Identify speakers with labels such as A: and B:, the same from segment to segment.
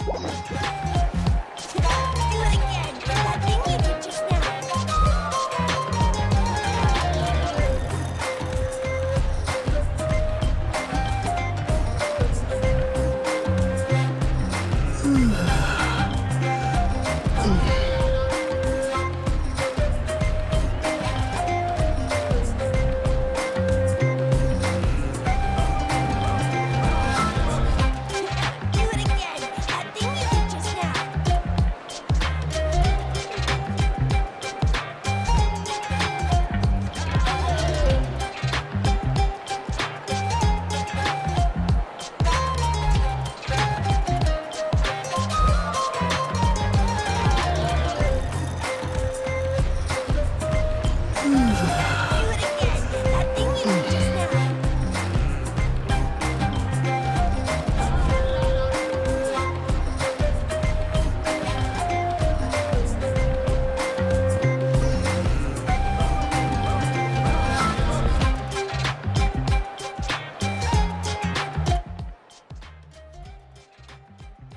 A: again. That thing you did just now. Do it again. That thing you did just now. Do it again. That thing you did just now.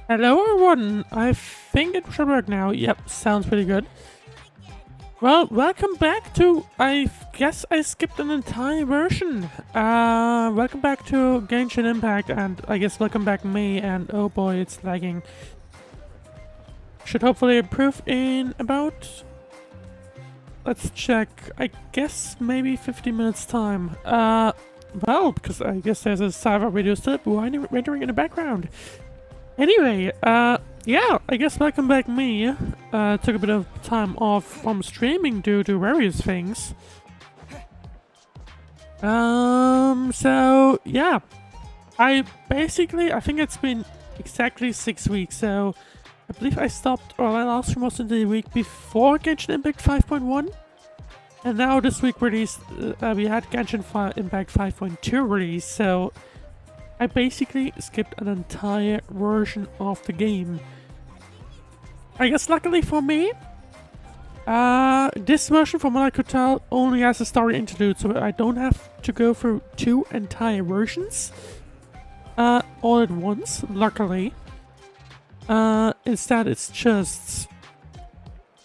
B: Hello everyone, I think it should work now. Yep, sounds pretty good. Well, welcome back to, I guess I skipped an entire version. Welcome back to Genshin Impact, and I guess welcome back me, and oh boy, it's lagging. Should hopefully improve in about, let's check, I guess maybe 50 minutes time. Well, because I guess there's a server video still rendering in the background. Anyway, yeah, I guess welcome back me. Took a bit of time off from streaming due to various things. So, yeah. I think it's been exactly 6 weeks, so I believe I stopped, or my last stream was in the week before Genshin Impact 5.1. And now this week released, we had Genshin Impact 5.2 release, so I basically skipped an entire version of the game. I guess luckily for me, this version, from what I could tell, only has a story interlude, so I don't have to go through 2 entire versions all at once, luckily. Instead, it's just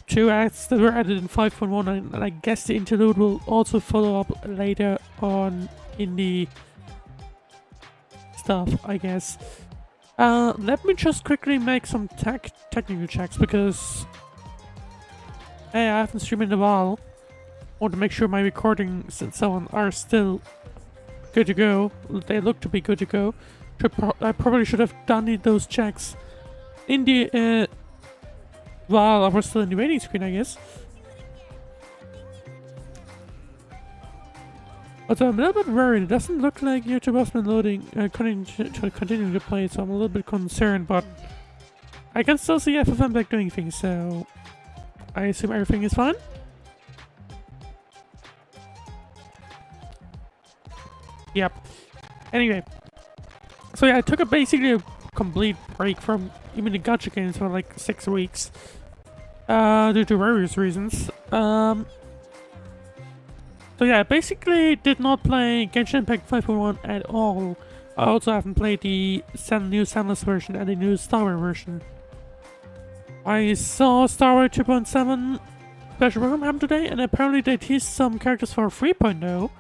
B: 2 acts that were added in 5.1, and I guess the interlude will also follow up later on in the stuff, I guess. Let me just quickly make some technical checks, because hey, I haven't streamed in a while. I want to make sure my recordings and so on are still good to go. They look to be good to go. I probably should have done those checks in the while I was still in the waiting screen, I guess. Although I'm a little bit worried, it doesn't look like YouTube has been loading, continuing to play, so I'm a little bit concerned, but I can still see FFM back doing things, so I assume everything is fine. Yep. Anyway, so yeah, I took basically a complete break from even the gacha games for like 6 weeks, due to various reasons. So yeah, I basically did not play Genshin Impact 5.1 at all. I also haven't played the new Sandless version and the new Star Wars version. I saw Star Wars 2.7 special program happen today, and apparently they teased some characters for 3.0,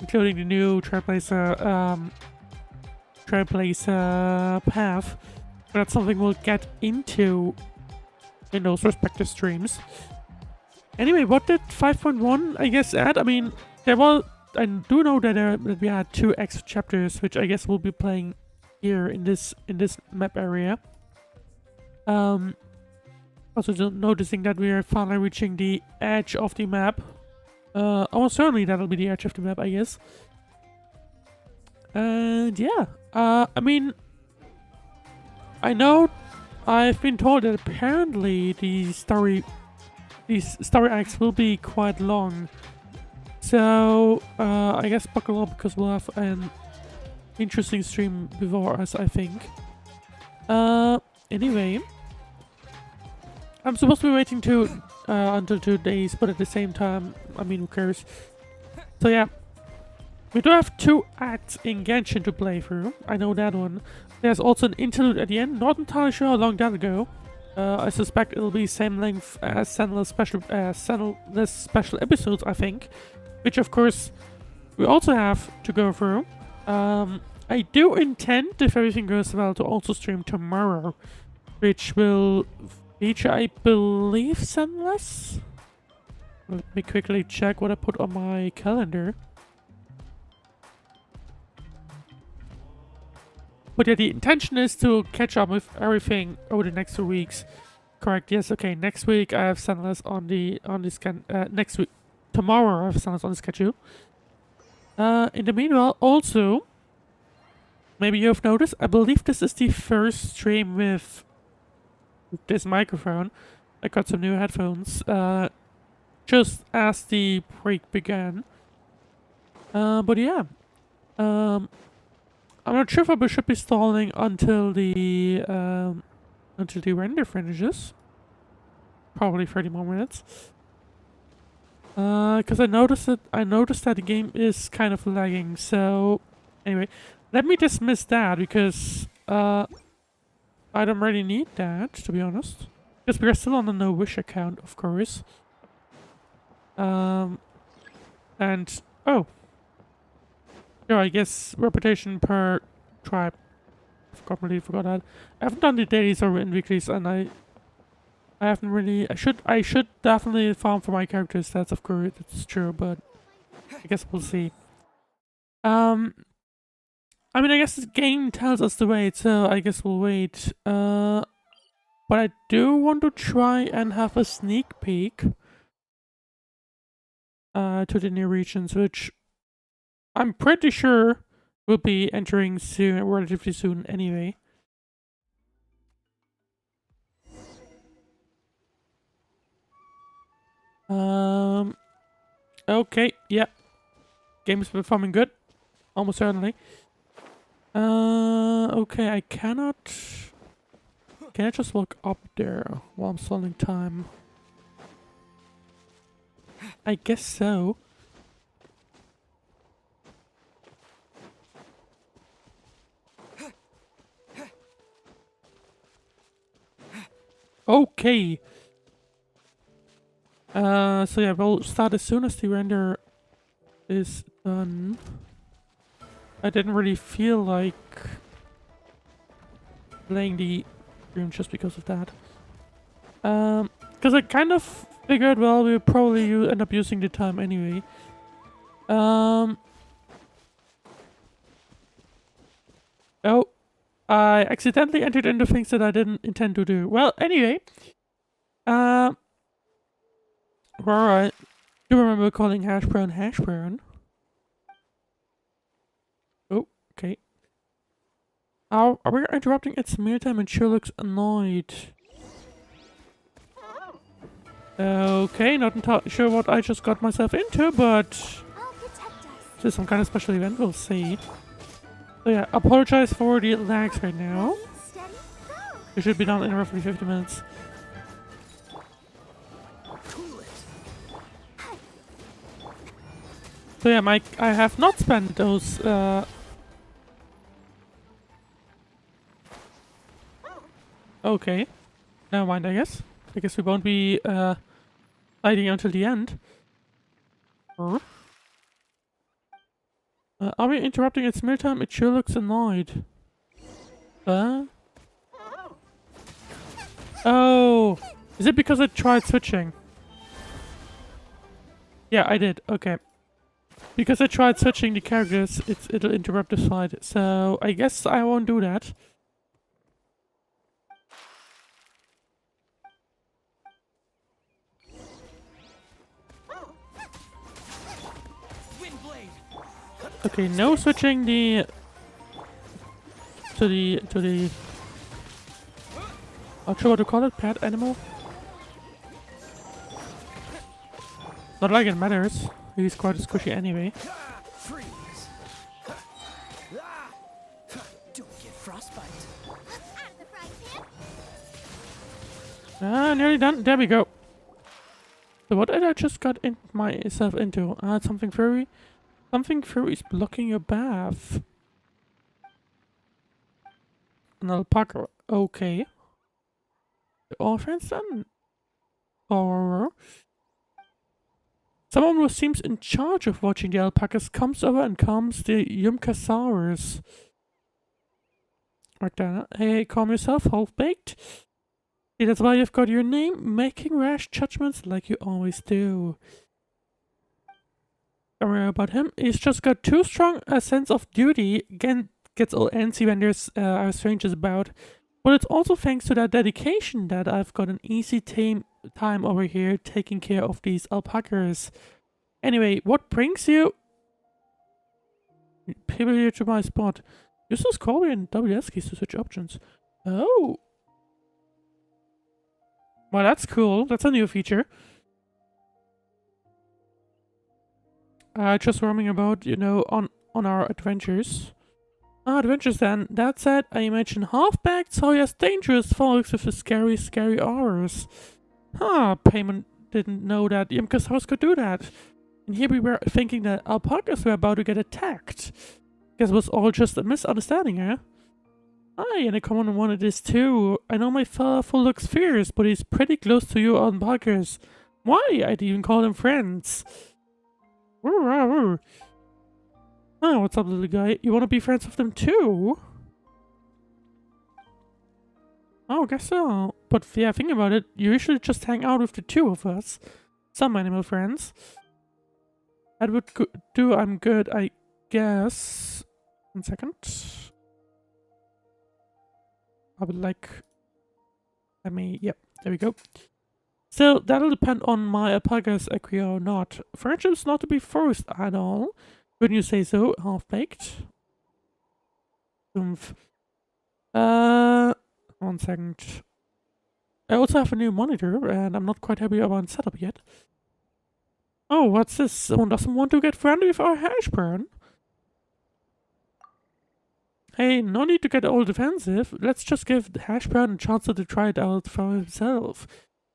B: including the new Trailblazer path. But that's something we'll get into in those respective streams. Anyway, what did 5.1, I guess, add? I mean, I do know that we had 2 extra chapters, which I guess we'll be playing here in this map area. Also noticing that we are finally reaching the edge of the map. Almost certainly that'll be the edge of the map, I guess. And yeah, I mean, I know I've been told that apparently these story acts will be quite long. So, I guess buckle up, because we'll have an interesting stream before us, I think. Anyway, I'm supposed to be waiting until 2 days, but at the same time, I mean, who cares? So yeah, we do have 2 acts in Genshin to play through. I know that one. There's also an interlude at the end. Not entirely sure how long that'll go. I suspect it'll be same length as Senless special episodes, I think. Which, of course, we also have to go through. I do intend, if everything goes well, to also stream tomorrow. Which will feature, I believe, Senless? Let me quickly check what I put on my calendar. But yeah, the intention is to catch up with everything over the next 2 weeks. Correct, yes, okay. Next week I have Senless on the next week. Tomorrow I have Senless on the schedule. In the meanwhile, also, maybe you have noticed, I believe this is the first stream with this microphone. I got some new headphones. Just as the break began. But yeah. I'm not sure if I should be stalling until the render finishes. Probably 30 more minutes. Because I noticed that the game is kind of lagging. So anyway, let me dismiss that because I don't really need that, to be honest. Because we're still on the No Wish account, of course. And oh. Yeah, I guess reputation per tribe. Completely forgot that. I haven't done the dailies or in weeklies, and I haven't really. I should definitely farm for my character stats. Of course, it's true, but I guess we'll see. I mean, I guess the game tells us to wait, so I guess we'll wait. But I do want to try and have a sneak peek to the new regions, which I'm pretty sure we'll be entering soon, relatively soon anyway. Okay, yeah. Game's performing good. Almost certainly. Okay, I cannot... Can I just walk up there while I'm stalling time? I guess so. Okay. So yeah, we'll start as soon as the render is done. I didn't really feel like playing the stream just because of that. Because I kind of figured, well, we'll probably end up using the time anyway. Oh, I accidentally entered into things that I didn't intend to do. Well, anyway. Alright. Do you remember calling hash brown hash brown? Oh, okay. Are we interrupting its meal time and sure looks annoyed? Okay, not entirely sure what I just got myself into, but this is some kind of special event, we'll see. So yeah, apologize for the lags right now. It should be done in roughly 50 minutes. So yeah, Mike, I have not spent those, Okay. Never mind, I guess. I guess we won't be, fighting until the end. Are we interrupting its meal time? It sure looks annoyed. Oh! Is it because I tried switching? Yeah, I did. Okay. Because I tried switching the characters, it'll interrupt the fight. So I guess I won't do that. Okay, no switching the to the not sure what to call it, pet animal. Not like it matters. He's quite squishy anyway. Ah, nearly done. There we go. So what did I just got myself into? Something furry. Something furry is blocking your bath. an alpaca. Okay. All friends then? Or someone who seems in charge of watching the alpacas comes over and calms the Yumkasaurus. Right there. Hey, calm yourself, half-baked. See, that's why you've got your name, making rash judgments like you always do. Don't worry about him. He's just got too strong a sense of duty. Again, gets all antsy when there's strangers about. But it's also thanks to that dedication that I've got an easy time over here taking care of these alpacas. Anyway, what brings you people here to my spot? Use the scroll and WS keys to switch options. Oh. Well, that's cool. That's a new feature. Just roaming about, you know, on our adventures. Adventures then. That said, I imagine half-backed, so he has dangerous folks with the scary auras. Payment didn't know that Yimka's could do that. And here we were thinking that alpacas were about to get attacked. Guess it was all just a misunderstanding, eh? Aye, and I come on one of this too. I know my fella looks fierce, but he's pretty close to you alpacas. Why? I'd even call them friends. What's up, little guy? You want to be friends with them too? Oh, guess so. But yeah, think about it. You usually just hang out with the two of us. Some animal friends. That would do. I'm good, I guess. 1 second. I would like... Yep, there we go. So, that'll depend on my alpacas agree or not. Friendship's not to be forced at all. Wouldn't you say so? Half-baked. Oomph. 1 second. I also have a new monitor, and I'm not quite happy about the setup yet. Oh, what's this? Someone doesn't want to get friendly with our hash brown? Hey, no need to get all defensive. Let's just give the hash brown a chance to try it out for himself.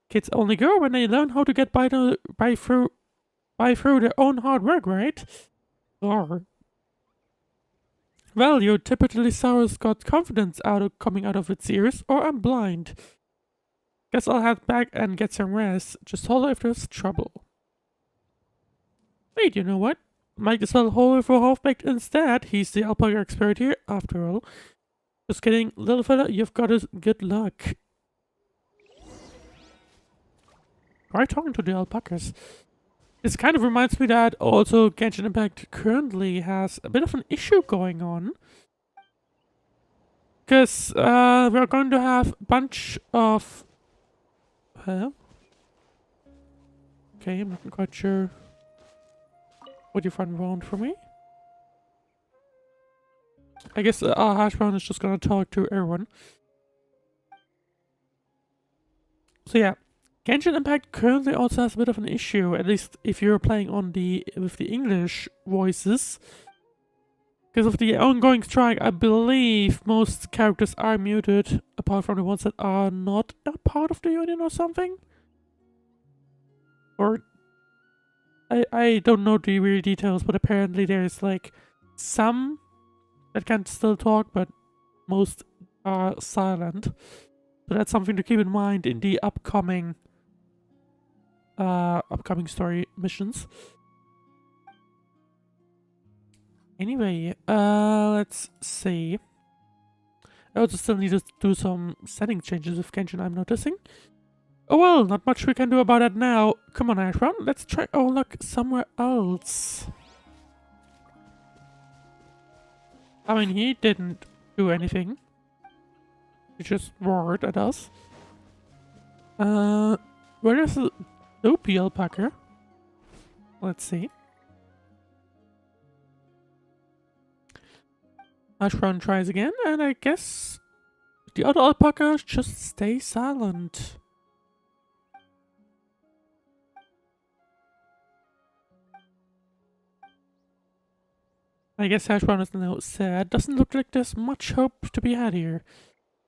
B: Kids only grow when they learn how to get by through their own hard work, right? Or, well, your typically sour's got confidence coming out of its ears, or I'm blind. Guess I'll head back and get some rest. Just holler if there's trouble. Wait, you know what? Might as well holler for half-baked instead. He's the alpaca expert here, after all. Just kidding, little fella, you've got his good luck. Try talking to the alpacas. This kind of reminds me that also Genshin Impact currently has a bit of an issue going on. Because we're going to have a bunch of... Okay, I'm not quite sure what you find around for me. I guess our hash brown is just gonna talk to everyone. So yeah. Genshin Impact currently also has a bit of an issue, at least if you're playing on with the English voices. Because of the ongoing strike, I believe most characters are muted, apart from the ones that are not a part of the union or something. Or I don't know the real details, but apparently there's like some that can still talk, but most are silent. So that's something to keep in mind in the upcoming story missions. Anyway, let's see. I also still need to do some setting changes with Genshin, I'm noticing. Oh well, not much we can do about that now. Come on, Ashron, let's try our luck somewhere else. I mean, he didn't do anything. He just roared at us. Where is the dopey alpaca? Let's see. Ashron tries again, and I guess the other alpacas just stay silent. I guess Ashron is now sad. Doesn't look like there's much hope to be had here.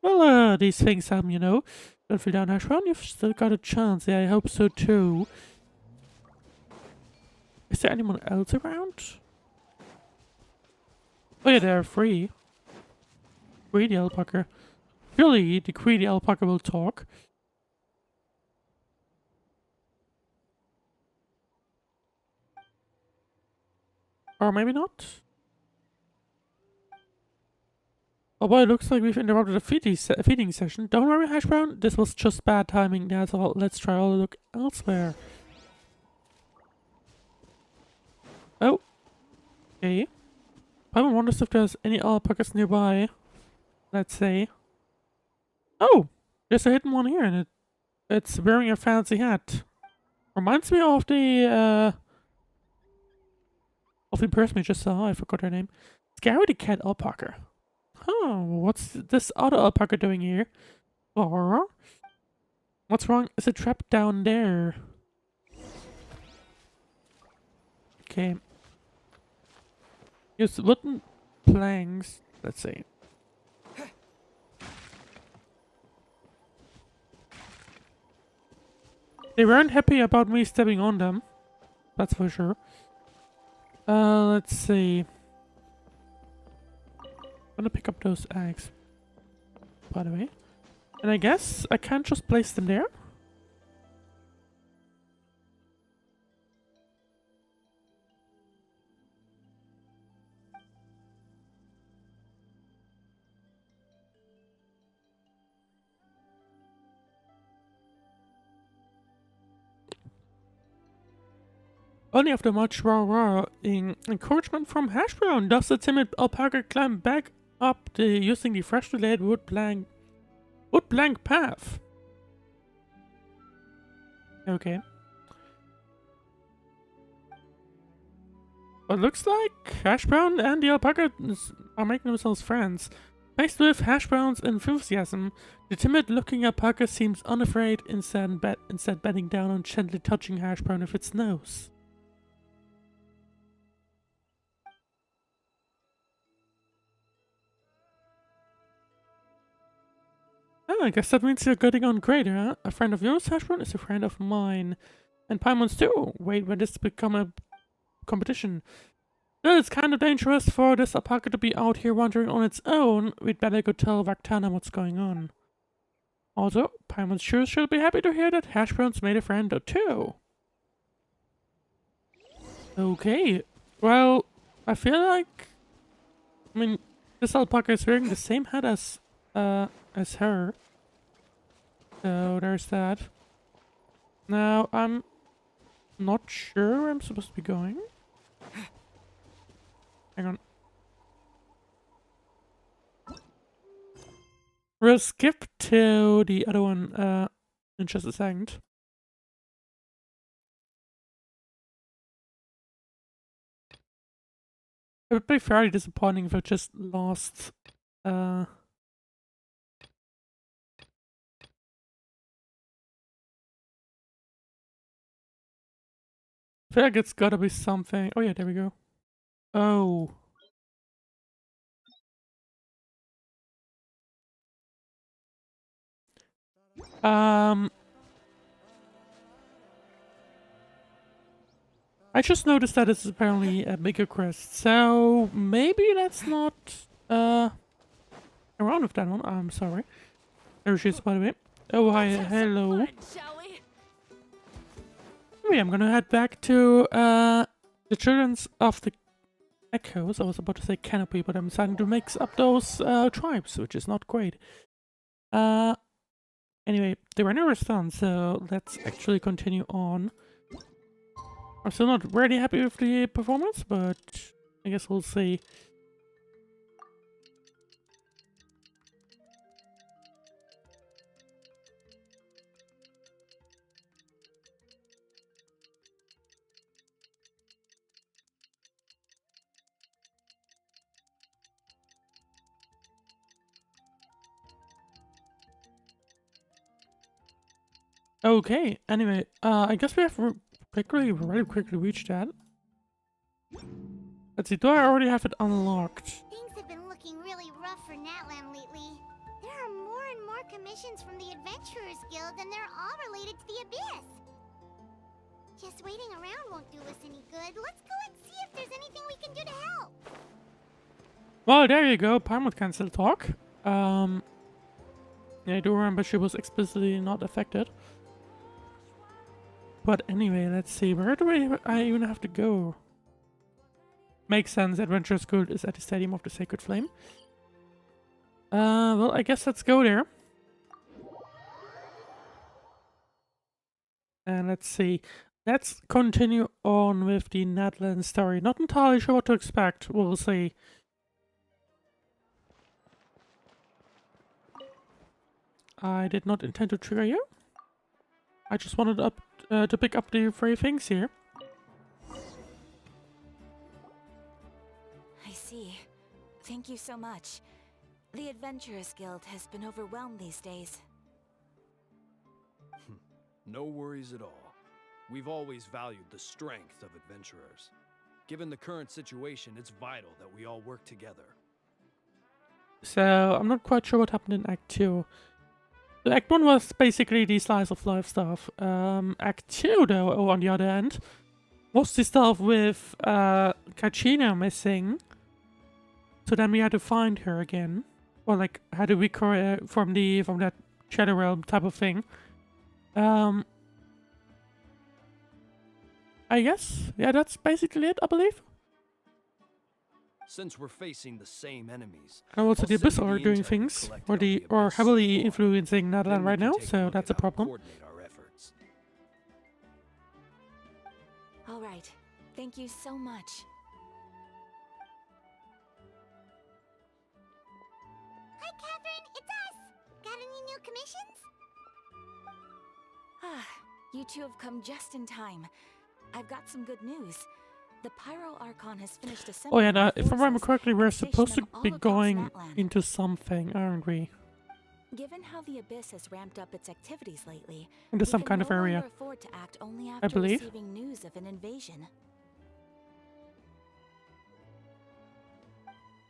B: Well, these things happen, you know. Don't feel down, Ashron. You've still got a chance. Yeah, I hope so too. Is there anyone else around? Oh yeah, they're free. Free the alpaca. Surely the greedy alpaca will talk. Or maybe not. Oh boy, it looks like we've interrupted a feeding session. Don't worry, Hash Brown. This was just bad timing. That's all. Let's try to look elsewhere. Oh. Okay. I wonders if there's any alpacas nearby. Let's say. Oh! There's a hidden one here, and it's wearing a fancy hat. Reminds me of the person we just saw. I forgot her name. Scary the cat alpaca. Huh, what's this other alpaca doing here? Or what's wrong? Is it trapped down there? Okay. Use wooden planks. Let's see. They weren't happy about me stepping on them. That's for sure. Let's see. I'm gonna pick up those eggs, by the way. And I guess I can't just place them there. Only after much encouragement from Hash Brown does the timid alpaca climb back up using the freshly laid wood plank path. Okay. It looks like Hash Brown and the alpaca are making themselves friends. Faced with Hash Brown's enthusiasm, the timid-looking alpaca seems unafraid, instead bending down and gently touching Hash Brown with its nose. Oh, I guess that means you're getting on great, huh? A friend of yours, Hash Brown, is a friend of mine. And Paimon's too. Wait, when this become a competition? Well, it's kind of dangerous for this alpaca to be out here wandering on its own. We'd better go tell Vactana what's going on. Also, Paimon sure she'll be happy to hear that Hash Brown's made a friend or two. Okay. Well, I feel like... I mean, this alpaca is wearing the same hat as her. So, there's that. Now, I'm not sure where I'm supposed to be going. Hang on. We'll skip to the other one in just a second. It would be fairly disappointing if I just lost I feel like it's gotta be something. Oh yeah, there we go. Oh. I just noticed that it's apparently a bigger crest, so maybe that's not around with that one. I'm sorry. There she is, by the way. Oh hi, hello. Anyway, I'm gonna head back to the Children's of the Echoes. I was about to say canopy, but I'm starting to mix up those tribes, which is not great. Anyway, they were never done, so let's actually continue on. I'm still not really happy with the performance, but I guess we'll see. Okay, anyway, I guess we have really quickly reached that. Let's see, do I already have it unlocked?
A: Things have been looking really rough for Natlan lately. There are more and more commissions from the Adventurers Guild, and they're all related to the Abyss. Just waiting around won't do us any good. Let's go and see if there's anything we can do to help.
B: Well, there you go. Paimon can still talk. Yeah, I do remember she was explicitly not affected. But anyway, let's see. Where do I even have to go? Makes sense. Adventure School is at the Stadium of the Sacred Flame. Well, I guess let's go there. And let's see. Let's continue on with the Natlan story. Not entirely sure what to expect. We'll see. I did not intend to trigger you. I just wanted to pick up the three things here.
C: I see. Thank you so much. The Adventurers Guild has been overwhelmed these days.
D: No worries at all. We've always valued the strength of adventurers. Given the current situation, it's vital that we all work together.
B: So, I'm not quite sure what happened in Act 2. So Act 1 was basically the slice of life stuff. Act 2, though, on the other hand, was the stuff with Kachina missing. So then we had to find her again. Or like, had to recover from that Shadow Realm type of thing. I guess, yeah, that's basically it, I believe.
D: Since we're facing the same enemies,
B: And also
D: I'll
B: the
D: send
B: Abyss
D: you
B: are
D: the
B: doing
D: intel
B: things,
D: collected
B: or
D: on the
B: or
D: Abyss
B: heavily
D: so far.
B: influencing
D: Then
B: Natlan
D: we
B: right
D: can
B: now,
D: take
B: so
D: look
B: that's a
D: at how to
B: problem.
D: coordinate our efforts.
C: All right. Thank you so much.
A: Hi, Catherine. It's us. Got any new commissions?
C: Ah, you two have come just in time. I've got some good news. The Pyro Archon has finished
B: Oh yeah,
C: assembling
B: now,
C: our
B: if I remember
C: forces
B: correctly, we're
C: and
B: supposed to
C: stationed them
B: be
C: all across
B: going
C: Natlan.
B: into something, aren't we?
C: Given how the Abyss has ramped up its activities lately,
B: Into
C: we
B: some
C: can
B: kind
C: no
B: of area.
C: longer afford to act only after
B: believe.
C: receiving news of an invasion.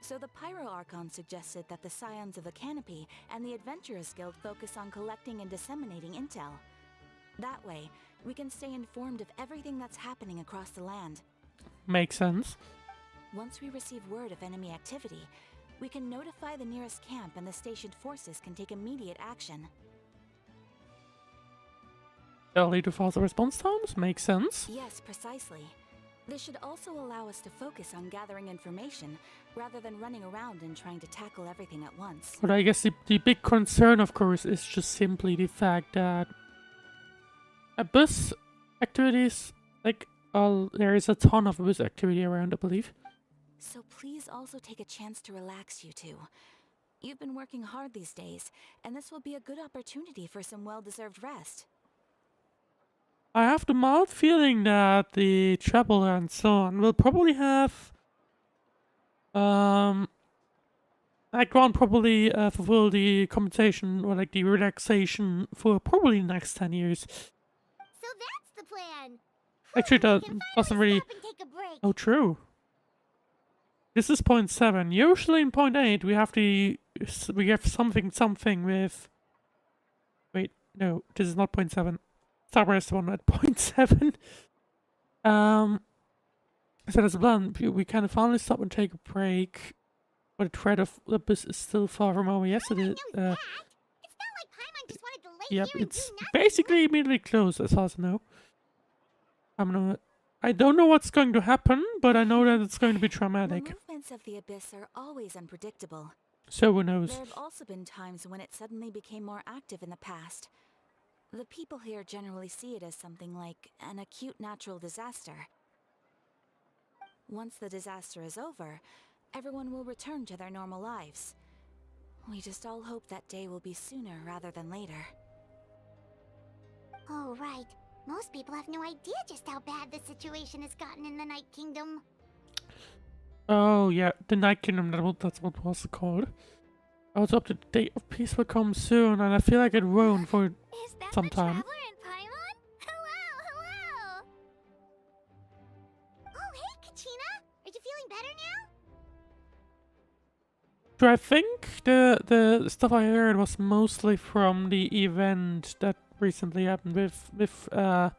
C: So the Pyro Archon suggested that the Scions of the Canopy and the Adventurers Guild focus on collecting and disseminating intel. That way, we can stay informed of everything that's happening across the land.
B: Makes sense.
C: Once we receive word of enemy activity, we can notify the nearest camp and the stationed forces can take immediate action.
B: That'll lead to faster response times? Makes sense.
C: Yes, precisely. This should also allow us to focus on gathering information, rather than running around and trying to tackle everything at once.
B: But I guess the big concern, of course, is just simply the fact that Abyss activities, like, there is a ton of Abyss activity around, I believe.
C: So please also take a chance to relax, you two. You've been working hard these days, and this will be a good opportunity for some well-deserved rest.
B: I have the mild feeling that the Traveler and so on will probably have Act 1 probably fulfill the compensation or like the relaxation for probably the next 10 years.
A: So that's the plan.
B: Actually, that
A: We can
B: doesn't
A: finally
B: really...
A: stop and take a break.
B: Oh, true. This is point 7. Usually in point 8 we have something with... Wait, no, this is not point 7. Star Wars one at point 7. So that's a plan. We can finally stop and take a break. But the threat of the Abyss is still far from over. Yes, it
A: Paimon
B: is.
A: knows that. It's not like Paimon just wanted to lay
B: Yep,
A: here and
B: it's
A: do nothing.
B: basically immediately closed, as far as I know. I don't know what's going to happen, but I know that it's going to be
C: The
B: traumatic.
C: movements of the Abyss are always unpredictable.
B: So who knows?
C: There have also been times when it suddenly became more active in the past. The people here generally see it as something like an acute natural disaster. Once the disaster is over, everyone will return to their normal lives. We just all hope that day will be sooner rather than later.
A: Oh, right. Most people have no idea just how bad the situation has gotten in the Night Kingdom.
B: Oh yeah, the Night Kingdom, that's what was called. I was up to the day of peace will come soon, and I feel like it won't for
A: Is that
B: some
A: the
B: time.
A: Traveler and Paimon? Hello! Oh, hey, Kachina! Are you feeling better now?
B: So I think the stuff I heard was mostly from the event that recently happened with Nahida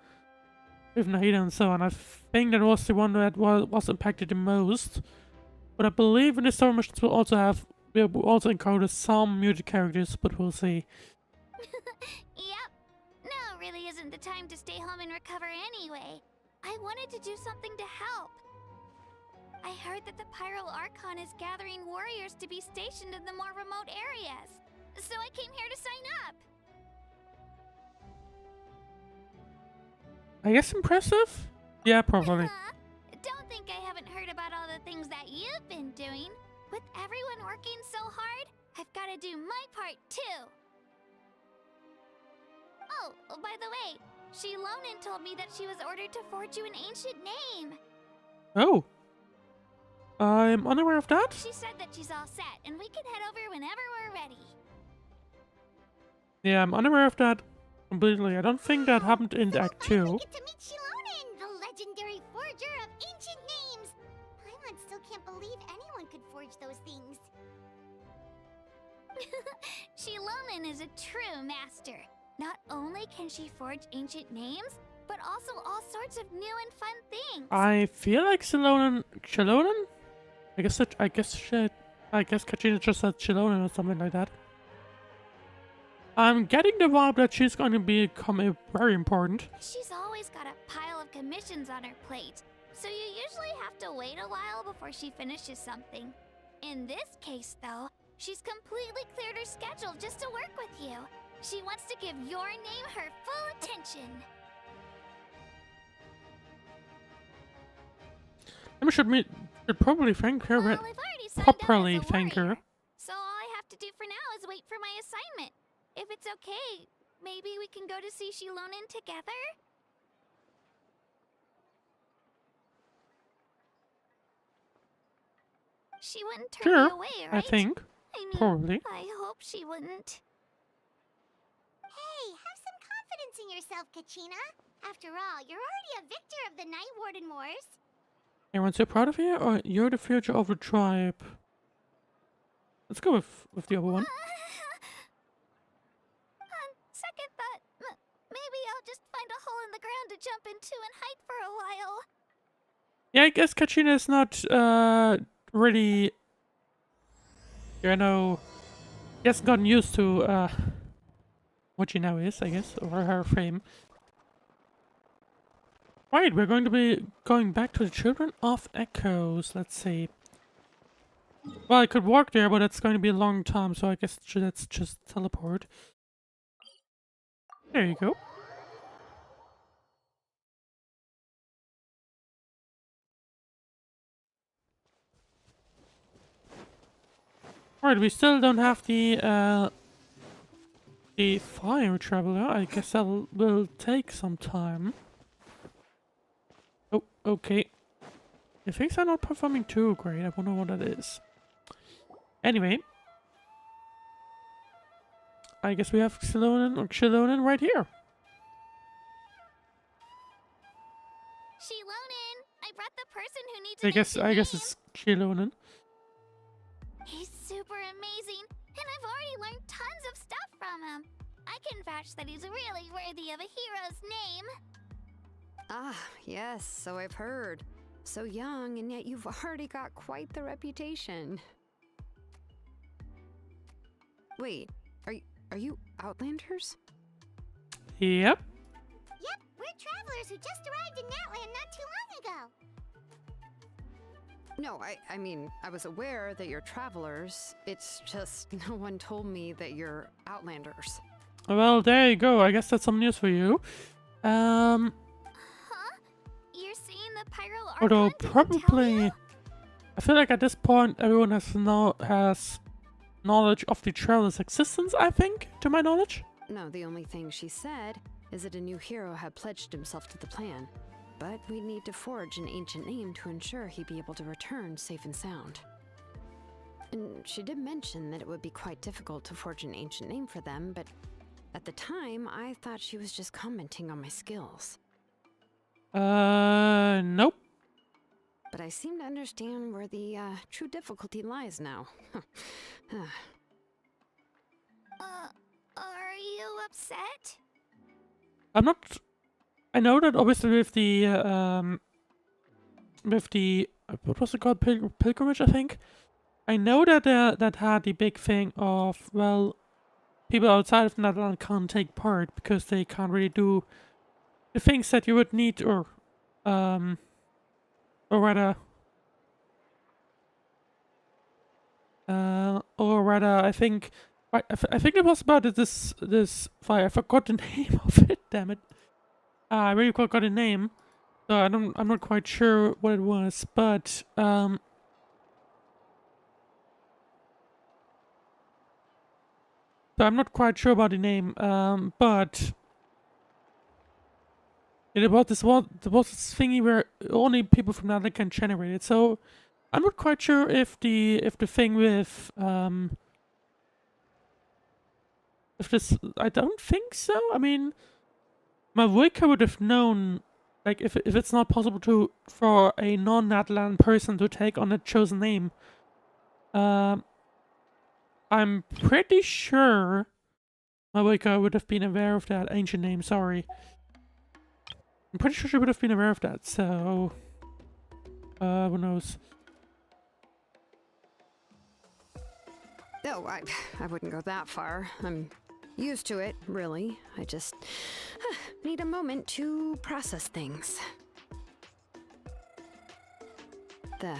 B: and so on. I think that was the one that was impacted the most. But I believe in the story missions will also have we will also encounter some muted characters, but we'll see.
A: Yep. Now really isn't the time to stay home and recover anyway. I wanted to do something to help. I heard that the Pyro Archon is gathering warriors to be stationed in the more remote areas. So I came here to sign up.
B: I guess impressive? Yeah, probably.
A: Don't think I haven't heard about all the things that you've been doing. With everyone working so hard, I've got to do my part too. Oh, by the way, Shilonen told me that she was ordered to forge you an ancient name.
B: Oh. I'm unaware of that?
A: She said that she's all set, and we can head over whenever we're ready.
B: Yeah, I'm unaware of that completely. I don't think that happened in Act 2.
A: We get to meet Shilonen, the legendary forger of ancient names. Paimon still can't believe anyone could forge those things. Shilonen is a true master. Not only can she forge ancient names, but also all sorts of new and fun things.
B: I feel like Shilonen? I guess Katrina just said Shilonen or something like that. I'm getting the vibe that she's going to become very important.
A: She's always got a pile of commissions on her plate, so you usually have to wait a while before she finishes something. In this case, though, she's completely cleared her schedule just to work with you. She wants to give your name her full attention.
B: I should probably thank her.
A: Well, I've already signed up
B: Properly
A: as a
B: thank
A: warrior,
B: her.
A: so all I have to do for now is wait for my assignment. If it's okay, maybe we can go to see Shilonen together? She wouldn't turn
B: Sure,
A: me away, right?
B: I think.
A: I mean,
B: Probably.
A: I hope she wouldn't. Hey, have some confidence in yourself, Kachina. After all, you're already a victor of the Night Warden Wars.
B: Everyone's so proud of you, or you're the future of the tribe? Let's go with the other one.
A: On second thought, maybe I'll just find a hole in the ground to jump into and hide for a while.
B: Yeah, I guess Katrina is not really, you know, she hasn't gotten used to what she now is, I guess, or her frame. Right, we're going to be going back to the Children of Echoes. Let's see. Well, I could walk there, but it's going to be a long time, so I guess let's just teleport. There you go. Alright, we still don't have the Fire Traveler. I guess that will take some time. Oh, okay. The things are not performing too great. I wonder what that is. Anyway. I guess we have Shilonen right here.
A: Shilonen, I brought the person who needs
B: I guess it's Shilonen.
A: He's super amazing, and I've already learned tons of stuff from him. I can vouch that he's really worthy of a hero's name.
E: Ah, yes, so I've heard. So young, and yet you've already got quite the reputation. Wait, are you Outlanders?
B: Yep.
A: Yep, we're travelers who just arrived in Natlan not too long ago.
E: No, I mean, I was aware that you're travelers. It's just no one told me that you're Outlanders.
B: Well, there you go. I guess that's some news for you.
A: Huh? You're seeing the Pyro Archon?
B: Although
A: didn't tell
B: probably,
A: you?
B: I feel like at this point everyone has knowledge of the traveler's existence. I think, to my knowledge.
E: No, the only thing she said is that a new hero had pledged himself to the plan. But we'd need to forge an ancient name to ensure he'd be able to return safe and sound. And she did mention that it would be quite difficult to forge an ancient name for them, but at the time, I thought she was just commenting on my skills.
B: Nope.
E: But I seem to understand where the true difficulty lies now.
A: Are you upset?
B: I'm not. I know that obviously with the what was it called? Pilgrimage, I think. I know that that had the big thing of, well, people outside of Natlan can't take part because they can't really do the things that you would need, or rather, I think, I think it was about this fire. I forgot the name of it. Damn it! I really forgot the name, so I'm not quite sure what it was, but so I'm not quite sure about the name, but it was this thingy where only people from Natlan can generate it. So I'm not quite sure if the thing with if this, I don't think so. I mean, my Wicca would have known, like, if it's not possible to for a non-Natlan person to take on a chosen name. I'm pretty sure my Wicca would have been aware of that ancient name. Sorry, I'm pretty sure she would have been aware of that. So, who knows?
E: Oh, I wouldn't go that far. I'm used to it, really. I just need a moment to process things. The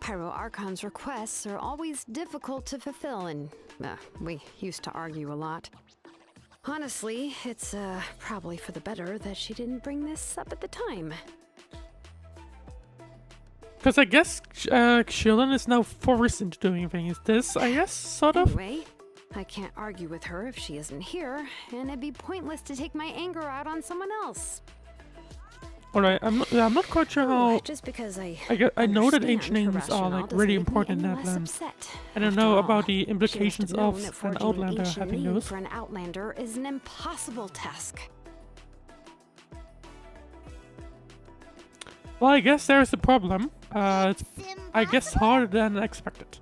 E: Pyro Archon's requests are always difficult to fulfill, and we used to argue a lot. Honestly, it's probably for the better that she didn't bring this up at the time.
B: Because I guess Shilin is now forced into doing things. This, I guess, sort of.
E: Anyway, I can't argue with her if she isn't here, and it'd be pointless to take my anger out on someone else.
B: Alright, I'm not quite sure how.
E: Just because I
B: know that
E: understand
B: ancient
E: her
B: names are
E: rationale
B: like
E: doesn't
B: really
E: make me
B: important in
E: any less
B: Natlan.
E: upset.
B: I don't
E: After
B: know
E: all,
B: about the
E: she must
B: implications
E: have known
B: of
E: that
B: an
E: forging
B: Outlander
E: ancient
B: having
E: name
B: those.
E: for an Outlander is an impossible task.
B: Well, I guess there's a problem. It's, I guess,
A: impossible?
B: harder than expected.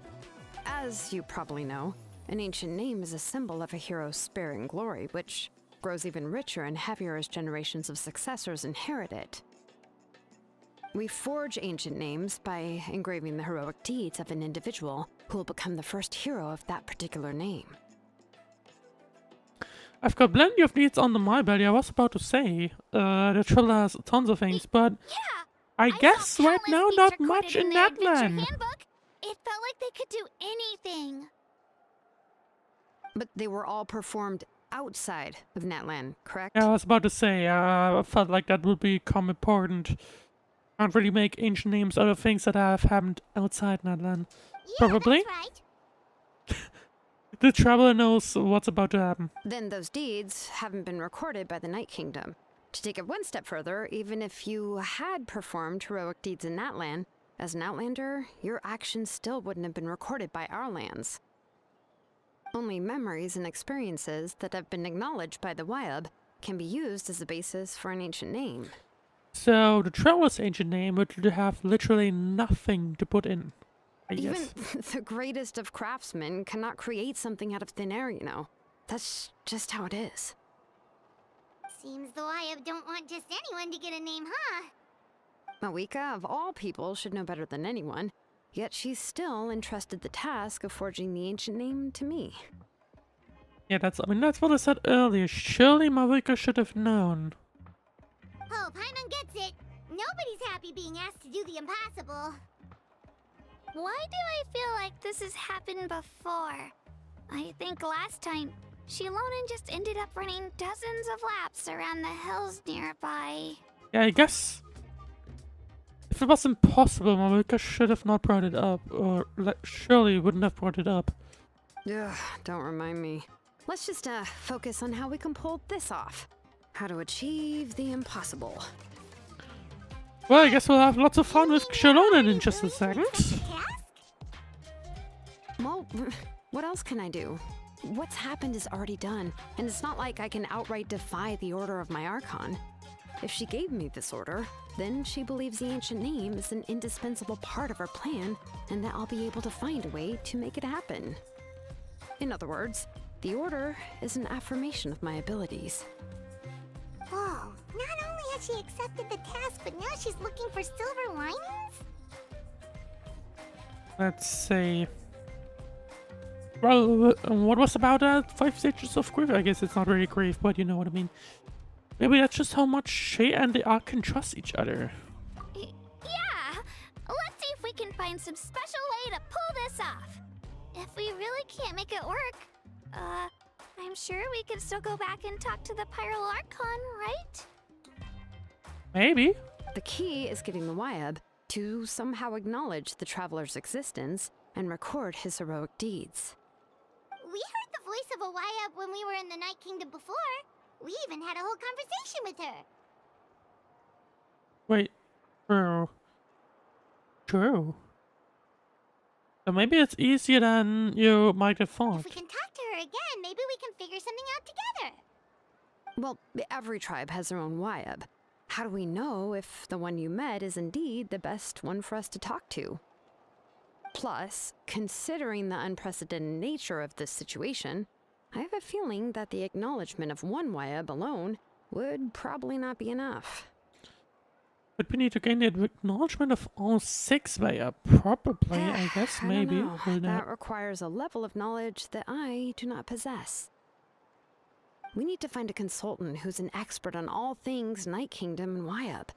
E: As you probably know, an ancient name is a symbol of a hero's sparing glory, which grows even richer and heavier as generations of successors inherit it. We forge ancient names by engraving the heroic deeds of an individual who will become the first hero of that particular name.
B: I've got plenty of needs under my belly. I was about to say, the trouble has tons of things, but
A: Yeah,
B: I guess
A: saw
B: right
A: countless
B: now
A: feats
B: not
A: recorded
B: much in
A: their adventure
B: Natlan.
A: handbook. It felt like they could do anything.
E: But they were all performed outside of Natlan, correct?
B: Yeah, I was about to say, I felt like that would become important. Can't really make ancient names out of things that have happened outside Natlan.
A: Yeah,
B: Probably.
A: that's right.
B: The traveler knows what's about to happen.
E: Then those deeds haven't been recorded by the Night Kingdom. To take it one step further, even if you had performed heroic deeds in Natlan, as an Outlander, your actions still wouldn't have been recorded by our lands. Only memories and experiences that have been acknowledged by the Wyab can be used as a basis for an ancient name.
B: So the traveler's ancient name would have literally nothing to put in, I
E: Even
B: guess.
E: the greatest of craftsmen cannot create something out of thin air, you know. That's just how it is.
A: Seems the Wyab don't want just anyone to get a name, huh?
E: Mawika, of all people, should know better than anyone, yet she's still entrusted the task of forging the ancient name to me.
B: Yeah, that's what I said earlier. Surely Marika should have known.
A: Oh, Paimon gets it. Nobody's happy being asked to do the impossible. Why do I feel like this has happened before? I think last time, Shilonen just ended up running dozens of laps around the hills nearby.
B: Yeah, I guess if it was impossible, Marika should have not brought it up, or surely wouldn't have brought it up.
E: Ugh, don't remind me. Let's just focus on how we can pull this off. How to achieve the impossible.
B: Well, I guess we'll have lots of fun with Shilonen in just a second.
E: Well, what else can I do? What's happened is already done, and it's not like I can outright defy the order of my Archon. If she gave me this order, then she believes the ancient name is an indispensable part of her plan, and that I'll be able to find a way to make it happen. In other words, the order is an affirmation of my abilities.
A: Whoa, not only has she accepted the task, but now she's looking for silver linings?
B: Let's see. Well, what was about that 5 stages of grief? I guess it's not really grief, but you know what I mean. Maybe that's just how much she and the Ark can trust each other.
A: Yeah! Let's see if we can find some special way to pull this off. If we really can't make it work, I'm sure we can still go back and talk to the Pyro Archon, right?
B: Maybe.
E: The key is getting the Wyab to somehow acknowledge the traveler's existence and record his heroic deeds.
A: We heard the voice of a Wyab when we were in the Night Kingdom before. We even had a whole conversation with her.
B: Wait. True. True. So maybe it's easier than you might have thought.
A: If we can talk to her again, maybe we can figure something out together.
E: Well, every tribe has their own Wyab. How do we know if the one you met is indeed the best one for us to talk to? Plus, considering the unprecedented nature of this situation, I have a feeling that the acknowledgement of one Wyab alone would probably not be enough.
B: But we need to gain the acknowledgement of all 6 Vaya. Probably, I guess,
E: I don't
B: maybe.
E: know.
B: Will
E: That requires a level of knowledge that I do not possess. We need to find a consultant who's an expert on all things Night Kingdom and Wyab.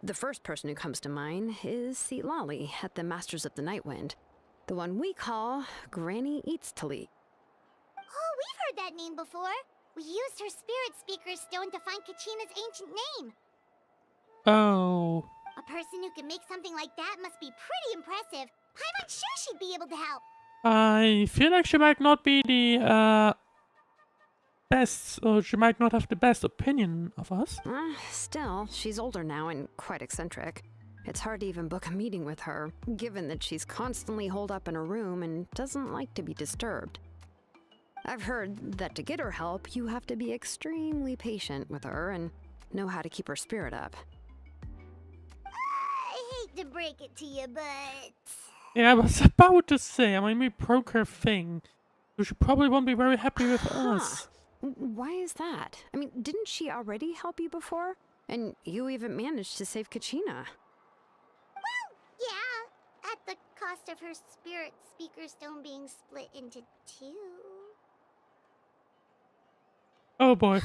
E: The first person who comes to mind is Lali at the Masters of the Nightwind, the one we call Granny Eatstali.
A: Oh, we've heard that name before. We used her Spirit Speaker Stone to find Kachina's ancient name.
B: Oh.
A: A person who can make something like that must be pretty impressive. I'm sure she'd be able to help.
B: I feel like she might not be the best, or she might not have the best opinion of us.
E: Still, she's older now and quite eccentric. It's hard to even book a meeting with her, given that she's constantly holed up in her room and doesn't like to be disturbed. I've heard that to get her help, you have to be extremely patient with her and know how to keep her spirit up.
A: I hate to break it to you, but...
B: Yeah, I was about to say, I mean, we broke her thing. So she probably won't be very happy with us.
E: Why is that? I mean, didn't she already help you before? And you even managed to save Kachina.
A: Well, yeah. At the cost of her Spirit Speaker Stone being split into 2.
B: Oh boy.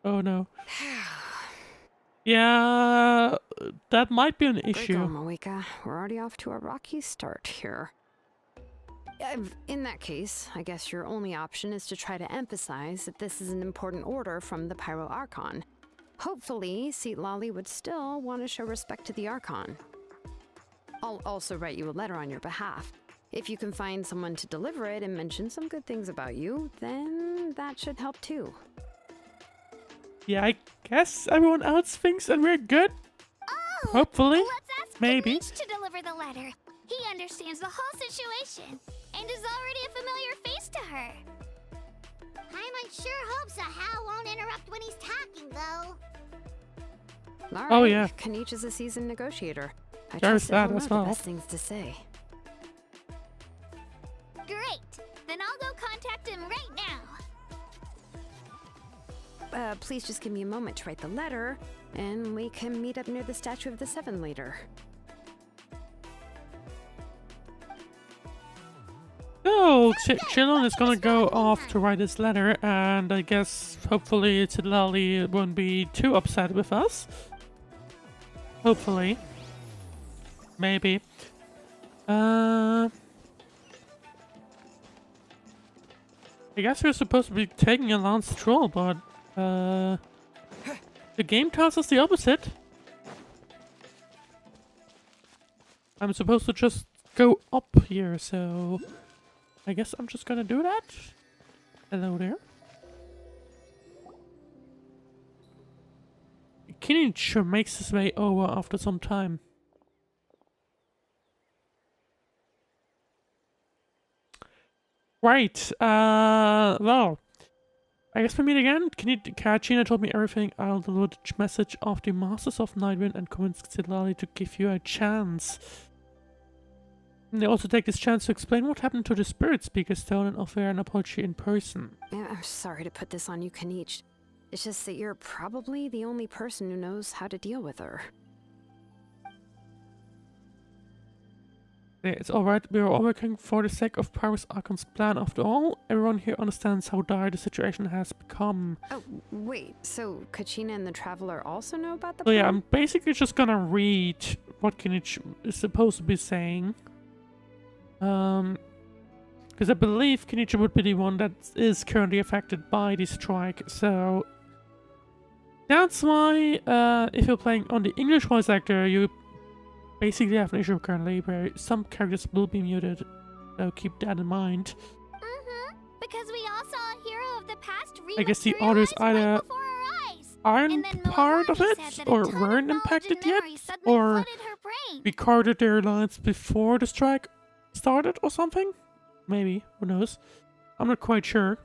B: Oh no. Yeah, that might be an
E: Great
B: issue.
E: going, Moeka. We're already off to a rocky start here. In that case, I guess your only option is to try to emphasize that this is an important order from the Pyro Archon. Hopefully, Lali would still want to show respect to the Archon. I'll also write you a letter on your behalf. If you can find someone to deliver it and mention some good things about you, then that should help too.
B: Yeah, I guess everyone else thinks that we're good.
A: Oh!
B: Hopefully.
A: Let's ask
B: Maybe.
A: Kanich to deliver the letter. He understands the whole situation and is already a familiar face to her. Paimon sure hopes a Hal won't interrupt when he's talking, though.
E: All right,
B: Oh, yeah.
E: Kanich is a seasoned negotiator. I
B: There's
E: trust that
B: that
E: he'll
B: as
E: know
B: well.
E: the best things to say.
A: Great. Then I'll go contact him right now.
E: Please just give me a moment to write the letter, and we can meet up near the Statue of the Seven later.
B: So, Chillon is gonna go off to write his letter, and I guess hopefully Tidlali won't be too upset with us. Hopefully. Maybe. I guess we're supposed to be taking a long stroll, but the game tells us the opposite. I'm supposed to just go up here, so I guess I'm just gonna do that. Hello there. Kinich makes his way over after some time. Right, well, I guess we meet again. Kachina told me everything. I'll deliver the message of the Masters of Nightwind and convince Xilali to give you a chance. And they also take this chance to explain what happened to the Spirit Speaker Stone and offer an apology in person.
E: Yeah, I'm sorry to put this on you, Kanich. It's just that you're probably the only person who knows how to deal with her.
B: Yeah, it's alright, we are all working for the sake of Pyrus Archon's plan after all. Everyone here understands how dire the situation has become.
E: Oh, wait, so Kachina and the Traveler also know about the
B: So
E: plan?
B: yeah, I'm basically just gonna read what Kinich is supposed to be saying. Because I believe Kenichi would be the one that is currently affected by the strike, so that's why if you're playing on the English voice actor, you basically have an issue currently where some characters will be muted, so keep that in mind.
A: Because we all saw a hero of the past
B: I guess the others
A: rematerialize
B: either
A: right before our eyes. And
B: aren't
A: then
B: part of
A: Milani
B: it,
A: said that a
B: or
A: ton of
B: weren't
A: knowledge
B: impacted
A: and
B: yet,
A: memory suddenly
B: or
A: flooded her brain.
B: recorded their lines before the strike started or something? Maybe, who knows? I'm not quite sure.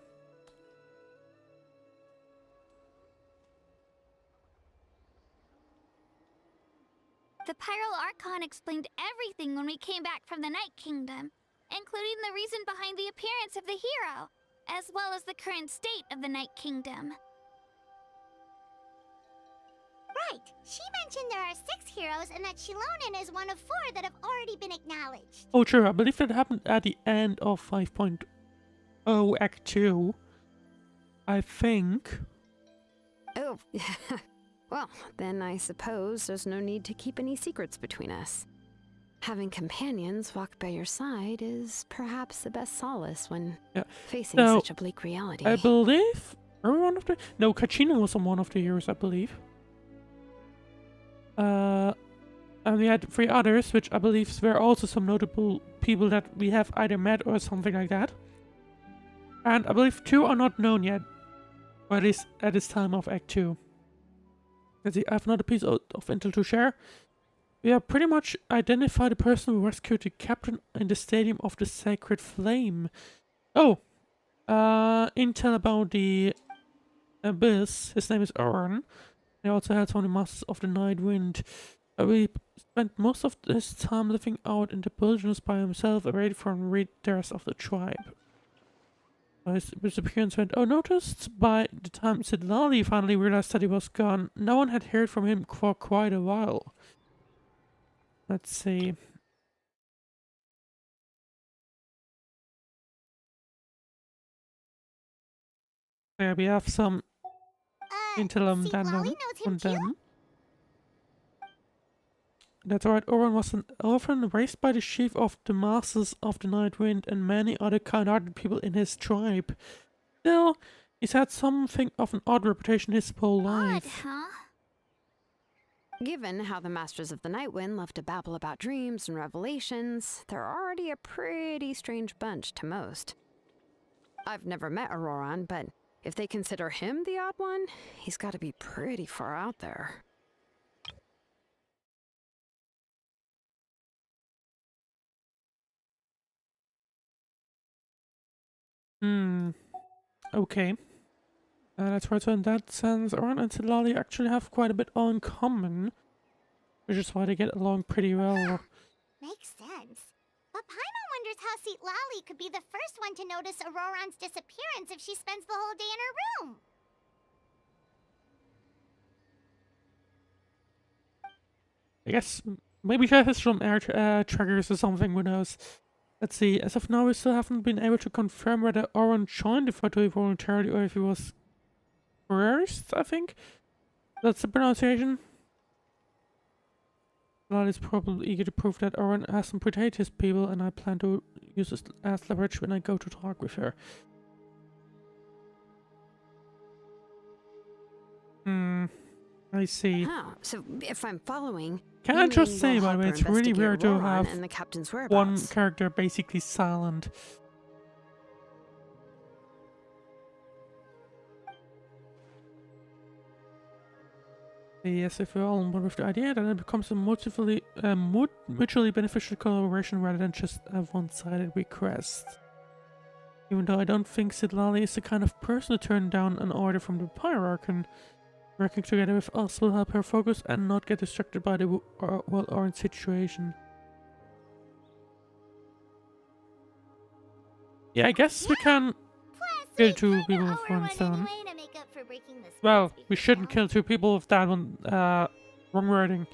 A: The Pyro Archon explained everything when we came back from the Night Kingdom, including the reason behind the appearance of the hero, as well as the current state of the Night Kingdom. Right. She mentioned there are 6 heroes and that Shilonen is one of 4 that have already been acknowledged.
B: Oh, sure. I believe that happened at the end of 5.0 Act 2. I think.
E: Oh, well, then I suppose there's no need to keep any secrets between us. Having companions walk by your side is perhaps the best solace when facing
B: So,
E: such a bleak reality.
B: I believe. Are we one of the. No, Kachina was on one of the heroes, I believe. And we had 3 others, which I believe were also some notable people that we have either met or something like that. And I believe 2 are not known yet, or at least at this time of Act 2. Let's see, I have another piece of intel to share. We have pretty much identified the person who rescued the captain in the Stadium of the Sacred Flame. Oh! Intel about the Abyss. His name is Oren. He also had some of the Masters of the Night Wind. We spent most of his time living out in the wilderness by himself, away from readers of the tribe. His disappearance went unnoticed. By the time Sidlali finally realized that he was gone, no one had heard from him for quite a while. Let's see. There we have some intel on them. That's right, Oren was an orphan raised by the chief of the Masters of the Night Wind and many other kind-hearted people in his tribe. Still, he's had something of an odd reputation his whole life.
A: Odd, huh?
E: Given how the Masters of the Night Wind love to babble about dreams and revelations, they're already a pretty strange bunch to most. I've never met Auroran, but if they consider him the odd one, he's got to be pretty far out there.
B: Okay. That's right, so in that sense, Oren and Sidlali actually have quite a bit in common, which is why they get along pretty well.
A: Makes sense. But Paimon wonders how Lali could be the first one to notice Auroran's disappearance if she spends the whole day in her room.
B: I guess maybe she has some air trackers or something, who knows. Let's see, as of now we still haven't been able to confirm whether Oren joined the Fatui voluntarily or if he was coerced, I think. That's the pronunciation. Lal is probably eager to prove that Oren hasn't betrayed his people, and I plan to use this as leverage when I go to talk with her. I see.
E: Oh, so if I'm following,
B: Can
E: you
B: I just
E: mean
B: say,
E: we'll
B: by the way,
E: help her
B: it's really
E: investigate
B: weird to
E: Auroran
B: have
E: and the captain's
B: one
E: whereabouts.
B: character basically silent. Yes, if we're all on board with the idea, then it becomes a mutually beneficial collaboration rather than just a one-sided request. Even though I don't think Sidlali is the kind of person to turn down an order from the Pyroarchon, working together with us will help her focus and not get distracted by the well-orange situation. Yeah, I guess we can kill 2 people with one stone. Well, we shouldn't kill 2 people with that one, wrong wording.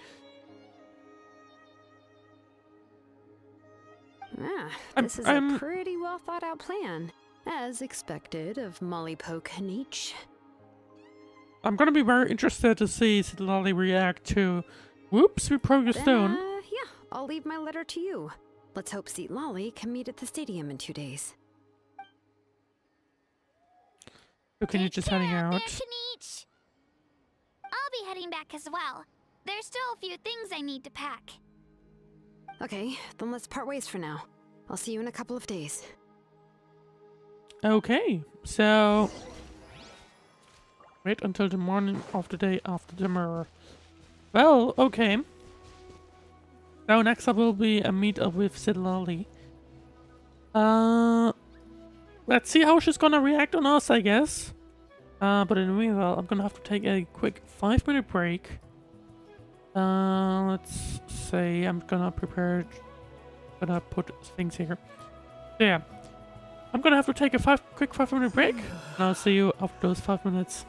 E: This is a pretty well thought out plan. As expected of Molly Poke Nietzsche.
B: I'm gonna be very interested to see Lolly react to. Whoops, we broke your stone.
E: Yeah, I'll leave my letter to you. Let's hope Seat Lolly can meet at the stadium in 2 days.
B: Okay, you're just heading out.
A: Kaniche. I'll be heading back as well. There's still a few things I need to pack.
E: Okay, then let's part ways for now. I'll see you in a couple of days.
B: Okay, so wait until the morning of the day after the mirror. Well, okay. So next up will be a meet-up with Sidlali. Let's see how she's gonna react on us, I guess. But in the meanwhile, I'm gonna have to take a quick 5-minute break. Let's say I'm gonna put things here. Yeah. I'm gonna have to take a quick 5-minute break, and I'll see you after those 5 minutes.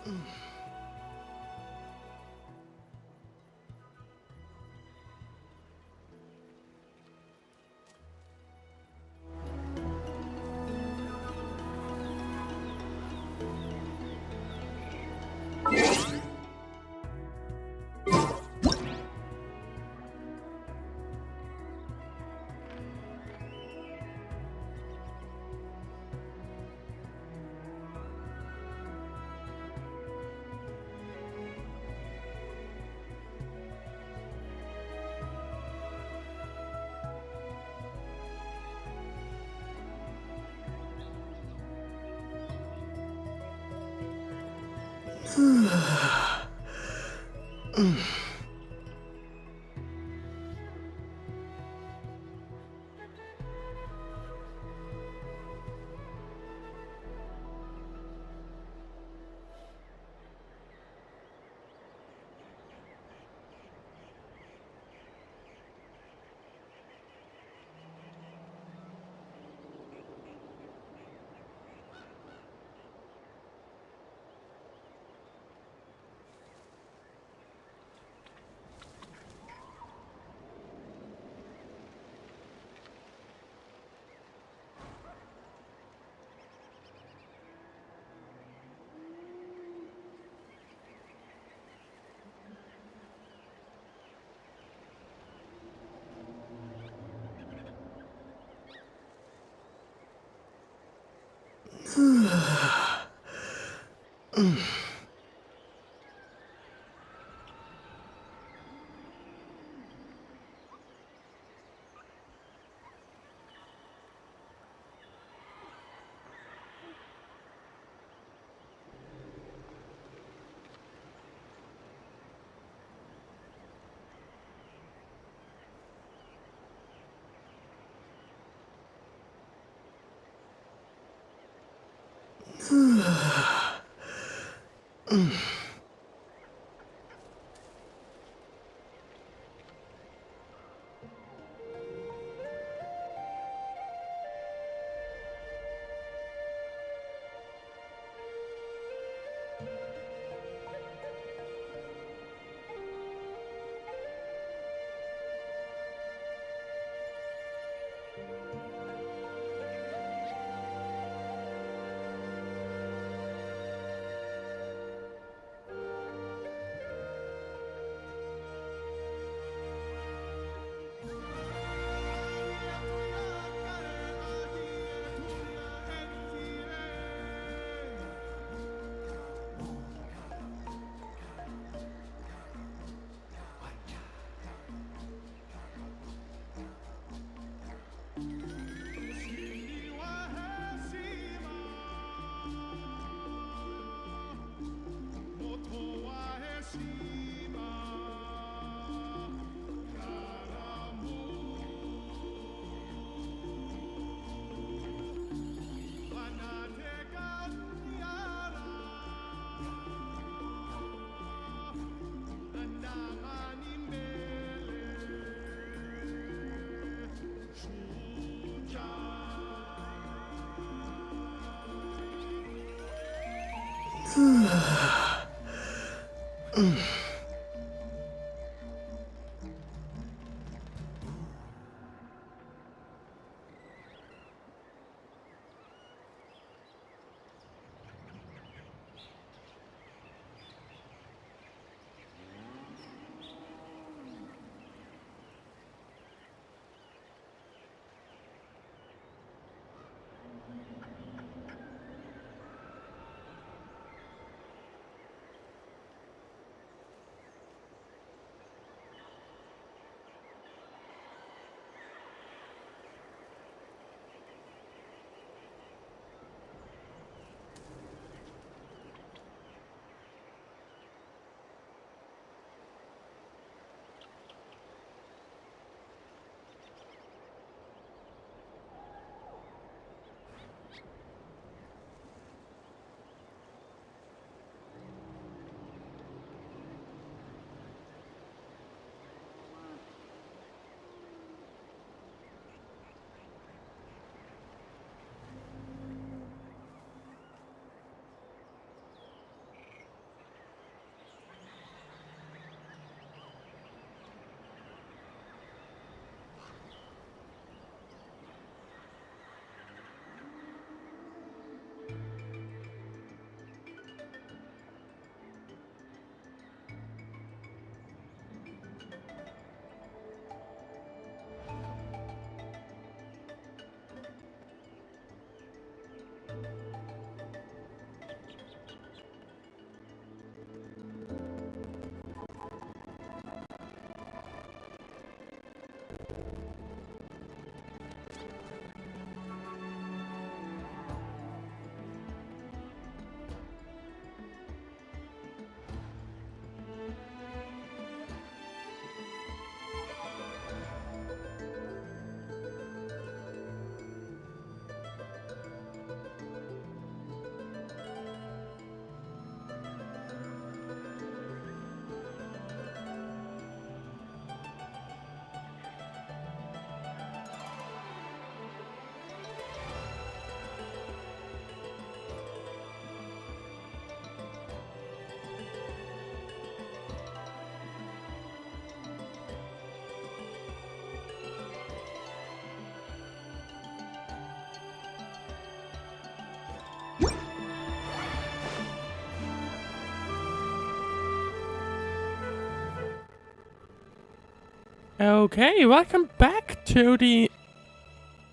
B: Okay, welcome back to the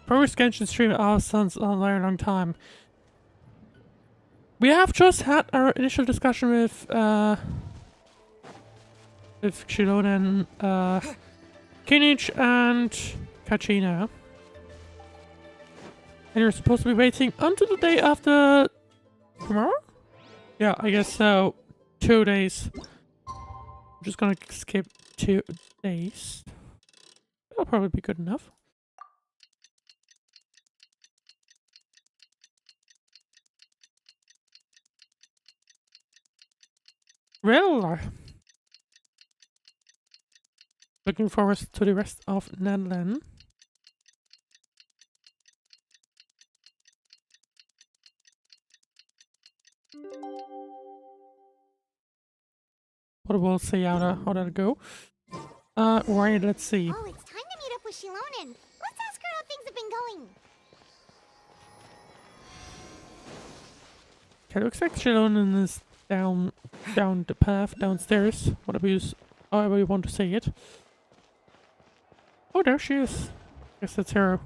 B: first Genshin stream of since a very long time. We have just had our initial discussion with Chilona and Kinich and Kachina. And you're supposed to be waiting until the day after tomorrow? Yeah, I guess so. 2 days. I'm just gonna skip 2 days. That'll probably be good enough. Well, looking forward to the rest of Natlan. But we'll see how that'll go. Right, let's see.
A: Oh, it's time to meet up with Shilonen. Let's ask her how things have been going.
B: Okay, looks like Shilonen is down the path downstairs. However you want to say it. Oh, there she is. Guess that's her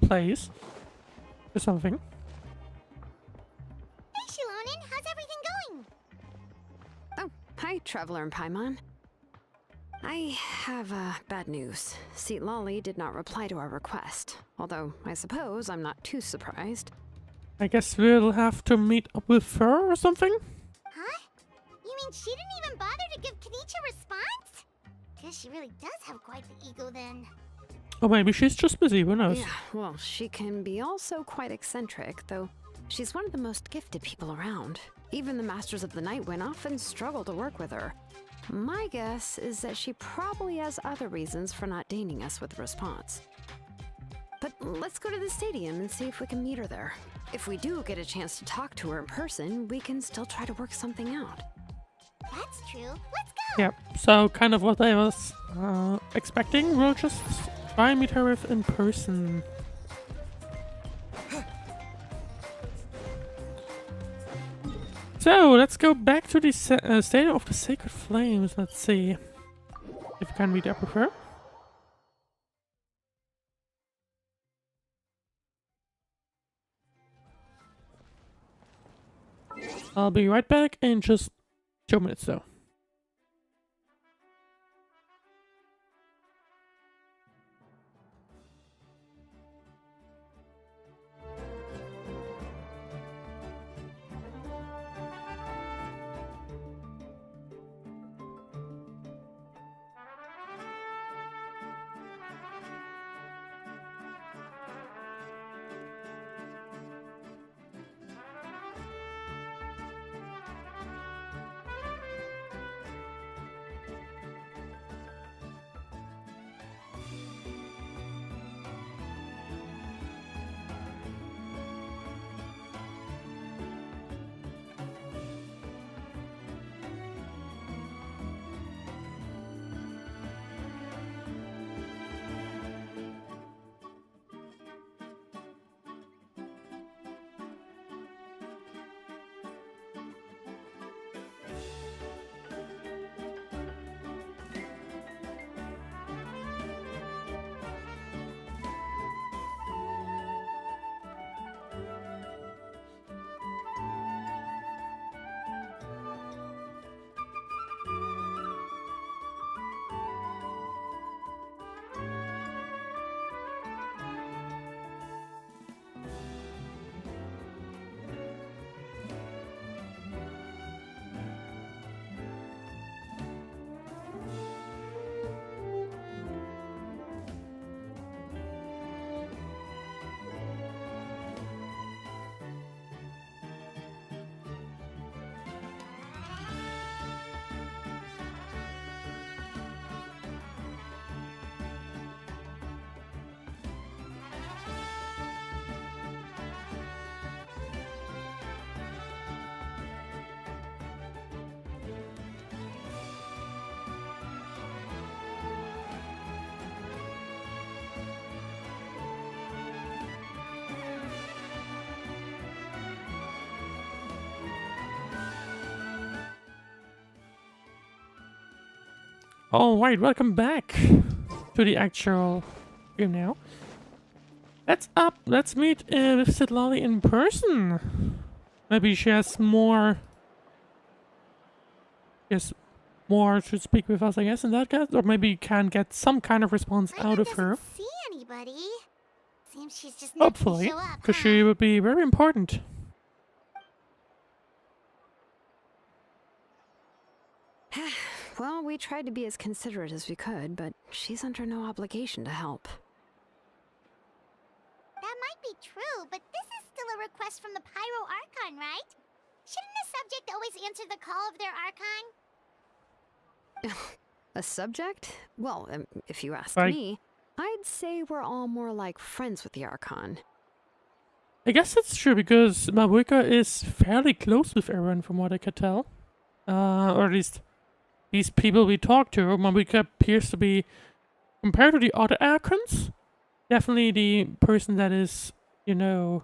B: place or something.
A: Hey, Shilonen, how's everything going?
E: Oh, hi, Traveler and Paimon. I have bad news. Seat Lolly did not reply to our request, although I suppose I'm not too surprised.
B: I guess we'll have to meet up with her or something?
A: Huh? You mean she didn't even bother to give Kenichi a response? Guess she really does have quite the ego then.
B: Or maybe she's just busy, who knows?
E: Yeah, well, she can be also quite eccentric, though she's one of the most gifted people around. Even the Masters of the Night Wind often struggle to work with her. My guess is that she probably has other reasons for not deigning us with a response. But let's go to the stadium and see if we can meet her there. If we do get a chance to talk to her in person, we can still try to work something out.
A: That's true. Let's go!
B: Yep, so kind of what I was expecting. We'll just try and meet her with in person. So, let's go back to the Stadium of the Sacred Flames. Let's see if we can meet up with her. I'll be right back in just 2 minutes though. Alright, welcome back to the actual game now. Let's meet with Sitlali in person. Maybe she has more... more to speak with us, I guess, in that case. Or maybe can get some kind of response out of her.
A: See anybody? Seems she's just not gonna
B: Hopefully,
A: show up,
B: because
A: huh?
B: she would be very important.
E: Well, we tried to be as considerate as we could, but she's under no obligation to help.
A: That might be true, but this is still a request from the Pyro Archon, right? Shouldn't the subject always answer the call of their Archon?
E: A subject? Well, if you ask
B: Right.
E: me, I'd say we're all more like friends with the Archon.
B: I guess that's true, because Mabuika is fairly close with everyone, from what I could tell. Or at least these people we talk to. Mabuika appears to be, compared to the other Archons, definitely the person that is, you know,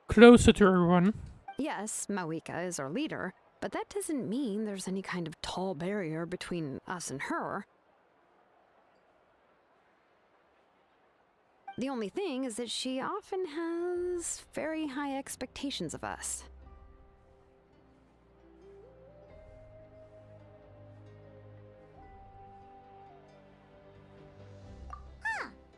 B: closer to everyone.
E: Yes, Mawika is our leader, but that doesn't mean there's any kind of tall barrier between us and her. The only thing is that she often has very high expectations of us.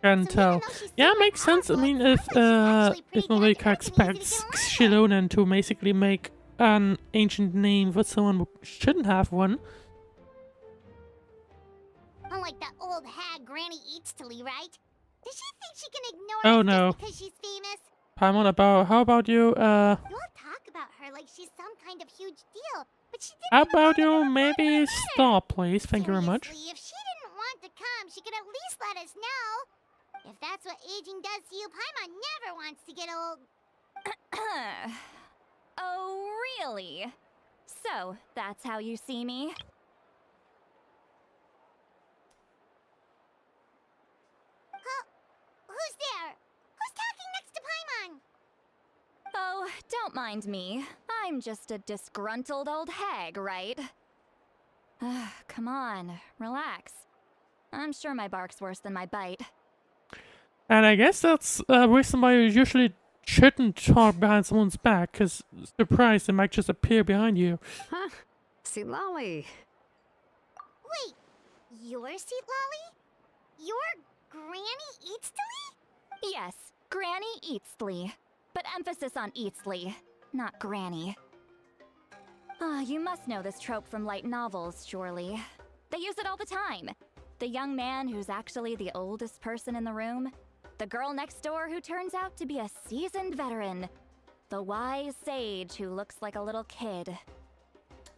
B: Can
A: So
B: tell.
A: even though she's
B: Yeah,
A: super
B: makes sense. I
A: powerful,
B: mean,
A: it
B: if
A: sounds like she's actually pretty good
B: Mabuika
A: and easy to
B: expects
A: get along with.
B: Shilonen to basically make an ancient name for someone who shouldn't have one.
A: Unlike that old hag Granny Eatstily, right? Does she think she can ignore
B: Oh,
A: us
B: no.
A: just because she's famous?
B: Paimon, how about you,
A: You all talk about her like she's some kind of huge deal, but she didn't
B: how
A: even
B: about
A: bother to
B: you
A: reply to my
B: maybe
A: letter.
B: stop, please? Thank you very much.
A: Seriously, if she didn't want to come, she could at least let us know. If that's what aging does to you, Paimon never wants to get old.
F: Oh, really? So, that's how you see me?
A: Who's there? Who's talking next to Paimon?
F: Oh, don't mind me. I'm just a disgruntled old hag, right? Come on, relax. I'm sure my bark's worse than my bite.
B: And I guess that's a reason why you usually shouldn't talk behind someone's back, because surprise, they might just appear behind you.
E: Huh? See, Lolly.
A: Wait, you're Seat Lolly? You're Granny Eatstily?
F: Yes, Granny Eatsley. But emphasis on Eatsley, not Granny. You must know this trope from light novels, surely. They use it all the time. The young man who's actually the oldest person in the room. The girl next door who turns out to be a seasoned veteran. The wise sage who looks like a little kid.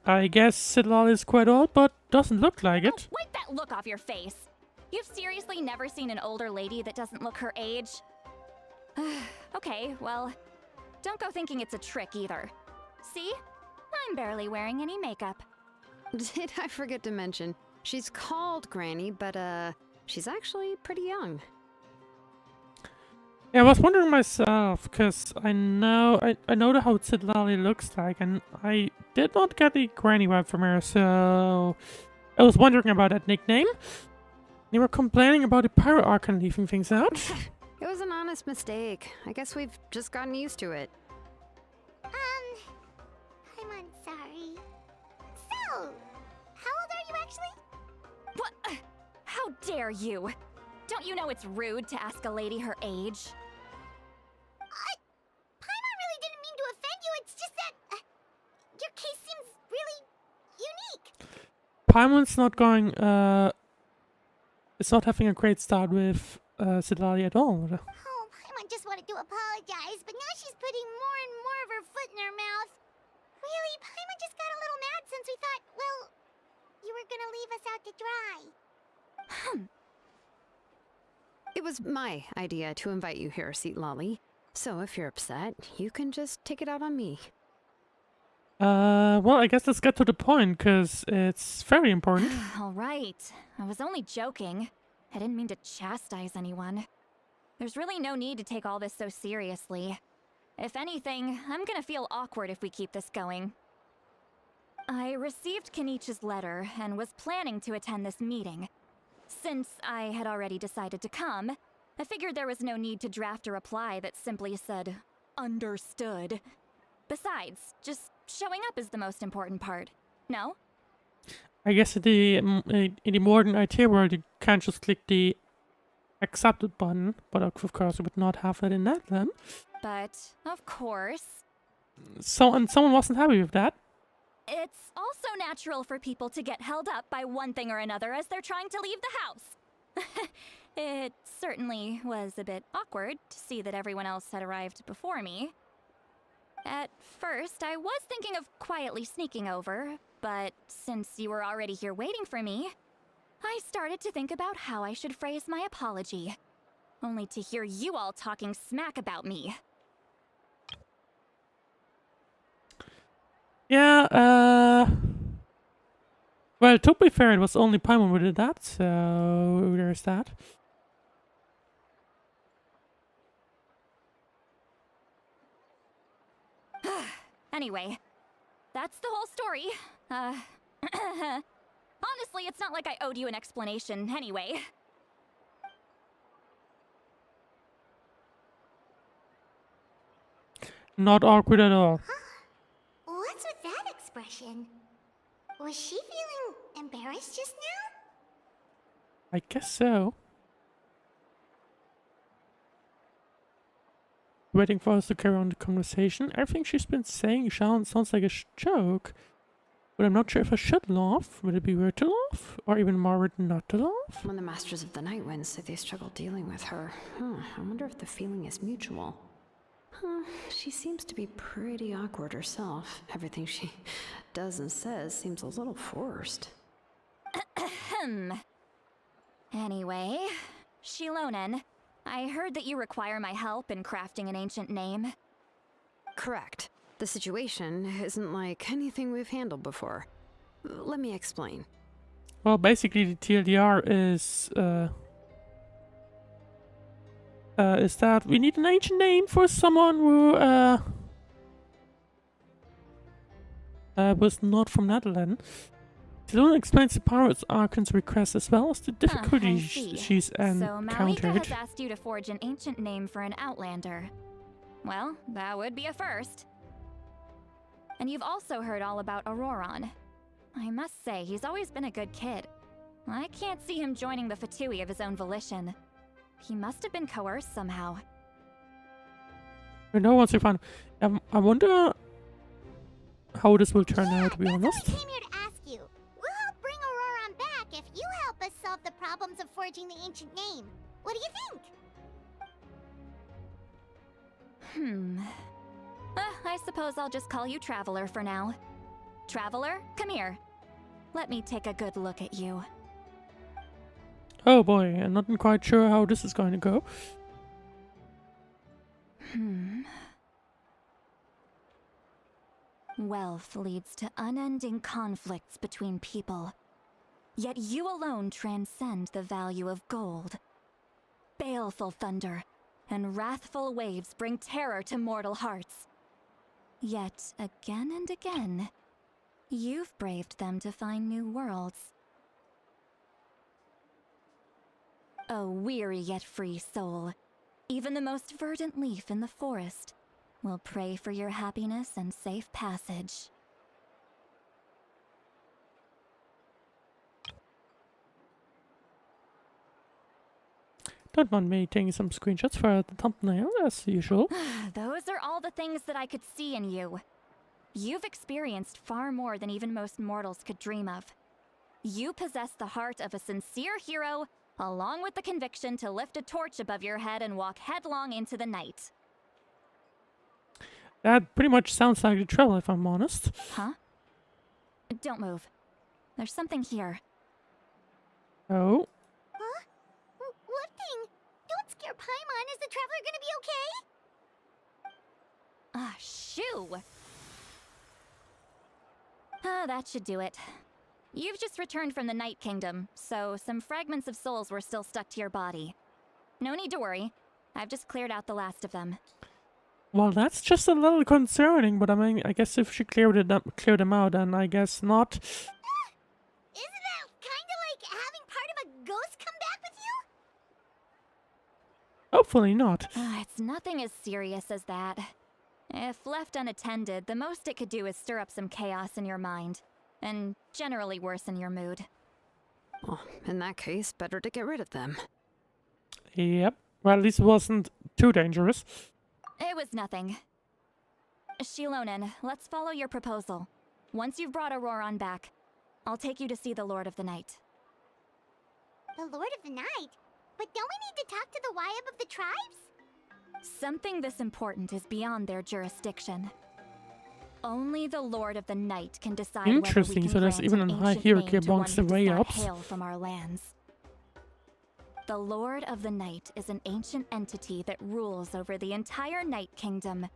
B: I guess Sidlal is quite old, but doesn't look like it.
F: Wipe that look off your face! You've seriously never seen an older lady that doesn't look her age? Okay, well, don't go thinking it's a trick either. See? I'm barely wearing any makeup.
E: Did I forget to mention? She's called Granny, but she's actually pretty young.
B: Yeah, I was wondering myself, because I know how Sidlali looks like, and I did not get the granny vibe from her, so I was wondering about that nickname. You were complaining about the Pyro Archon leaving things out.
E: It was an honest mistake. I guess we've just gotten used to it.
A: I'm sorry. So, how old are you actually?
F: What? How dare you? Don't you know it's rude to ask a lady her age?
A: Paimon really didn't mean to offend you, it's just that your case seems really unique.
B: Paimon's not going, it's not having a great start with Sidlali at all.
A: Oh, Paimon just wanted to apologize, but now she's putting more and more of her foot in her mouth. Really, Paimon just got a little mad since we thought, well, you were gonna leave us out to dry.
E: It was my idea to invite you here, Seat Lolly. So if you're upset, you can just take it out on me.
B: Well, I guess let's get to the point, because it's very important.
F: All right. I was only joking. I didn't mean to chastise anyone. There's really no need to take all this so seriously. If anything, I'm gonna feel awkward if we keep this going. I received Kenichi's letter and was planning to attend this meeting. Since I had already decided to come, I figured there was no need to draft a reply that simply said, "Understood." Besides, just showing up is the most important part. No?
B: I guess in the modern IT world, you can't just click the accepted button, but of course, you would not have that in Natlan.
F: But, of course,
B: And someone wasn't happy with that.
F: it's also natural for people to get held up by one thing or another as they're trying to leave the house. It certainly was a bit awkward to see that everyone else had arrived before me. At first, I was thinking of quietly sneaking over, but since you were already here waiting for me, I started to think about how I should phrase my apology. Only to hear you all talking smack about me.
B: Yeah, well, to be fair, it was only Paimon who did that, so there's that.
F: Anyway, that's the whole story. Honestly, it's not like I owed you an explanation anyway.
B: Not awkward at all.
A: What's with that expression? Was she feeling embarrassed just now?
B: I guess so. Waiting for us to carry on the conversation. Everything she's been saying sounds like a joke. But I'm not sure if I should laugh. Would it be weird to laugh? Or even more weird not to laugh?
E: When the Masters of the Night Wind say they struggle dealing with her, I wonder if the feeling is mutual. She seems to be pretty awkward herself. Everything she does and says seems a little forced.
F: Anyway, Shilonen, I heard that you require my help in crafting an ancient name.
E: Correct. The situation isn't like anything we've handled before. Let me explain.
B: Well, basically the TLDR is that we need an ancient name for someone who was not from Netherlands. Siluna explains the pirate's Archon's request as well as the difficulties she's
F: So
B: encountered.
F: Malika has asked you to forge an ancient name for an Outlander. Well, that would be a first. And you've also heard all about Auroron. I must say, he's always been a good kid. I can't see him joining the Fatui of his own volition. He must have been coerced somehow.
B: We know once we find. I wonder how this will turn out. To be
A: That's
B: honest.
A: what I came here to ask you. We'll help bring Auroron back if you help us solve the problems of forging the ancient name. What do you think?
F: I suppose I'll just call you Traveler for now. Traveler, come here. Let me take a good look at you.
B: Oh boy, I'm not quite sure how this is going to go.
F: Wealth leads to unending conflicts between people. Yet you alone transcend the value of gold. Baleful thunder and wrathful waves bring terror to mortal hearts. Yet again and again, you've braved them to find new worlds. A weary yet free soul, even the most verdant leaf in the forest will pray for your happiness and safe passage.
B: Don't mind me taking some screenshots for the thumbnail, as usual.
F: Those are all the things that I could see in you. You've experienced far more than even most mortals could dream of. You possess the heart of a sincere hero, along with the conviction to lift a torch above your head and walk headlong into the night.
B: That pretty much sounds like the trouble, if I'm honest.
F: Huh? Don't move. There's something here.
B: Oh.
A: Huh? What thing? Don't scare Paimon. Is the Traveler gonna be okay?
F: Ah, shoo! That should do it. You've just returned from the Night Kingdom, so some fragments of souls were still stuck to your body. No need to worry. I've just cleared out the last of them.
B: Well, that's just a little concerning, but I mean, I guess if she cleared them out, then I guess not.
A: Isn't that kind of like having part of a ghost come back with you?
B: Hopefully not.
F: It's nothing as serious as that. If left unattended, the most it could do is stir up some chaos in your mind, and generally worsen your mood.
E: Well, in that case, better to get rid of them.
B: Yep. Well, at least it wasn't too dangerous.
F: It was nothing. Shilonen, let's follow your proposal. Once you've brought Auroron back, I'll take you to see the Lord of the Night.
A: The Lord of the Night? But don't we need to talk to the Wyab of the tribes?
F: Something this important is beyond their jurisdiction. Only the Lord of the Night can decide
B: Interesting,
F: whether we can
B: so there's
F: grant
B: even
F: an
B: a high
F: ancient
B: hierarchy
F: name to one
B: amongst the
F: who does not
B: Wayups.
F: hail from our lands. The Lord of the Night is an ancient entity that rules over the entire Night Kingdom,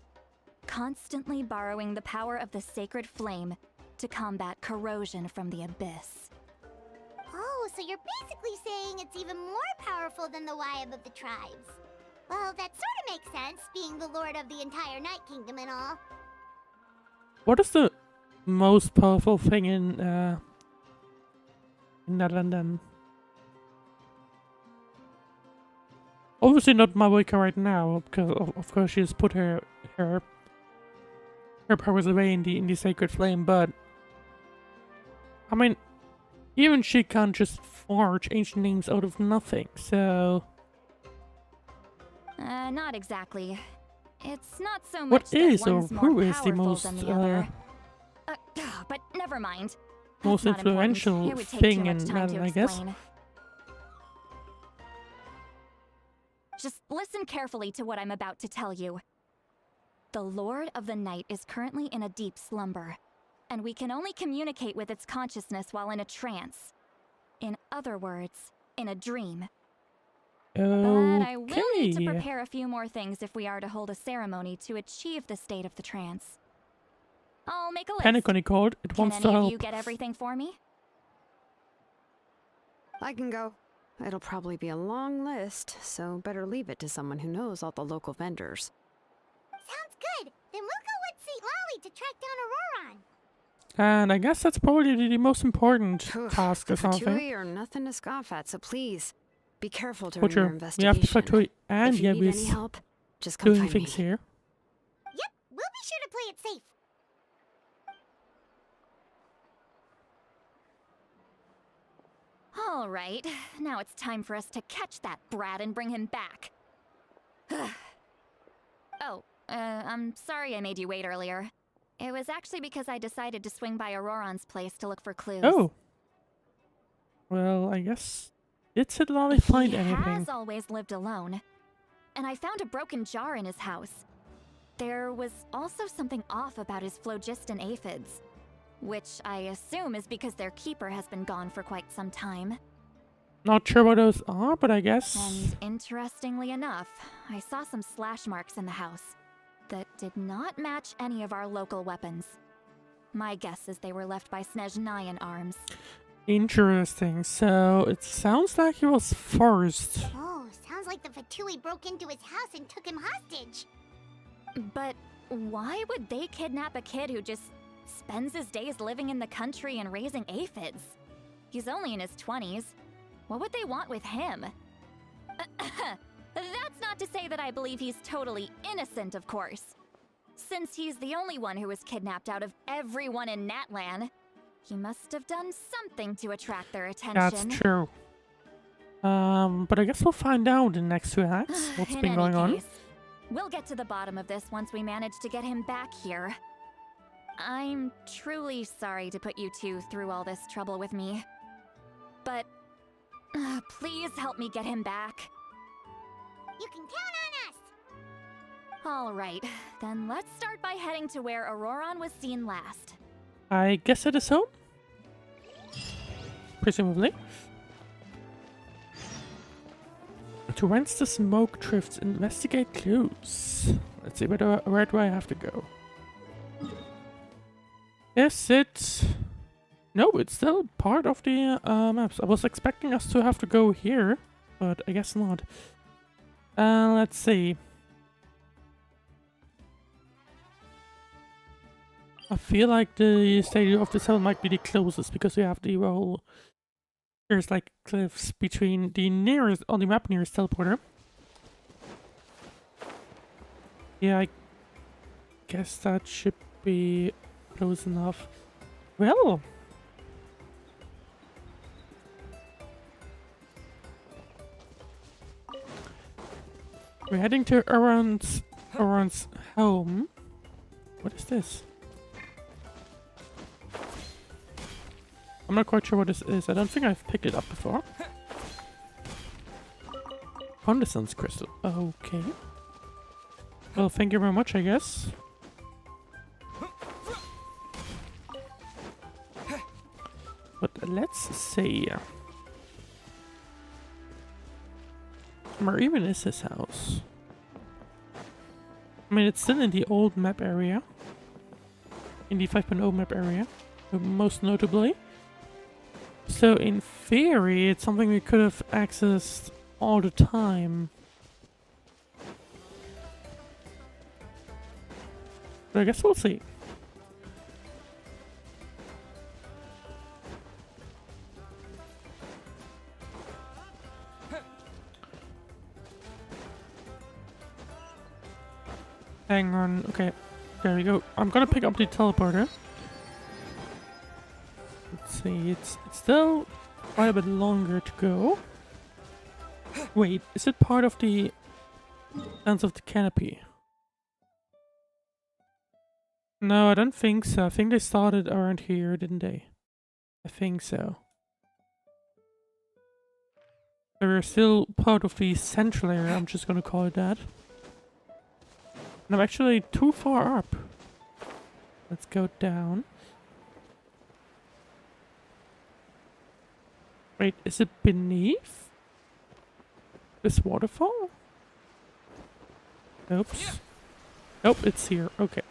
F: constantly borrowing the power of the sacred flame to combat corrosion from the abyss.
A: Oh, so you're basically saying it's even more powerful than the Wyab of the tribes. Well, that sort of makes sense, being the Lord of the entire Night Kingdom and all.
B: What is the most powerful thing in Natlan then? Obviously not Mavuika right now, because of course she's put her powers away in the sacred flame, but I mean, even she can't just forge ancient names out of nothing, so
F: Not exactly. It's not so much
B: what
F: that
B: is or
F: one's more
B: who is the
F: powerful
B: most
F: than the other. But never mind.
B: most
F: That's not important.
B: influential
F: It would take
B: thing
F: too
B: in
F: much time to
B: Natlan, I guess?
F: explain. Just listen carefully to what I'm about to tell you. The Lord of the Night is currently in a deep slumber, and we can only communicate with its consciousness while in a trance. In other words, in a dream. But I will need to
B: Okay.
F: prepare a few more things if we are to hold a ceremony to achieve the state of the trance. I'll make a list.
B: Panic on the code. It
F: Can
B: wants
F: any
B: to
F: of
B: help.
F: you get everything for me?
E: I can go. It'll probably be a long list, so better leave it to someone who knows all the local vendors.
A: Sounds good. Then we'll go with St. Lolly to track down Auroron.
B: And I guess that's probably the most important
E: Phew,
B: task
E: the
B: or something.
E: Fatui are nothing to scoff at, so please be careful during
B: But
E: your
B: we
E: investigation.
B: have the Fatui and
E: if you need any
B: Yabis
E: help, just come
B: doing
E: find me.
B: things here.
A: Yep, we'll be sure to play it safe.
F: All right, now it's time for us to catch that brat and bring him back. I'm sorry I made you wait earlier. It was actually because I decided to swing by Auroron's place to look for clues.
B: Oh. Well, I guess did Sid Lolly find
F: He
B: anything?
F: has always lived alone. And I found a broken jar in his house. There was also something off about his phlogiston aphids, which I assume is because their keeper has been gone for quite some time.
B: Not sure what those are, but I guess.
F: And interestingly enough, I saw some slash marks in the house that did not match any of our local weapons. My guess is they were left by Snezhnayan arms.
B: Interesting. So it sounds like he was forced.
A: Oh, sounds like the Fatui broke into his house and took him hostage.
F: But why would they kidnap a kid who just spends his days living in the country and raising aphids? He's only in his 20s. What would they want with him? That's not to say that I believe he's totally innocent, of course. Since he's the only one who was kidnapped out of everyone in Natlan, he must have done something to attract their attention.
B: That's true. But I guess we'll find out in the next 2 acts what's
F: In
B: been
F: any
B: going on.
F: case, we'll get to the bottom of this once we manage to get him back here. I'm truly sorry to put you two through all this trouble with me. But please help me get him back.
A: You can count on us.
F: All right, then let's start by heading to where Auroron was seen last.
B: I guess it is so. Presumably. To whence the smoke drifts, investigate clues. Let's see, where do I have to go? Is it... No, it's still part of the maps. I was expecting us to have to go here, but I guess not. Let's see. I feel like the Statue of the Seven might be the closest because we have the whole... There's like cliffs between the nearest, on the map nearest teleporter. Yeah, I guess that should be close enough. Well... We're heading to Aaron's home. What is this? I'm not quite sure what this is. I don't think I've picked it up before. Condensance crystal. Okay. Well, thank you very much, I guess. But let's see. Where even is his house? I mean, it's still in the old map area. In the 5.0 map area, most notably. So, in theory, it's something we could have accessed all the time. But I guess we'll see. Hang on, okay, there we go. I'm gonna pick up the teleporter. Let's see, it's still quite a bit longer to go. Wait, is it part of the Lands of the Canopy? No, I don't think so. I think they started around here, didn't they? I think so. They're still part of the central area, I'm just gonna call it that. And I'm actually too far up. Let's go down. Wait, is it beneath this waterfall? Oops. Nope, it's here. Okay.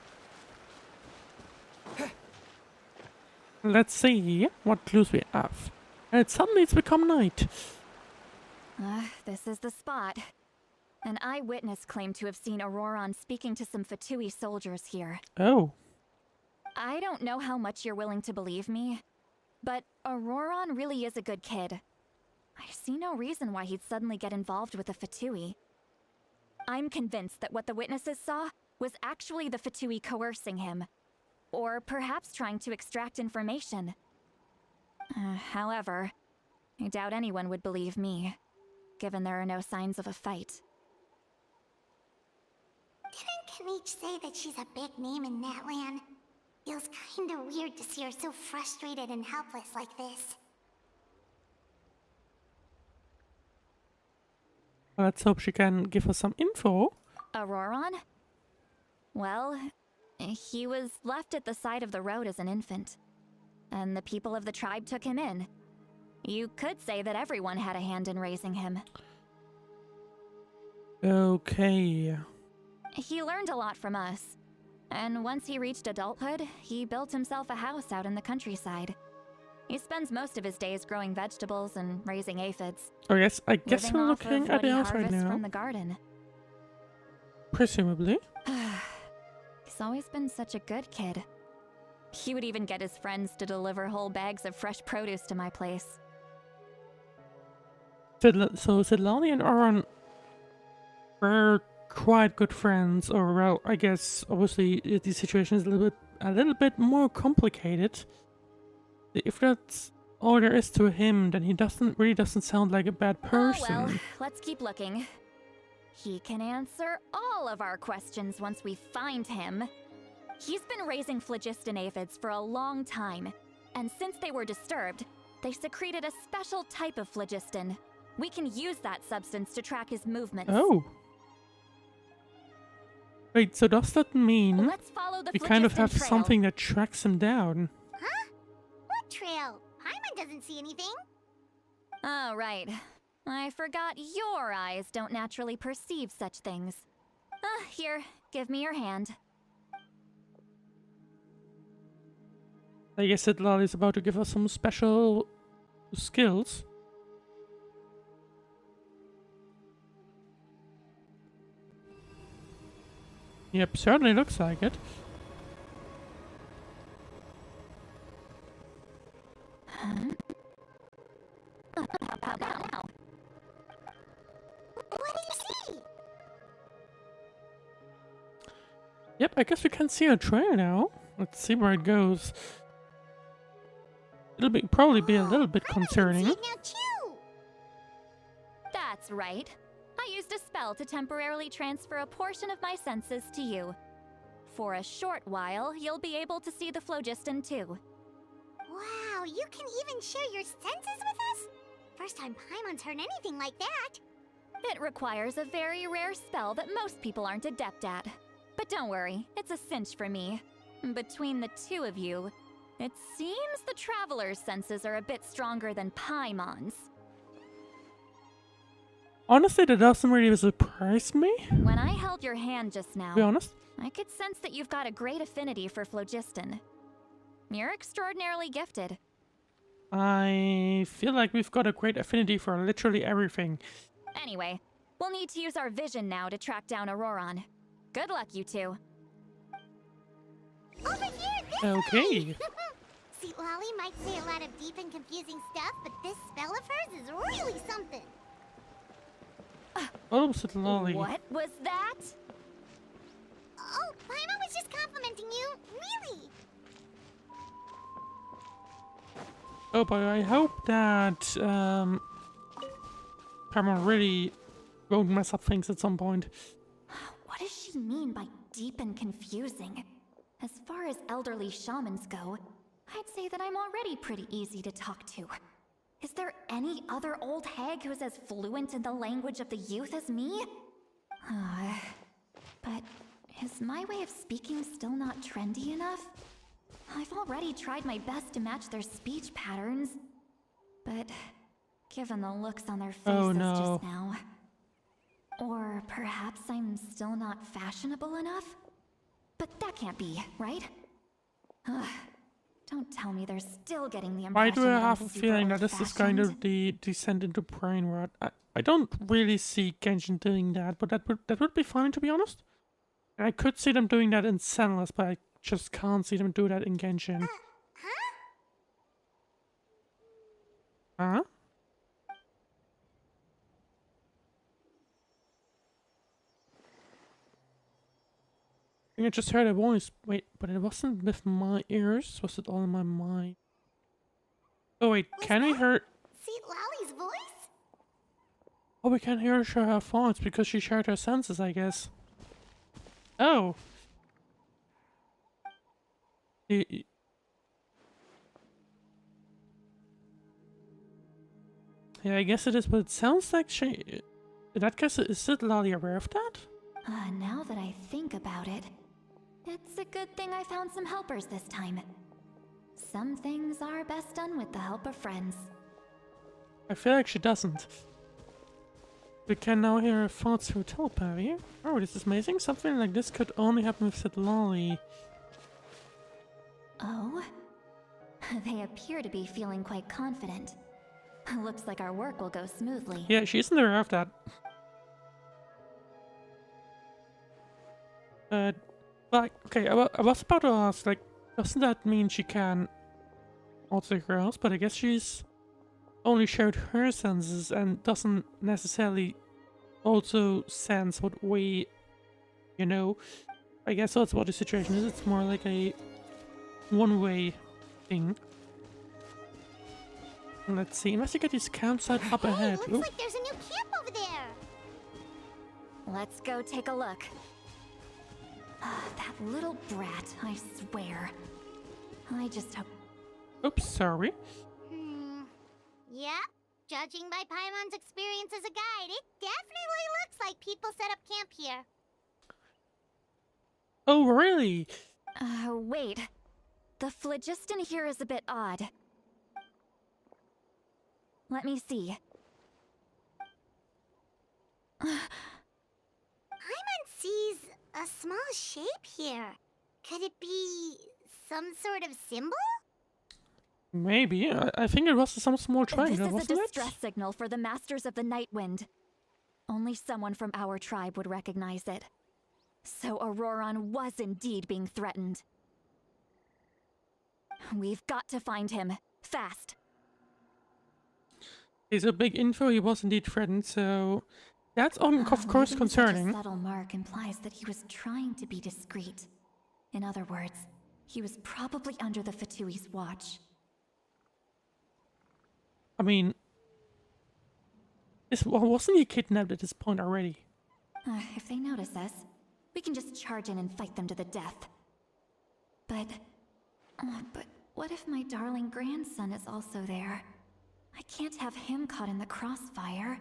B: Let's see what clues we have. And suddenly it's become night.
F: This is the spot. An eyewitness claimed to have seen Auroron speaking to some Fatui soldiers here.
B: Oh.
F: I don't know how much you're willing to believe me, but Auroron really is a good kid. I see no reason why he'd suddenly get involved with the Fatui. I'm convinced that what the witnesses saw was actually the Fatui coercing him, or perhaps trying to extract information. However, I doubt anyone would believe me, given there are no signs of a fight.
A: Didn't Kanich say that she's a big name in Natlan? Feels kinda weird to see her so frustrated and helpless like this.
B: Let's hope she can give us some info.
F: Auroron? Well, he was left at the side of the road as an infant, and the people of the tribe took him in. You could say that everyone had a hand in raising him.
B: Okay.
F: He learned a lot from us, and once he reached adulthood, he built himself a house out in the countryside. He spends most of his days growing vegetables and raising aphids.
B: Oh yes, I guess
F: living
B: we're
F: off of
B: looking at
F: what
B: the
F: he
B: house right
F: harvests
B: now.
F: from the garden.
B: Presumably.
F: He's always been such a good kid. He would even get his friends to deliver whole bags of fresh produce to my place.
B: So Zidlani and Auron were quite good friends, or well, I guess obviously the situation is a little bit more complicated. If that's all there is to him, then he really doesn't sound like a bad person.
F: Oh well, let's keep looking. He can answer all of our questions once we find him. He's been raising phlogiston aphids for a long time, and since they were disturbed, they secreted a special type of phlogiston. We can use that substance to track his movements.
B: Oh. Wait, so does that mean
F: Let's follow the
B: we kind of have
F: phlogiston trail.
B: something that tracks him down?
A: Huh? What trail? Paimon doesn't see anything.
F: Oh, right. I forgot your eyes don't naturally perceive such things. Here, give me your hand.
B: I guess that Lali is about to give us some special skills. Yep, certainly looks like it.
F: How about now?
A: What do you see?
B: Yep, I guess we can see a trail now. Let's see where it goes. It'll probably be a little bit concerning.
A: I can see it now too.
F: That's right. I used a spell to temporarily transfer a portion of my senses to you. For a short while, you'll be able to see the phlogiston too.
A: Wow, you can even share your senses with us? First time Paimon's heard anything like that.
F: It requires a very rare spell that most people aren't adept at. But don't worry, it's a cinch for me. Between the two of you, it seems the Traveler's senses are a bit stronger than Paimon's.
B: Honestly, that doesn't really surprise me,
F: When I held your hand just now,
B: to be honest.
F: I could sense that you've got a great affinity for phlogiston. You're extraordinarily gifted.
B: I feel like we've got a great affinity for literally everything.
F: Anyway, we'll need to use our vision now to track down Auroron. Good luck, you two.
A: Over here, this
B: Okay.
A: way. See, Lolly might say a lot of deep and confusing stuff, but this spell of hers is really something.
B: What was it, Lolly?
F: What was that?
A: Oh, Paimon was just complimenting you. Really?
B: Oh, but I hope that Paramount really won't mess up things at some point.
F: What does she mean by deep and confusing? As far as elderly shamans go, I'd say that I'm already pretty easy to talk to. Is there any other old hag who's as fluent in the language of the youth as me? But is my way of speaking still not trendy enough? I've already tried my best to match their speech patterns. But given the looks on their faces just now... Or perhaps I'm still not fashionable enough? But that can't be, right? Don't tell me they're still getting the
B: Why
F: impression
B: do I
F: that I'm
B: have a
F: super
B: feeling that this is kind of
F: old-fashioned?
B: the descent into brain rot? I don't really see Genshin doing that, but that would be fine, to be honest. And I could see them doing that in Zenless, but I just can't see them do that in Genshin. Huh? I think I just heard a voice. Wait, but it wasn't with my ears. Was it all in my mind? Oh wait, can we hear?
A: See Lolly's voice?
B: Oh, we can hear her thoughts because she shared her senses, I guess. Oh. Yeah, I guess it is, but it sounds like she... In that case, is it Lolly aware of that?
F: Now that I think about it, it's a good thing I found some helpers this time. Some things are best done with the help of friends.
B: I feel like she doesn't. We can now hear her thoughts through telepathy. Oh, this is amazing. Something like this could only happen with Sid Lolly.
F: Oh? They appear to be feeling quite confident. Looks like our work will go smoothly.
B: Yeah, she isn't aware of that. Like, okay, I was about to ask, like, doesn't that mean she can alter girls? But I guess she's only shared her senses and doesn't necessarily also sense what we, you know. I guess that's what the situation is. It's more like a one-way thing. Let's see. Investigate this campsite up ahead.
A: Looks
B: Ooh.
A: like there's a new camp over there.
F: Let's go take a look. That little brat, I swear. I just hope...
B: Oops, sorry.
A: Yep. Judging by Paimon's experience as a guide, it definitely looks like people set up camp here.
B: Oh, really?
F: Wait. The phlogiston here is a bit odd. Let me see.
A: Paimon sees a small shape here. Could it be some sort of symbol?
B: Maybe. I think it was some small triangle,
F: This is a
B: wasn't
F: distress
B: it?
F: signal for the Masters of the Night Wind. Only someone from our tribe would recognize it. So Auroron was indeed being threatened. We've got to find him. Fast.
B: Okay, so big info, he was indeed threatened, so that's of course
F: Leaving
B: concerning.
F: Such a subtle mark implies that he was trying to be discreet. In other words, he was probably under the Fatui's watch.
B: I mean, wasn't he kidnapped at this point already?
F: If they notice us, we can just charge in and fight them to the death. But what if my darling grandson is also there? I can't have him caught in the crossfire.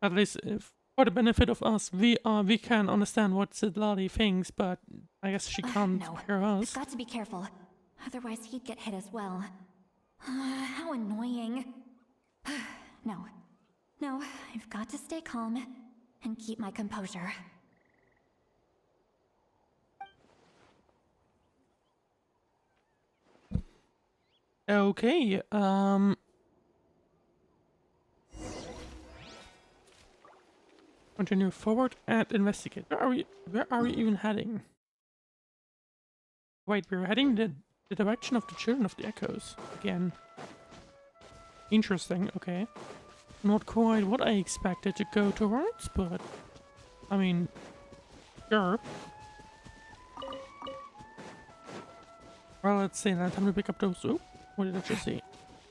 B: At least, if, for the benefit of us, we can understand what Sidlali thinks, but I guess she can't
F: No,
B: hear
F: I've
B: us.
F: got to be careful. Otherwise, he'd get hit as well. How annoying. No, I've got to stay calm and keep my composure.
B: Okay, continue forward and investigate. Where are we even heading? Wait, we're heading the direction of the Children of the Echoes again. Interesting, okay. Not quite what I expected to go towards, but I mean, sure. Well, let's see, now time to pick up those. Oh, what did I just see?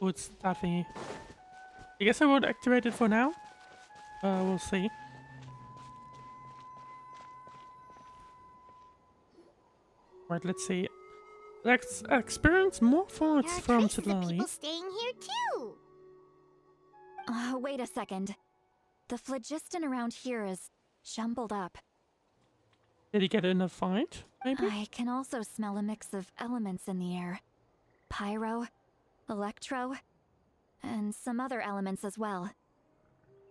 B: Oh, it's that thingy. I guess I would activate it for now. We'll see. Right, let's see. Let's experience more thoughts
A: There are
B: from
A: traces of
B: Sidlali.
A: people staying here too.
F: Wait a second. The phlogiston around here is jumbled up.
B: Did he get in a fight, maybe?
F: I can also smell a mix of elements in the air. Pyro, electro, and some other elements as well.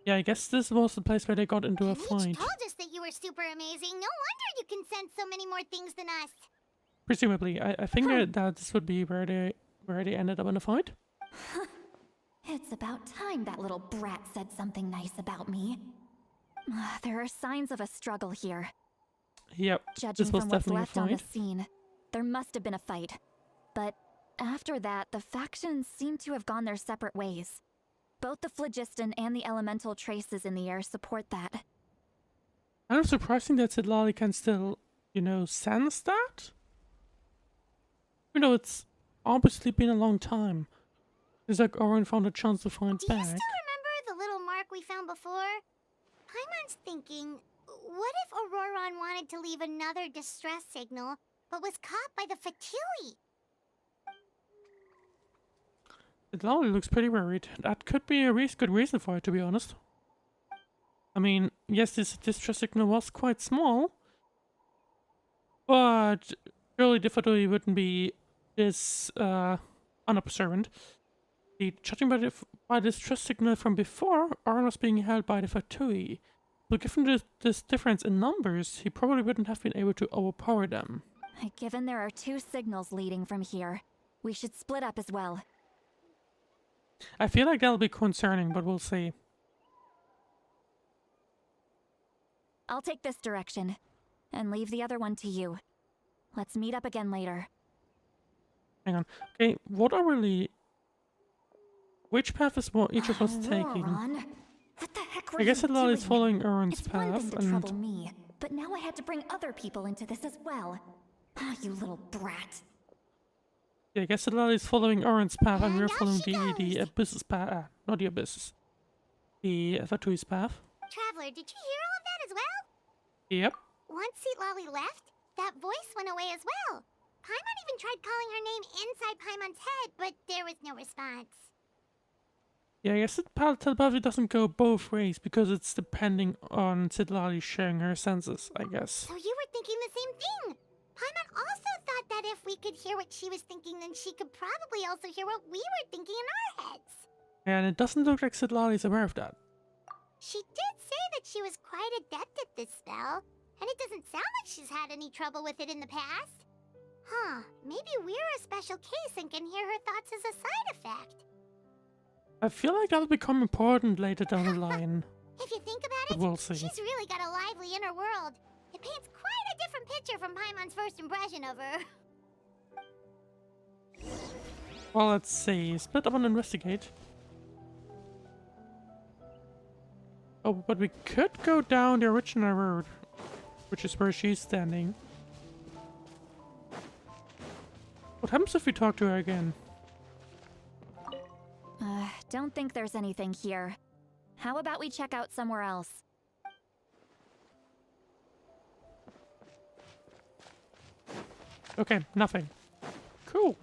B: Yeah, I guess this was the place where they got into a
A: Peach
B: fight.
A: told us that you were super amazing. No wonder you can sense so many more things than us.
B: Presumably, I think that this would be where they ended up in a fight.
F: It's about time that little brat said something nice about me. There are signs of a struggle here.
B: Yep,
F: Judging
B: this was
F: from what's
B: definitely a
F: left on the
B: fight.
F: scene, there must have been a fight. But after that, the factions seem to have gone their separate ways. Both the phlogiston and the elemental traces in the air support that.
B: Kind of surprising that Sidlali can still, sense that? You know, it's obviously been a long time. It's like Oren found a chance to find
A: Do you
B: back.
A: still remember the little mark we found before? Paimon's thinking, what if Auroron wanted to leave another distress signal, but was caught by the Fatui?
B: Sidlali looks pretty worried. That could be a good reason for it, to be honest. I mean, yes, this distress signal was quite small, but surely the Fatui wouldn't be this unobservant. Judging by this distress signal from before, Oren was being held by the Fatui. So given this difference in numbers, he probably wouldn't have been able to overpower them.
F: Given there are 2 signals leading from here, we should split up as well.
B: I feel like that'll be concerning, but we'll see.
F: I'll take this direction, and leave the other one to you. Let's meet up again later.
B: Hang on. Okay, what are really... Which path is what each of us taking?
F: Auroron, what the heck were
B: I guess
F: you
B: Sidlali is
F: doing?
B: following Oren's
F: It's one
B: path,
F: thing to
B: and...
F: trouble me, but now I had to bring other people into this as well. You little brat.
B: Yeah, I guess Sidlali is following Oren's path, and
A: And
B: we're
A: off
B: following
A: she
B: the
A: goes.
B: Abyss's path. Not the Abyss's. The Fatui's path.
A: Traveler, did you hear all of that as well?
B: Yep.
A: Once Lolly left, that voice went away as well. Paimon even tried calling her name inside Paimon's head, but there was no response.
B: Yeah, I guess telepathy doesn't go both ways because it's depending on Sidlali sharing her senses, I guess.
A: So you were thinking the same thing. Paimon also thought that if we could hear what she was thinking, then she could probably also hear what we were thinking in our heads.
B: And it doesn't look like Sidlali is aware of that.
A: She did say that she was quite adept at this spell, and it doesn't sound like she's had any trouble with it in the past. Huh, maybe we're a special case and can hear her thoughts as a side effect.
B: I feel like that'll become important later down the line.
A: If you think about
B: But
A: it,
B: we'll see.
A: she's really got a lively inner world. It paints quite a different picture from Paimon's first impression of her.
B: Well, let's see. Split up and investigate. Oh, but we could go down the original road, which is where she's standing. What happens if we talk to her again?
F: Don't think there's anything here. How about we check out somewhere else?
B: Okay, nothing. Cool.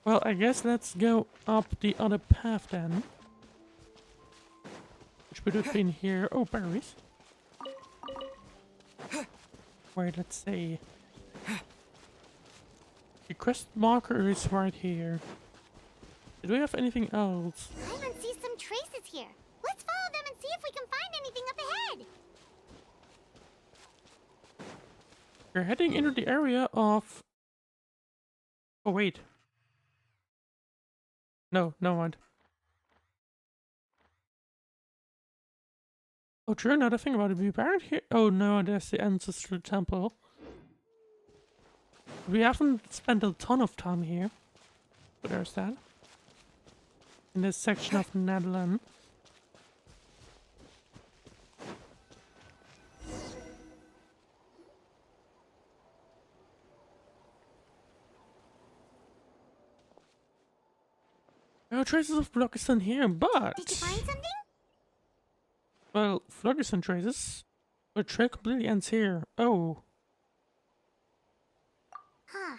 B: Well, I guess let's go up the other path then. Which would have been here. Oh, berries. Wait, let's see. The quest marker is right here. Do we have anything else?
A: Paimon sees some traces here. Let's follow them and see if we can find anything up ahead.
B: We're heading into the area of... Oh, wait. No, no one. Oh, true, another thing about it. We aren't here. Oh, no, there's the ancestral temple. We haven't spent a ton of time here. But there's that. In this section of Natlan. No traces of Phlogiston here, but...
A: Did you find something?
B: Well, Phlogiston traces. But trail completely ends here. Oh.
A: Huh.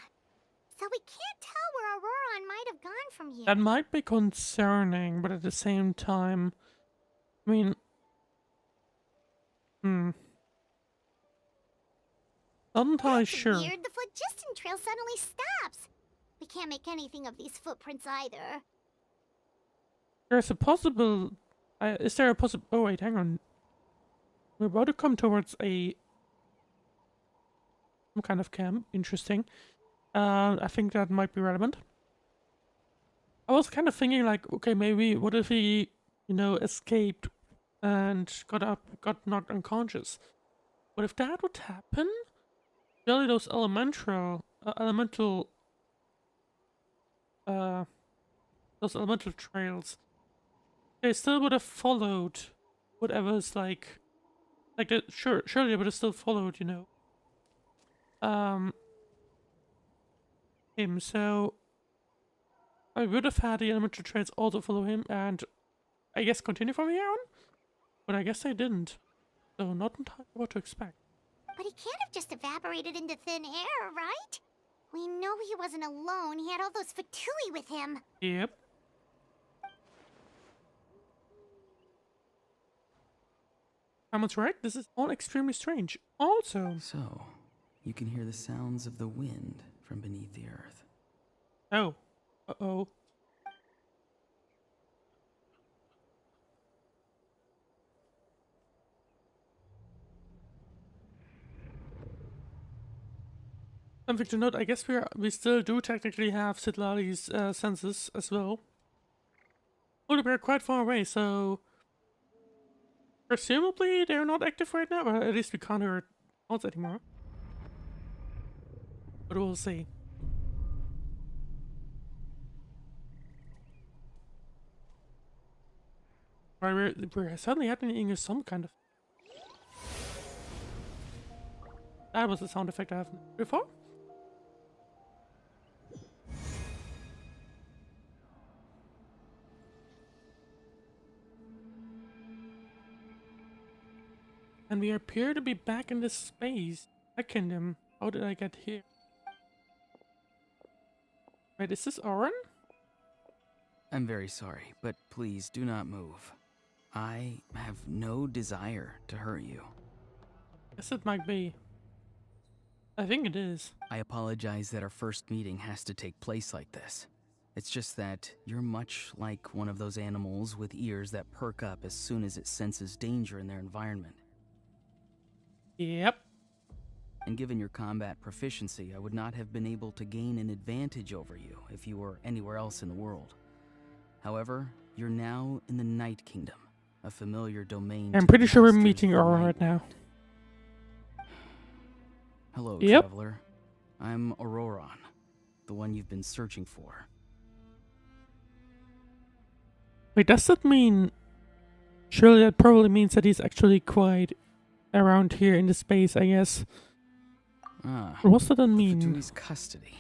A: So we can't tell where Auroron might have gone from here.
B: That might be concerning, but at the same time... I mean... Not entirely
A: That's
B: sure.
A: weird. The phlogiston trail suddenly stops. We can't make anything of these footprints either.
B: There's a possible... is there a possible... Oh wait, hang on. We're about to come towards a... some kind of camp. Interesting. I think that might be relevant. I was kind of thinking like, okay, maybe what if he, you know, escaped and got knocked unconscious? What if that would happen? Really, those elemental trails, they still would have followed whatever's like that. Surely they would have still followed, you know, him. So I would have had the elemental trails also follow him, and I guess continue from here on. But I guess they didn't, so not entirely what to expect.
A: But he can't have just evaporated into thin air, right? We know he wasn't alone. He had all those Fatui with him.
B: Yep. Someone's right. This is all extremely strange. Also,
G: So, you can hear the sounds of the wind from beneath the earth.
B: oh, uh-oh. Something to note, I guess we still do technically have Sidlali's senses as well. Although we're quite far away, so presumably they're not active right now, or at least we can't hear sounds anymore. But we'll see. Right, we're suddenly happening some kind of... That was a sound effect I haven't heard before. And we appear to be back in this space. I kingdom. How did I get here? Wait, is this Oren?
G: I'm very sorry, but please do not move. I have no desire to hurt you.
B: Guess it might be. I think it is.
G: I apologize that our first meeting has to take place like this. It's just that you're much like one of those animals with ears that perk up as soon as it senses danger in their environment.
B: Yep.
G: And given your combat proficiency, I would not have been able to gain an advantage over you if you were anywhere else in the world. However, you're now in the Night Kingdom, a familiar domain.
B: I'm
G: to
B: pretty
G: the
B: sure we're
G: masters
B: meeting
G: of the
B: Oren
G: Night
B: right now.
G: World. Hello,
B: Yep.
G: traveler. I'm Auroron, the one you've been searching for.
B: Wait, does that mean Surely that probably means that he's actually quite around here in the space, I guess.
G: Ah,
B: What's that then
G: the
B: mean?
G: Fatui's custody.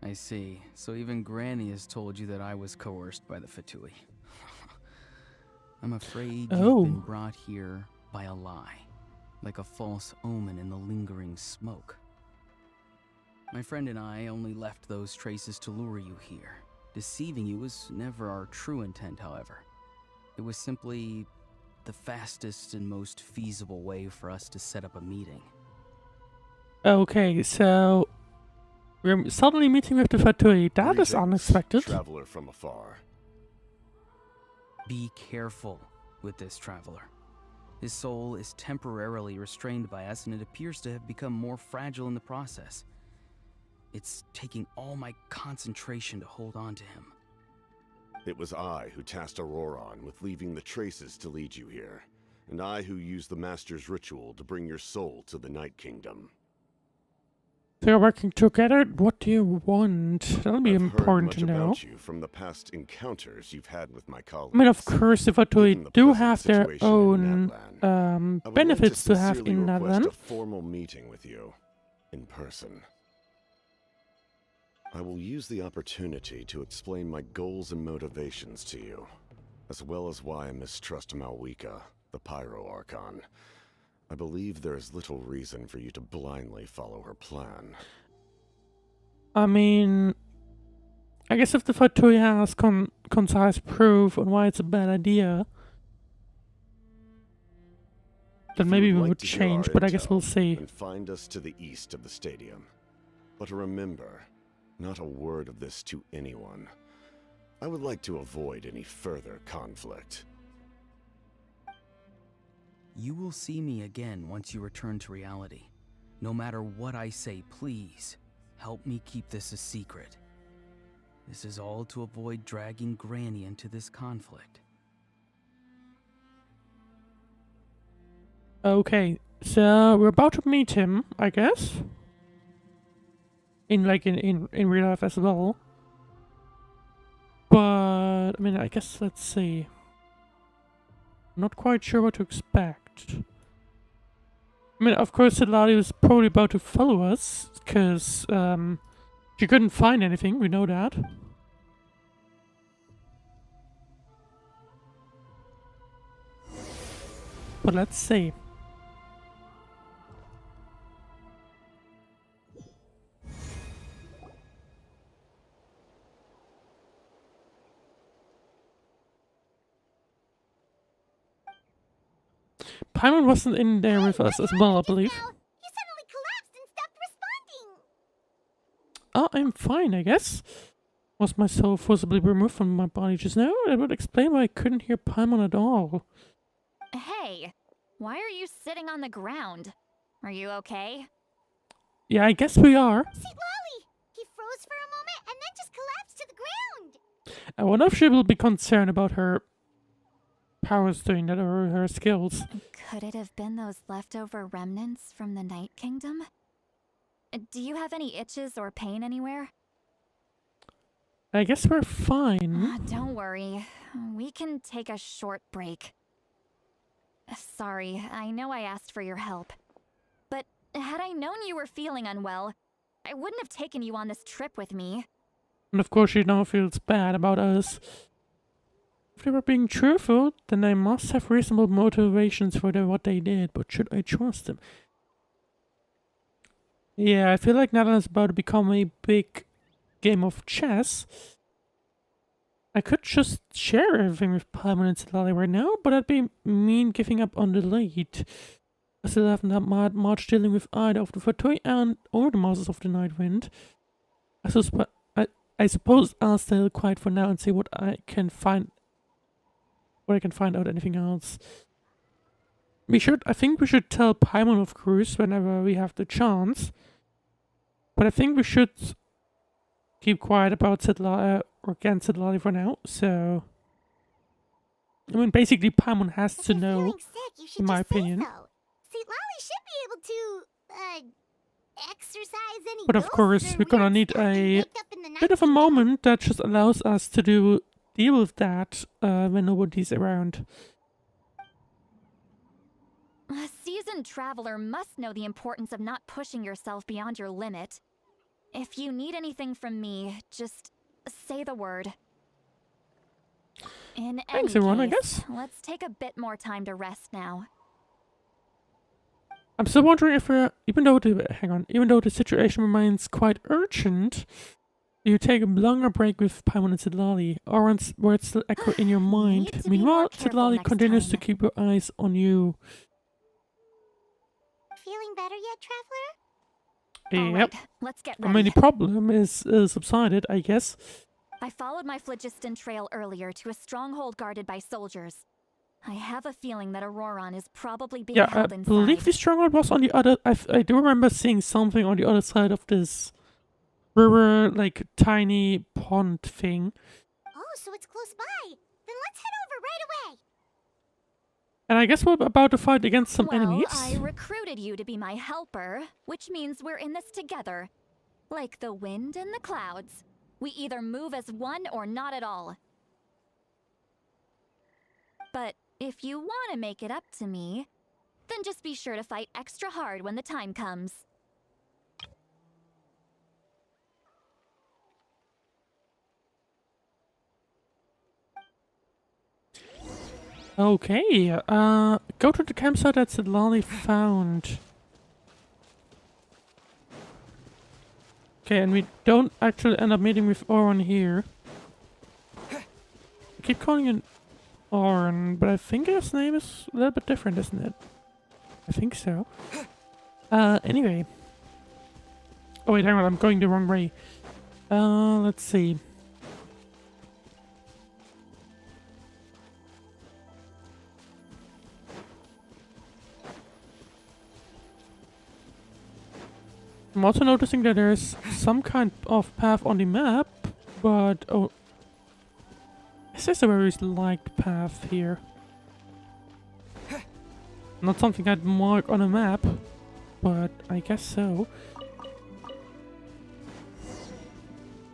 G: I see. So even Granny has told you that I was coerced by the Fatui. I'm afraid
B: Oh.
G: you've been brought here by a lie, like a false omen in the lingering smoke. My friend and I only left those traces to lure you here. Deceiving you was never our true intent, however. It was simply the fastest and most feasible way for us to set up a meeting.
B: Okay, so we're suddenly meeting with the Fatui. That is
H: Greetings,
B: unexpected.
H: Traveler from afar.
G: Be careful with this traveler. His soul is temporarily restrained by us, and it appears to have become more fragile in the process. It's taking all my concentration to hold on to him.
H: It was I who tasked Auroron with leaving the traces to lead you here, and I who used the Master's ritual to bring your soul to the Night Kingdom.
B: They're working together. What do you want? That'll be
H: I've
B: important
H: heard
B: to
H: much
B: know.
H: about you from the past encounters you've had with my colleagues.
B: I mean, of course, the Fatui
H: Given the
B: do
H: present
B: have their
H: situation in
B: own
H: Natlan, I would
B: benefits
H: like
B: to have
H: sincerely
B: in
H: request
B: Natlan.
H: a formal meeting with you, in person. I will use the opportunity to explain my goals and motivations to you, as well as why I mistrust Malwika, the Pyro Archon. I believe there is little reason for you to blindly follow her plan.
B: I mean, I guess if the Fatui has concise proof on why it's a bad idea, then
H: If you
B: maybe we
H: like
B: would
H: to hear
B: change,
H: our
B: but I guess we'll
H: intel,
B: see.
H: then find us to the east of the stadium. But remember, not a word of this to anyone. I would like to avoid any further conflict.
G: You will see me again once you return to reality. No matter what I say, please, help me keep this a secret. This is all to avoid dragging Granny into this conflict.
B: Okay, so we're about to meet him, I guess. In real life as well. But I mean, I guess let's see. Not quite sure what to expect. I mean, of course, Citlali was probably about to follow us, because she couldn't find anything, we know that. But let's see. Paimon wasn't in there with us as well, I believe.
A: Now, he suddenly collapsed and stopped responding.
B: Oh, I'm fine, I guess. Was my soul forcibly removed from my body just now? That would explain why I couldn't hear Paimon at all.
F: Hey, why are you sitting on the ground? Are you okay?
B: Yeah, I guess we are.
A: See Lolly. He froze for a moment and then just collapsed to the ground.
B: I wonder if she will be concerned about her powers doing that or her skills.
F: Could it have been those leftover remnants from the Night Kingdom? Do you have any itches or pain anywhere?
B: I guess we're fine.
F: Don't worry. We can take a short break. Sorry, I know I asked for your help. But had I known you were feeling unwell, I wouldn't have taken you on this trip with me.
B: And of course she now feels bad about us. If they were being truthful, then they must have reasonable motivations for what they did, but should I trust them? Yeah, I feel like Natlan is about to become a big game of chess. I could just share everything with Paimon and Citlali right now, but that'd be mean giving up on the lead. I still haven't had much dealing with either of the Fatui or the Masters of the Night Wind. I suppose I'll stay quiet for now and see what I can find. What I can find out anything else. I think we should tell Paimon, of course, whenever we have the chance. But I think we should keep quiet about Citlali or against Citlali for now. So, I mean, basically, Paimon has
A: If
B: to
A: you're
B: know.
A: feeling sick, you should
B: in my
A: just say
B: opinion.
A: so. See, Lolly should be able to, exercise any
B: But of
A: ghosts
B: course,
A: or
B: we're gonna
A: weird
B: need
A: stuff they
B: a
A: picked up in the Night
B: bit of a
A: Kingdom.
B: moment that just allows us to deal with that when nobody's around.
F: A seasoned traveler must know the importance of not pushing yourself beyond your limit. If you need anything from me, just say the word. In
B: Thanks,
F: any
B: everyone, I
F: case,
B: guess.
F: let's take a bit more time to rest now.
B: I'm still wondering if even though the situation remains quite urgent, you take a longer break with Paimon and Sidlali, or words still echo in your mind.
F: Need to be more
B: Meanwhile,
F: careful
B: Sidlali
F: next
B: continues to
F: time.
B: keep her eyes on you.
A: Feeling better yet, Traveler?
B: Yep.
F: Alright, let's get
B: I mean,
F: ready.
B: the problem is subsided, I guess.
F: I followed my phlogiston trail earlier to a stronghold guarded by soldiers. I have a feeling that Auroron is probably being
B: Yeah, I
F: held inside.
B: believe the stronghold was on the other. I do remember seeing something on the other side of this river, like tiny pond thing.
A: Oh, so it's close by. Then let's head over right away.
B: And I guess we're about to fight against some
F: Well,
B: enemies.
F: I recruited you to be my helper, which means we're in this together. Like the wind and the clouds. We either move as one or not at all. But if you want to make it up to me, then just be sure to fight extra hard when the time comes.
B: Okay, go to the campsite that Sidlali found. Okay, and we don't actually end up meeting with Oren here. I keep calling him Oren, but I think his name is a little bit different, isn't it? I think so. Anyway. Oh wait, hang on, I'm going the wrong way. Let's see. I'm also noticing that there's some kind of path on the map, but oh, is this a very liked path here? Not something I'd mark on a map, but I guess so.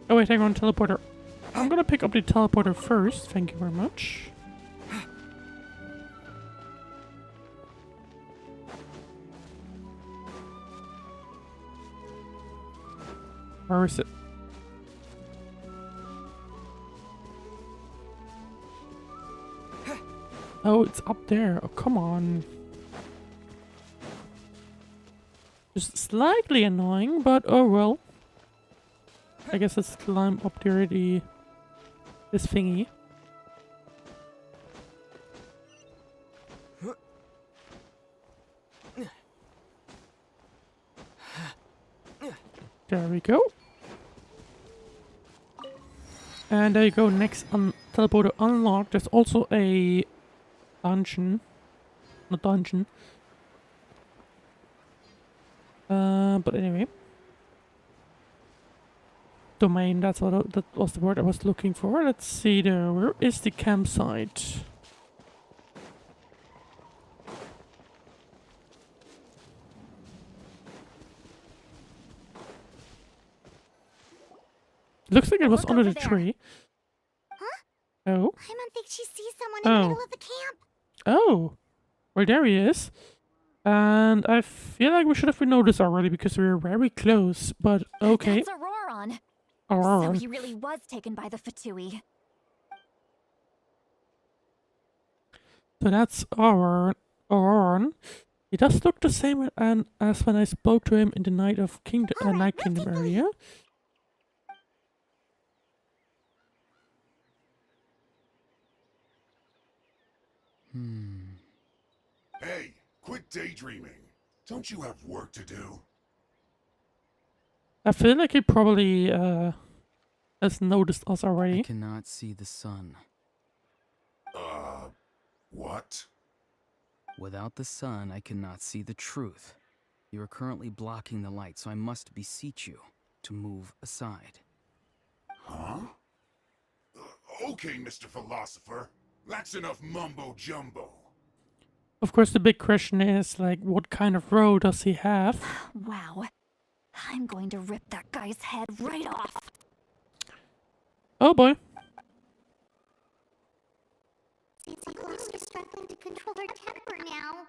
B: Oh wait, hang on, teleporter. I'm gonna pick up the teleporter first, thank you very much. Where is it? Oh, it's up there. Oh, come on. Just slightly annoying, but oh well. I guess let's climb up there this thingy. There we go. And there you go, next teleporter unlocked. There's also a dungeon. Not dungeon. But anyway. Domain, that was the word I was looking for. Let's see there. Where is the campsite? Looks like it was
F: Look
B: under
F: over
B: the
F: there.
B: tree.
A: Huh?
B: Oh.
A: Paimon thinks she sees someone in the
B: Oh.
A: middle of the camp.
B: Oh. Well, there he is. And I feel like we should have noticed already because we were very close, but okay.
F: That's Auroron.
B: Aurora.
F: So he really was taken by the Fatui.
B: So that's Auron. He does look the same as when I spoke to him in the Night Kingdom area.
I: Hey, quit daydreaming. Don't you have work to do?
B: I feel like he probably has noticed us
G: I
B: already.
G: cannot see the sun.
I: What?
G: Without the sun, I cannot see the truth. You are currently blocking the light, so I must beseech you to move aside.
I: Huh? Okay, Mr. Philosopher. That's enough mumbo-jumbo.
B: Of course, the big question is, like, what kind of road does he have?
F: Wow. I'm going to rip that guy's head right off.
B: Oh boy.
A: Seems like Lost is struggling to control her temper now.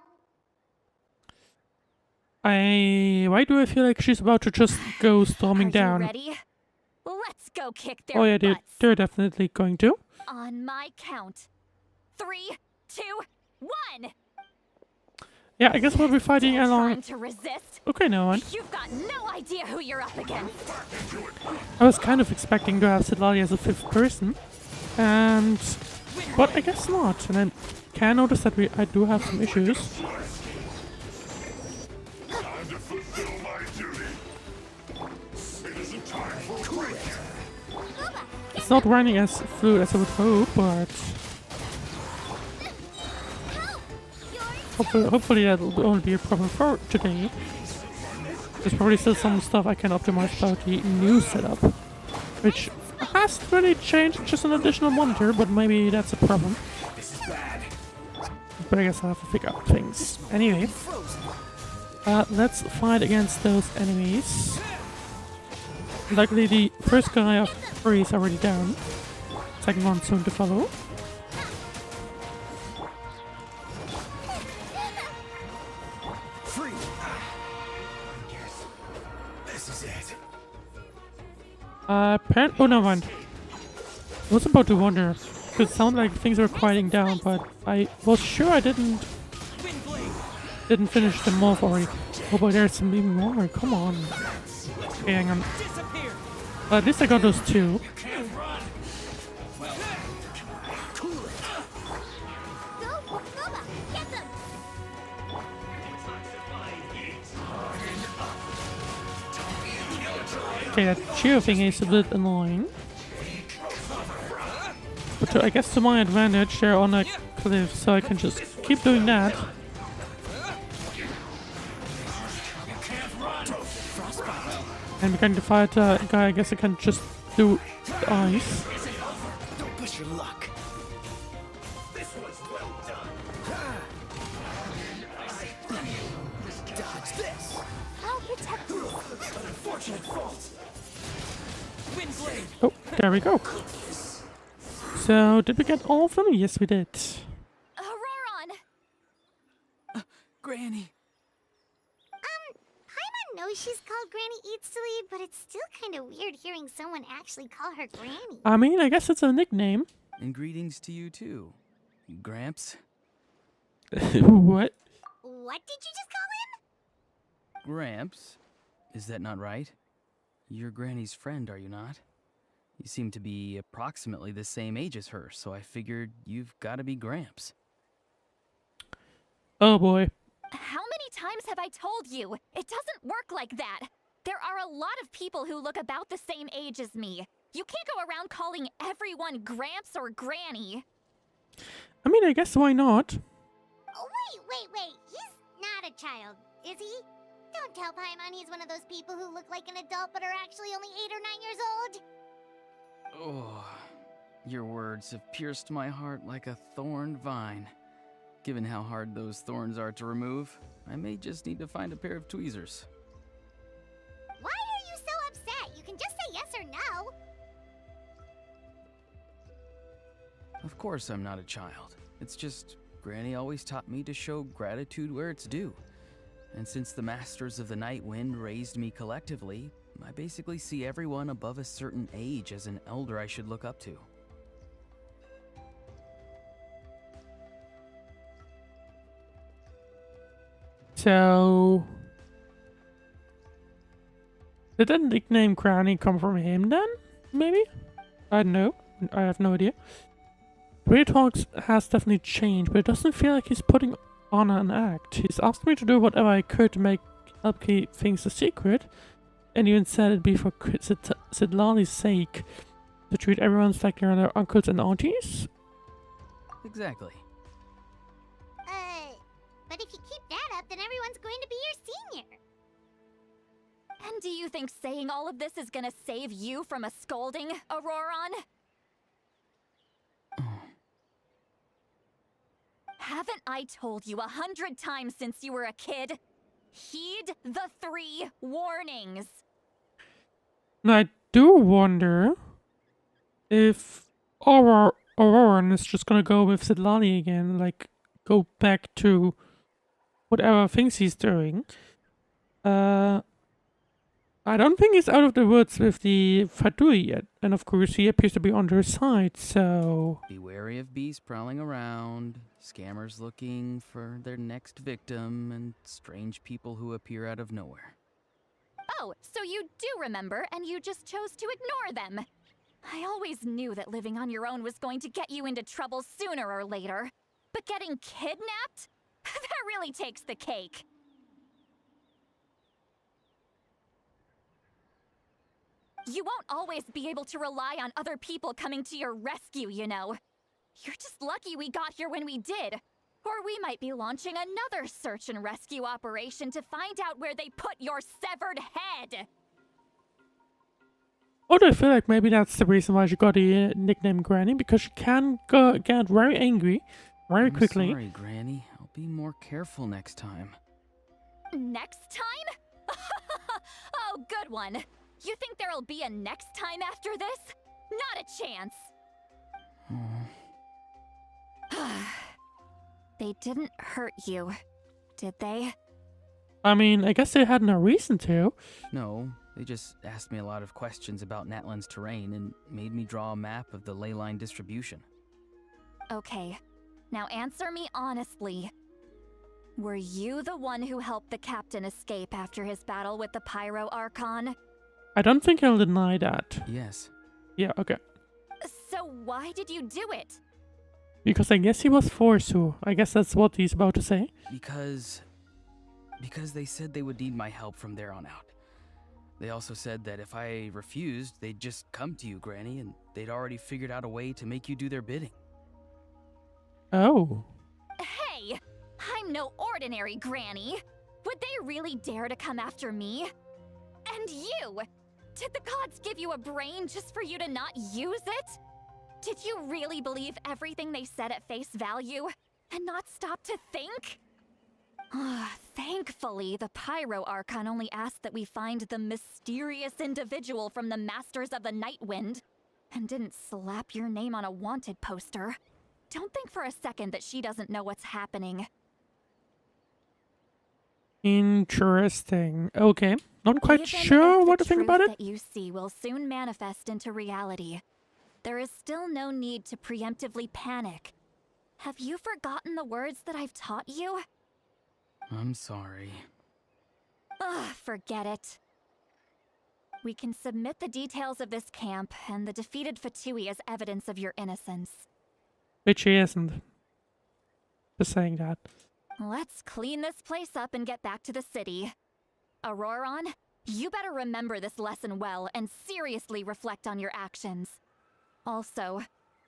B: Why do I feel like she's about to just go storming
F: Are
B: down?
F: you ready? Let's go kick their
B: Oh yeah,
F: butts.
B: they're definitely going to.
F: On my count. 3, 2, 1.
B: Yeah, I guess we'll be fighting
F: Still
B: along.
F: trying to resist?
B: Okay, no one.
F: You've got no idea who you're up against.
B: I was kind of expecting to have Sidlali as a 5th person, but I guess not. And I can notice that I do have some issues.
I: Time to fulfill my duty. It isn't time for break.
B: It's not running as fluid as I would hope, but hopefully that will only be a problem for today. There's probably still some stuff I can optimize about the new setup, which hasn't really changed, just an additional monitor, but maybe that's a problem. But I guess I'll have to figure out things. Anyway, let's fight against those enemies. Luckily the first guy of 3 is already down. Second one soon to follow. Oh no, mind. I was about to wonder, because it sounded like things were quieting down, but I was sure I didn't finish them off already. Oh boy, there's some even more. Come on. Okay, hang on. At least I got those 2. Okay, that cheer thing is a bit annoying. But I guess to my advantage, they're on a cliff, so I can just keep doing that. And we're going to fight a guy, I guess I can just do the ice.
J: Don't push your luck. This was well done. Dodge this.
A: I'll protect you.
J: An unfortunate fault. Windblade.
B: Oh, there we go. So, did we get all of them? Yes, we did.
F: Auroron!
G: Granny.
A: Paimon knows she's called Granny Eatsley, but it's still kind of weird hearing someone actually call her Granny.
B: I mean, I guess it's a nickname.
G: And greetings to you too, Gramps.
B: What?
A: What did you just call him?
G: Gramps? Is that not right? You're Granny's friend, are you not? You seem to be approximately the same age as her, so I figured you've got to be Gramps.
B: Oh boy.
F: How many times have I told you? It doesn't work like that. There are a lot of people who look about the same age as me. You can't go around calling everyone Gramps or Granny.
B: I mean, I guess why not?
A: Oh, wait. He's not a child, is he? Don't tell Paimon he's one of those people who look like an adult but are actually only 8 or 9 years old.
G: Oh, your words have pierced my heart like a thorned vine. Given how hard those thorns are to remove, I may just need to find a pair of tweezers.
A: Why are you so upset? You can just say yes or no.
G: Of course I'm not a child. It's just Granny always taught me to show gratitude where it's due. And since the Masters of the Night Wind raised me collectively, I basically see everyone above a certain age as an elder I should look up to.
B: So... did that nickname Granny come from him then? Maybe? I don't know. I have no idea. Weird Talks has definitely changed, but it doesn't feel like he's putting on an act. He's asked me to do whatever I could to help keep things a secret, and even said it'd be for Sidlali's sake, to treat everyone like they're their uncles and aunties.
G: Exactly.
A: But if you keep that up, then everyone's going to be your senior.
F: And do you think saying all of this is gonna save you from a scolding, Auroron? Haven't I told you 100 times since you were a kid? Heed the 3 warnings.
B: Now, I do wonder if Auroron is just gonna go with Sidlali again, like go back to whatever things he's doing. I don't think he's out of the woods with the Fatui yet, and of course he appears to be on their side, so...
G: Be wary of bees prowling around, scammers looking for their next victim, and strange people who appear out of nowhere.
F: Oh, so you do remember, and you just chose to ignore them. I always knew that living on your own was going to get you into trouble sooner or later. But getting kidnapped? That really takes the cake. You won't always be able to rely on other people coming to your rescue, you know. You're just lucky we got here when we did. Or we might be launching another search and rescue operation to find out where they put your severed head.
B: Although I feel like maybe that's the reason why she got the nickname Granny, because she can get very angry very quickly.
G: Sorry, Granny. I'll be more careful next time.
F: Next time? Oh, good one. You think there'll be a next time after this? Not a chance. They didn't hurt you, did they?
B: I mean, I guess they had no reason to.
G: No, they just asked me a lot of questions about Natlan's terrain and made me draw a map of the ley line distribution.
F: Okay, now answer me honestly. Were you the one who helped the captain escape after his battle with the Pyro Archon?
B: I don't think I'll deny that.
G: Yes.
B: Yeah, okay.
F: So why did you do it?
B: Because I guess he was forced to. I guess that's what he's about to say.
G: Because they said they would need my help from there on out. They also said that if I refused, they'd just come to you, Granny, and they'd already figured out a way to make you do their bidding.
B: Oh.
F: Hey! I'm no ordinary Granny! Would they really dare to come after me? And you! Did the gods give you a brain just for you to not use it? Did you really believe everything they said at face value? And not stop to think? Thankfully, the Pyro Archon only asked that we find the mysterious individual from the Masters of the Night Wind, and didn't slap your name on a wanted poster. Don't think for a second that she doesn't know what's happening.
B: Interesting. Okay. Not quite
F: Even
B: sure
F: if
B: what
F: the
B: to think
F: truth
B: about it.
F: that you see will soon manifest into reality, there is still no need to preemptively panic. Have you forgotten the words that I've taught you?
G: I'm sorry.
F: Forget it. We can submit the details of this camp and the defeated Fatui as evidence of your innocence.
B: Which she isn't. Just saying that.
F: Let's clean this place up and get back to the city. Auroron, you better remember this lesson well and seriously reflect on your actions. Also,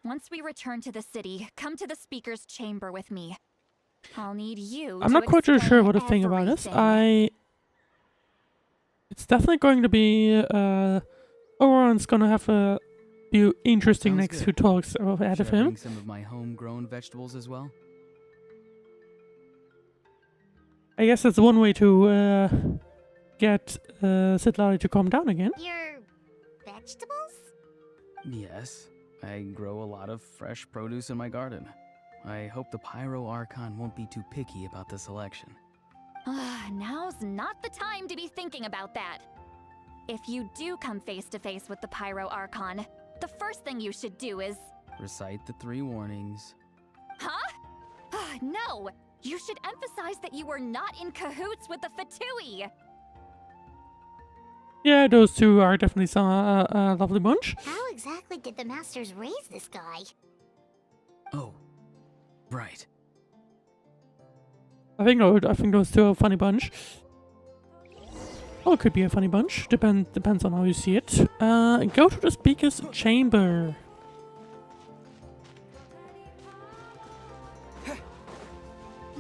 F: once we return to the city, come to the speaker's chamber with me. I'll need you
B: I'm
F: to
B: not quite sure
F: explain
B: what to think about this.
F: everything.
B: It's definitely going to be, Auron's gonna have a few interesting
G: Sounds
B: next
G: good.
B: few talks ahead
G: Should
B: of
G: I
B: him.
G: bring some of my homegrown vegetables as well?
B: I guess that's one way to, get, Sitlali to calm down again.
A: Your vegetables?
G: Yes. I grow a lot of fresh produce in my garden. I hope the Pyro Archon won't be too picky about the selection.
F: Now's not the time to be thinking about that. If you do come face to face with the Pyro Archon, the first thing you should do is...
G: Recite the 3 warnings.
F: Huh? No! You should emphasize that you were not in cahoots with the Fatui!
B: Yeah, those two are definitely some lovely bunch.
A: How exactly did the masters raise this guy?
G: Oh, right.
B: I think those two are a funny bunch. Or it could be a funny bunch. Depends on how you see it. Go to the speaker's chamber.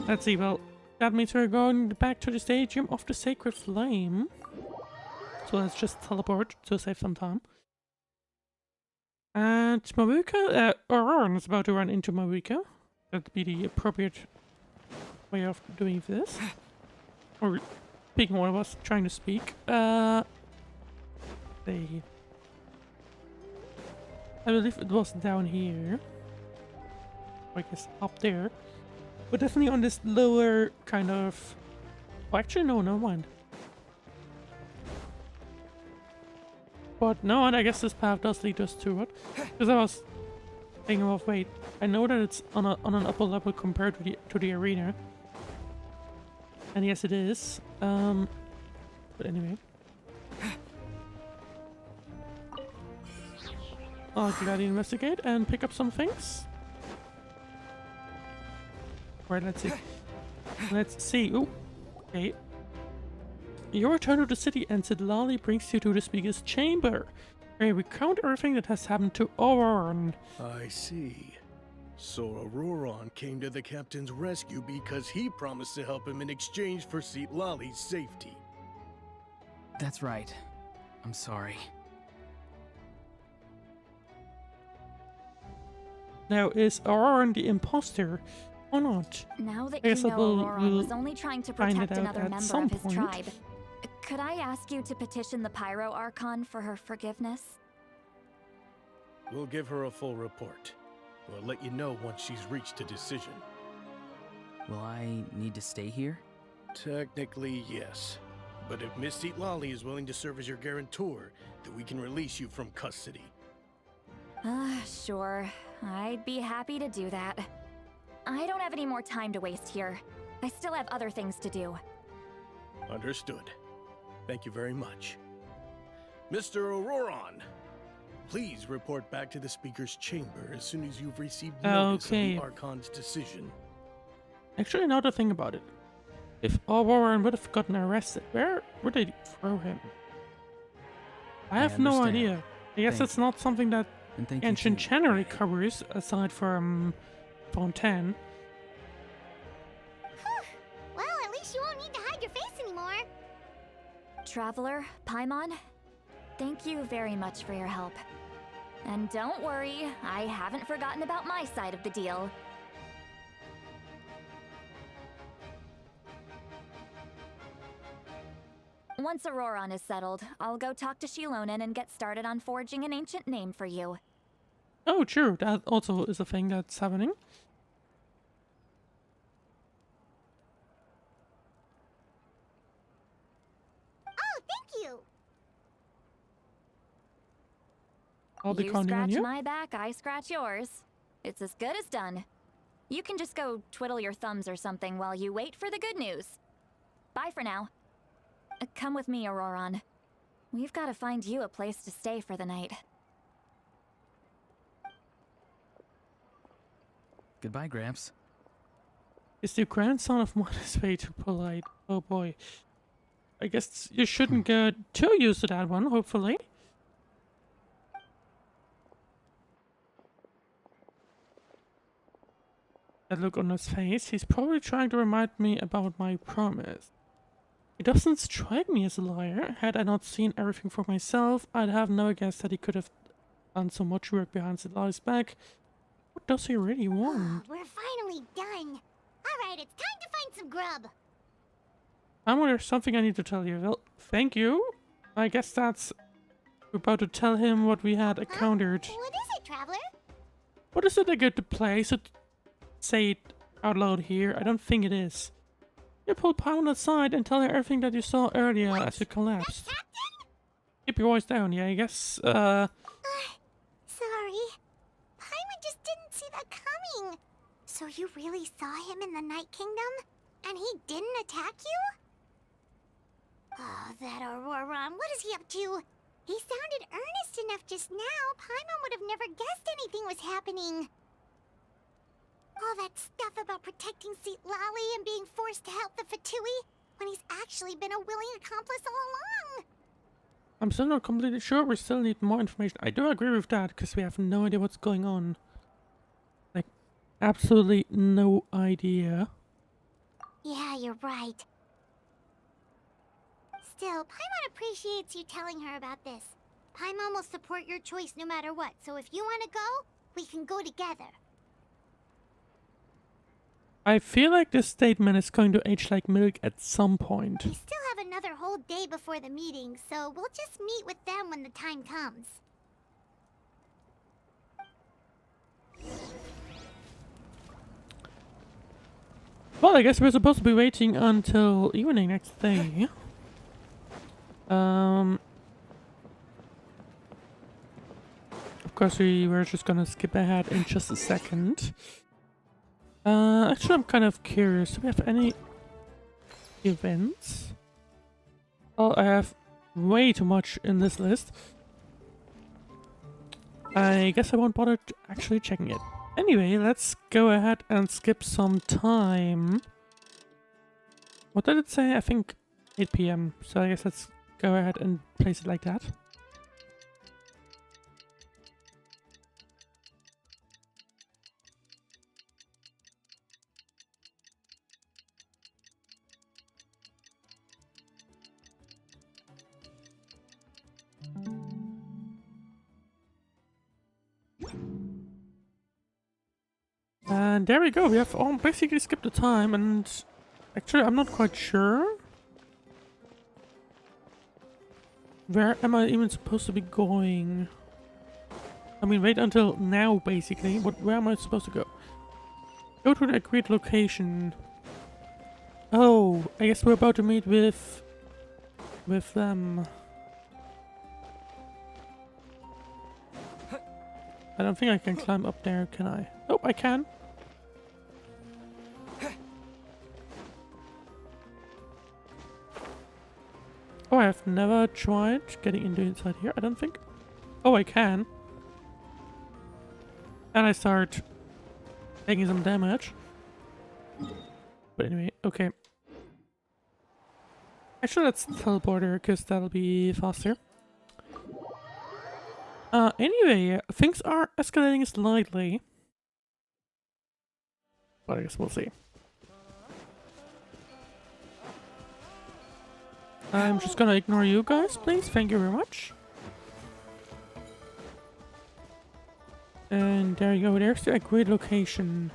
B: Let's see, well, that means we're going back to the stadium of the Sacred Flame. So let's just teleport to save some time. And Maruka, Auroran is about to run into Maruka. That'd be the appropriate way of doing this. Or picking one of us trying to speak. I believe it was down here. I guess up there. But definitely on this lower kind of... Oh, actually, no, never mind. But no, and I guess this path does lead us to it. Because I was thinking of, wait, I know that it's on an upper level compared to the arena. And yes, it is. But anyway. I'll gladly investigate and pick up some things. Right, let's see. Let's see. Ooh, okay. Your return to the city and Lali brings you to the speaker's chamber, where we count everything that has happened to Auroran.
J: I see. So Auroran came to the captain's rescue because he promised to help him in exchange for Lali's safety.
G: That's right. I'm sorry.
B: Now, is Auroran the imposter or not?
F: Now that
B: I
F: you
B: guess
F: know
B: we'll
F: Auroran was only trying to
B: find
F: protect
B: it out
F: another
B: at
F: member
B: some
F: of his
B: point.
F: tribe, could I ask you to petition the Pyro Archon for her forgiveness?
J: We'll give her a full report. We'll let you know once she's reached a decision.
G: Will I need to stay here?
J: Technically, yes. But if Miss Lali is willing to serve as your guarantor, then we can release you from custody.
F: Sure. I'd be happy to do that. I don't have any more time to waste here. I still have other things to do.
J: Understood. Thank you very much. Mr. Auroran, please report back to the speaker's chamber as soon as you've received notice of the Archon's decision.
B: Actually, now to think about it. If Auroran would have gotten arrested, where would they throw him? I have no
G: understand.
B: idea. I guess that's not something that
G: And thank you
B: Genshin
G: too.
B: generally covers, aside from Fontaine.
A: Well, at least you won't need to hide your face anymore.
F: Traveler, Paimon, thank you very much for your help. And don't worry, I haven't forgotten about my side of the deal. Once Auroran is settled, I'll go talk to Shilonen and get started on forging an ancient name for you.
B: Oh, true. That also is a thing that's happening.
A: Oh, thank you.
B: I'll be
F: You
B: counting on
F: scratch
B: you.
F: my back, I scratch yours. It's as good as done. You can just go twiddle your thumbs or something while you wait for the good news. Bye for now. Come with me, Auroran. We've got to find you a place to stay for the night.
G: Goodbye, Gramps.
B: Is the grandson of one is way too polite? Oh boy. I guess you shouldn't get too used to that one, hopefully. That look on his face, he's probably trying to remind me about my promise. He doesn't strike me as a liar. Had I not seen everything for myself, I'd have never guessed that he could have done so much work behind Zidali's back. What does he really want?
A: We're finally done. Alright, it's time to find some grub.
B: There's something I need to tell you. Well, thank you. I guess that's... We're about to tell him what we had encountered.
A: What is it, Traveler?
B: What is it I get to play? So say it out loud here. I don't think it is. You pull Paimon aside and tell her everything that you saw earlier as you collapsed.
A: Captain?
B: Keep your voice down, yeah, I guess,
A: Sorry. Paimon just didn't see that coming. So you really saw him in the Night Kingdom? And he didn't attack you? Oh, that Auroran, what is he up to? He sounded earnest enough just now. Paimon would have never guessed anything was happening. All that stuff about protecting Lali and being forced to help the Fatui, when he's actually been a willing accomplice all along.
B: I'm still not completely sure. We still need more information. I do agree with that, because we have no idea what's going on. Like, absolutely no idea.
A: Yeah, you're right. Still, Paimon appreciates you telling her about this. Paimon will support your choice no matter what, so if you want to go, we can go together.
B: I feel like this statement is going to age like milk at some point.
A: We still have another whole day before the meeting, so we'll just meet with them when the time comes.
B: Well, I guess we're supposed to be waiting until evening next day. course, we were just gonna skip ahead in just a second. Actually, I'm kind of curious. Do we have any events? Oh, I have way too much in this list. I guess I won't bother actually checking it. Anyway, let's go ahead and skip some time. What did it say? I think 8 PM. So I guess let's go ahead and place it like that. And there we go. We have basically skipped the time, and actually I'm not quite sure. Where am I even supposed to be going? I mean, wait until now, basically. Where am I supposed to go? Go to the agreed location. Oh, I guess we're about to meet with them. I don't think I can climb up there, can I? Oh, I can. Oh, I have never tried getting into inside here, I don't think. Oh, I can. And I start taking some damage. But anyway, okay. Actually, let's teleport her, because that'll be faster. Anyway, things are escalating slightly. But I guess we'll see. I'm just gonna ignore you guys, please. Thank you very much. And there you go. There's the agreed location.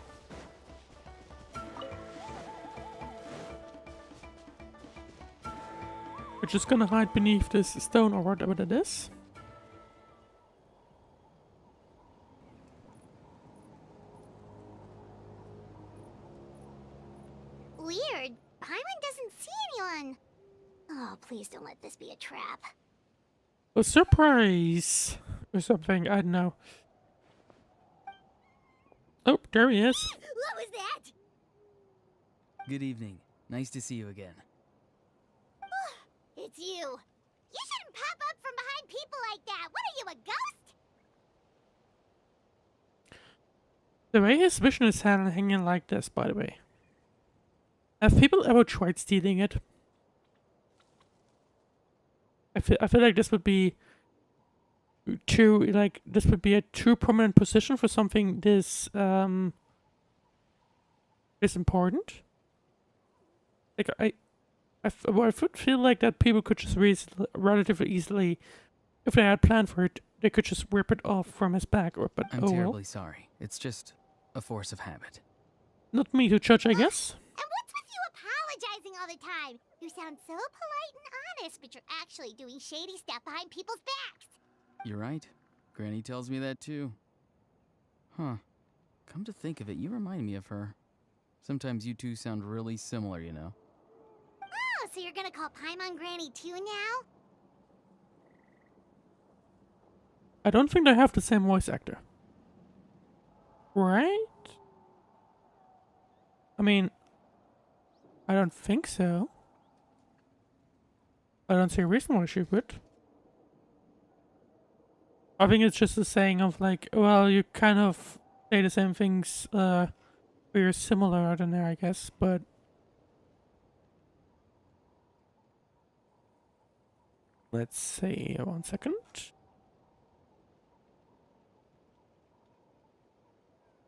B: We're just gonna hide beneath this stone or whatever that is.
A: Weird. Paimon doesn't see anyone. Oh, please don't let this be a trap.
B: A surprise! Or something, I don't know. Oh, there he is.
A: What was that?
G: Good evening. Nice to see you again.
A: It's you. You shouldn't pop up from behind people like that. What are you, a ghost?
B: The way his vision is hanging like this, by the way. Have people ever tried stealing it? I feel like this would be this would be a too prominent position for something this this important. Like I would feel like that people could just relatively easily, if they had planned for it, they could just rip it off from his back. Or but
G: I'm
B: oh
G: terribly
B: well.
G: sorry. It's just a force of habit.
B: Not me to judge, I guess.
A: And what's with you apologizing all the time? You sound so polite and honest, but you're actually doing shady stuff behind people's backs.
G: You're right. Granny tells me that too. Huh. Come to think of it, you remind me of her. Sometimes you two sound really similar, you know.
A: Oh, so you're gonna call Paimon Granny too now?
B: I don't think they have the same voice actor. Right? I mean, I don't think so. I don't see a reason why she would. I think it's just a saying of like, well, you kind of say the same things, but you're similar, I don't know, I guess, but... Let's see, 1 second.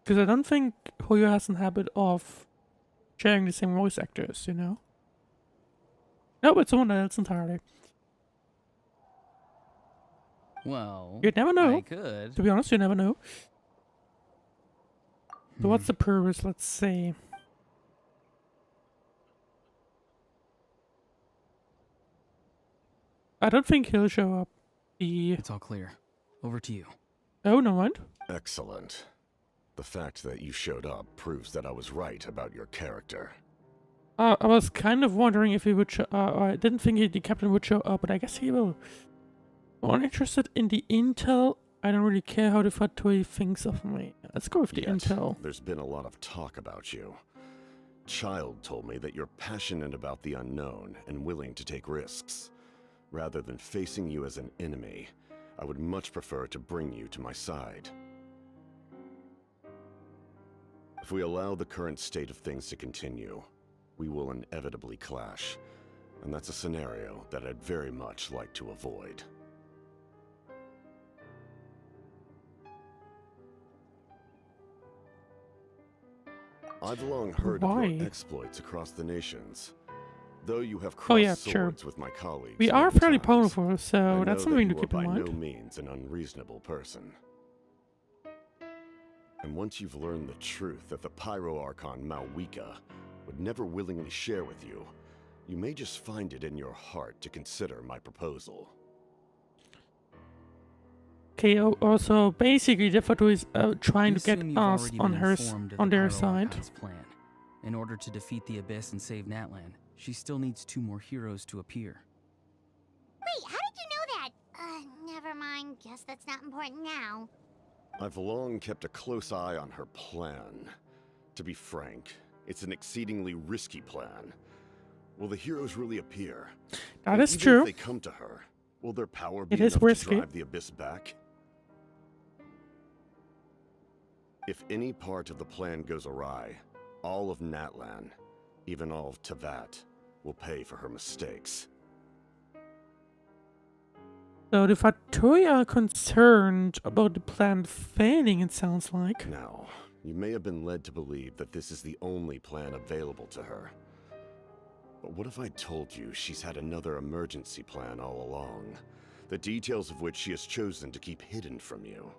B: Because I don't think Hoyo has an habit of sharing the same voice actors, you know? No, it's someone else entirely.
G: Well,
B: You'd never know.
G: I could.
B: To be honest, you never know. So what's the purpose? Let's see. I don't think he'll show up.
G: It's all clear. Over to you.
B: Oh, no mind.
H: Excellent. The fact that you showed up proves that I was right about your character.
B: I was kind of wondering if he would show I didn't think the captain would show up, but I guess he will. More interested in the intel I don't really care how the Fatui thinks of me. Let's go with the
H: Yet,
B: intel.
H: there's been a lot of talk about you. Child told me that you're passionate about the unknown and willing to take risks. Rather than facing you as an enemy, I would much prefer to bring you to my side. If we allow the current state of things to continue, we will inevitably clash, and that's a scenario that I'd very much like to avoid. I've long heard of
B: Why?
H: your exploits across the nations. Though you have
B: Oh, yeah,
H: crossed
B: sure.
H: swords with my colleagues,
B: We are
H: many
B: fairly
H: times,
B: powerful,
H: I
B: so
H: know
B: that's
H: that
B: something
H: you
B: to
H: are
B: keep in
H: by
B: mind.
H: no means an unreasonable person. And once you've learned the truth that the Pyro Archon Malwika would never willingly share with you, you may just find it in your heart to consider my proposal.
B: Okay, also basically the Fatui is trying
G: We
B: to get
G: assume you've
B: us
G: already
B: on
G: been
B: her
G: informed of
B: on
G: the
B: their
G: Pyro
B: side.
G: Archon's plan. In order to defeat the Abyss and save Natlan, she still needs 2 more heroes to appear.
A: Wait, how did you know that? Never mind. Guess that's not important now.
H: I've long kept a close eye on her plan. To be frank, it's an exceedingly risky plan. Will the heroes really appear?
B: That
H: And
B: is
H: even
B: true.
H: If they come to her, will their power be
B: It is
H: enough
B: risky.
H: to drive the Abyss back? If any part of the plan goes awry, all of Natlan, even all of Tevat, will pay for her mistakes.
B: So the Fatui are concerned about the plan failing, it sounds like.
H: Now, you may have been led to believe that this is the only plan available to her. But what if I told you she's had another emergency plan all along, the details of which she has chosen to keep hidden from you?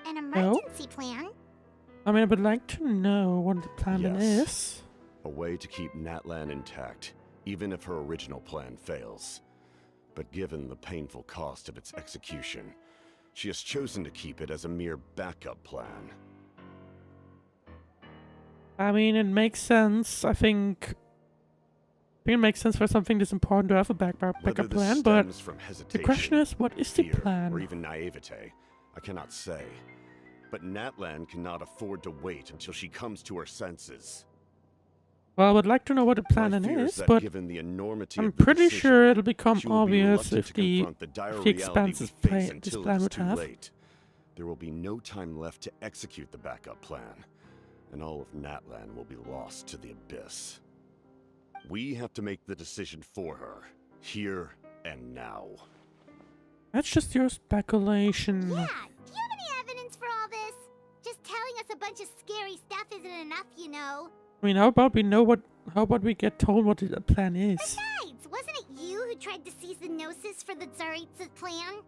A: An emergency plan?
B: I mean, I would like to know what the plan
H: Yes.
B: is.
H: A way to keep Natlan intact, even if her original plan fails. But given the painful cost of its execution, she has chosen to keep it as a mere backup plan.
B: I mean, it makes sense. I think it makes sense for something this important to have a backup
H: Whether this
B: plan, but
H: stems from
B: the
H: hesitation,
B: question is, what is the
H: fear,
B: plan?
H: or even naivete, I cannot say. But Natlan cannot afford to wait until she comes to her senses.
B: Well, I would like to know what the plan
H: My
B: then
H: fear
B: is,
H: that
B: but
H: given the enormity
B: I'm
H: of the
B: pretty
H: decision,
B: sure it'll become
H: she will be
B: obvious
H: reluctant
B: if
H: to
B: the
H: confront the dire reality
B: expenses
H: we face
B: this
H: until
B: plan
H: it's
B: would
H: too
B: have.
H: late. There will be no time left to execute the backup plan, and all of Natlan will be lost to the Abyss. We have to make the decision for her, here and now.
B: That's just your speculation.
A: Yeah, do you have any evidence for all this? Just telling us a bunch of scary stuff isn't enough, you know.
B: I mean, how about we get told what the plan is?
A: Besides, wasn't it you who tried to seize the Gnosis for the Tsaritsa plan?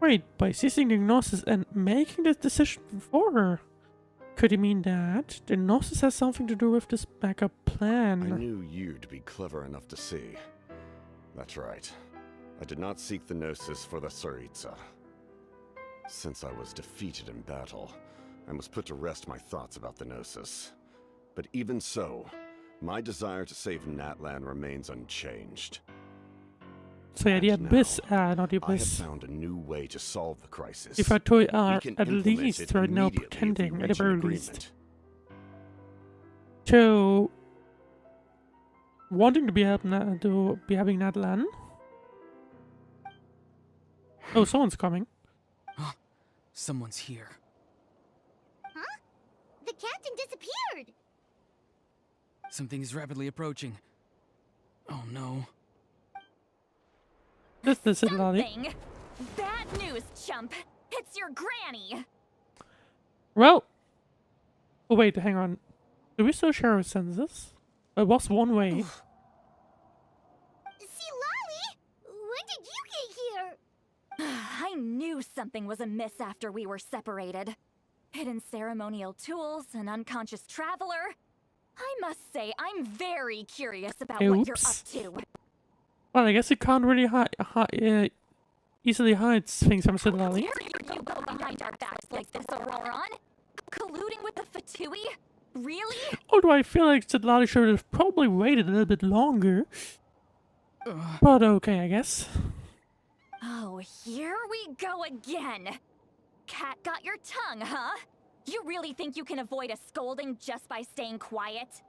B: Wait, by seizing the Gnosis and making this decision for her? Could it mean that the Gnosis has something to do with this backup plan?
H: I knew you'd be clever enough to see. That's right. I did not seek the Gnosis for the Tsaritsa. Since I was defeated in battle, I must put to rest my thoughts about the Gnosis. But even so, my desire to save Natlan remains unchanged.
B: So yeah, the
H: And
B: Abyss,
H: now,
B: not the
H: I have
B: Abyss.
H: found a new way to solve the crisis.
B: The Fatui are
H: can
B: at
H: implement
B: least
H: it
B: right now
H: immediately if we
B: pretending, at the
H: reach an
B: very
H: agreement.
B: least, to wanting to be having Natlan. Oh, someone's coming.
G: Someone's here.
A: Huh? The captain disappeared!
G: Something is rapidly approaching. Oh no.
B: This is Lolly.
F: Something. Bad news, chump. It's your granny.
B: Well. Oh wait, hang on. Do we still share our senses? It was one way.
A: See, Lolly? When did you get here?
F: I knew something was amiss after we were separated. Hidden ceremonial tools, an unconscious traveler. I must say, I'm very curious about what you're up
B: Oops.
F: to.
B: Well, I guess you can't really easily hide things from Sid
F: How
B: Lolly.
F: dare you go behind our backs like this, Auroron? Colluding with the Fatui? Really?
B: Although I feel like Sid Lolly should have probably waited a little bit longer. But okay, I guess.
F: Oh, here we go again. Cat got your tongue, huh? You really think you can avoid a scolding just by staying quiet?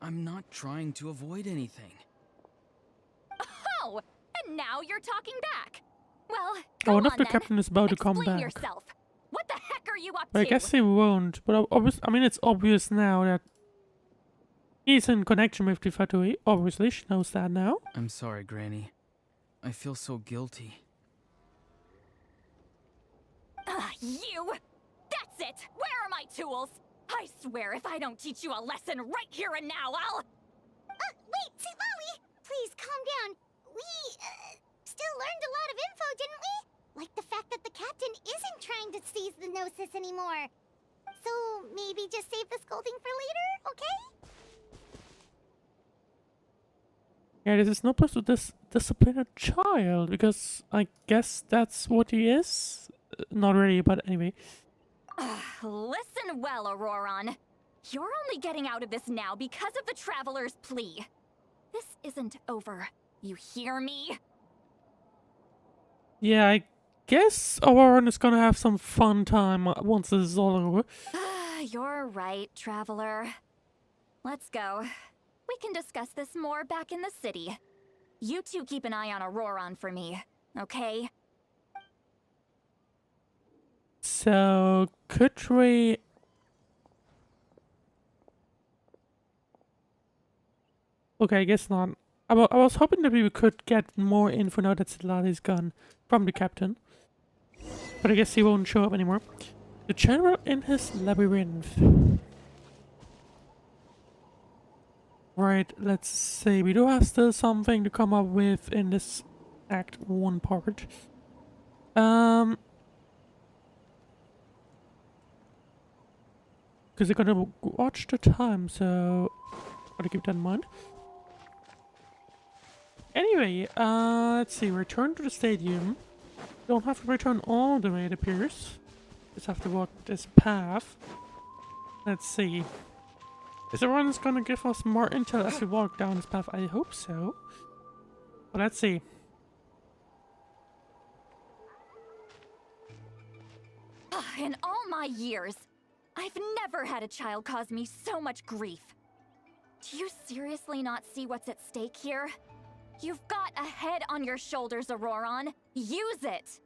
G: I'm not trying to avoid anything.
F: Oh, and now you're talking back. Well,
B: I
F: go
B: wonder
F: on
B: if the
F: then.
B: captain is about to come
F: Explain
B: back.
F: yourself. What the heck are you up
B: But I
F: to?
B: guess he won't. But I mean, it's obvious now that he's in connection with the Fatui. Obviously, she knows that now.
G: I'm sorry, Granny. I feel so guilty.
F: You! That's it! Where are my tools? I swear if I don't teach you a lesson right here and now, I'll...
A: Wait, Lolly! Please calm down. We, still learned a lot of info, didn't we? Like the fact that the captain isn't trying to seize the Gnosis anymore. So, maybe just save the scolding for later, okay?
B: Yeah, this is no place to discipline a child, because I guess that's what he is. Not really, but anyway.
F: Listen well, Auroron. You're only getting out of this now because of the Traveler's plea. This isn't over. You hear me?
B: Yeah, I guess Auroron is gonna have some fun time once this is all over.
F: You're right, Traveler. Let's go. We can discuss this more back in the city. You two keep an eye on Auroron for me, okay?
B: So, could we... Okay, I guess not. I was hoping that we could get more info now that Zilali is gone from the captain. But I guess he won't show up anymore. The general in his labyrinth. Right, let's see. We do have still something to come up with in this Act 1 part. Because they're gonna watch the time, so gotta keep that in mind. Anyway, let's see. Return to the stadium. Don't have to return all the way, it appears. Just have to walk this path. Let's see. Is everyone's gonna give us more intel as we walk down this path? I hope so. But let's see.
F: In all my years, I've never had a child cause me so much grief. Do you seriously not see what's at stake here? You've got a head on your shoulders, Auroron. Use it!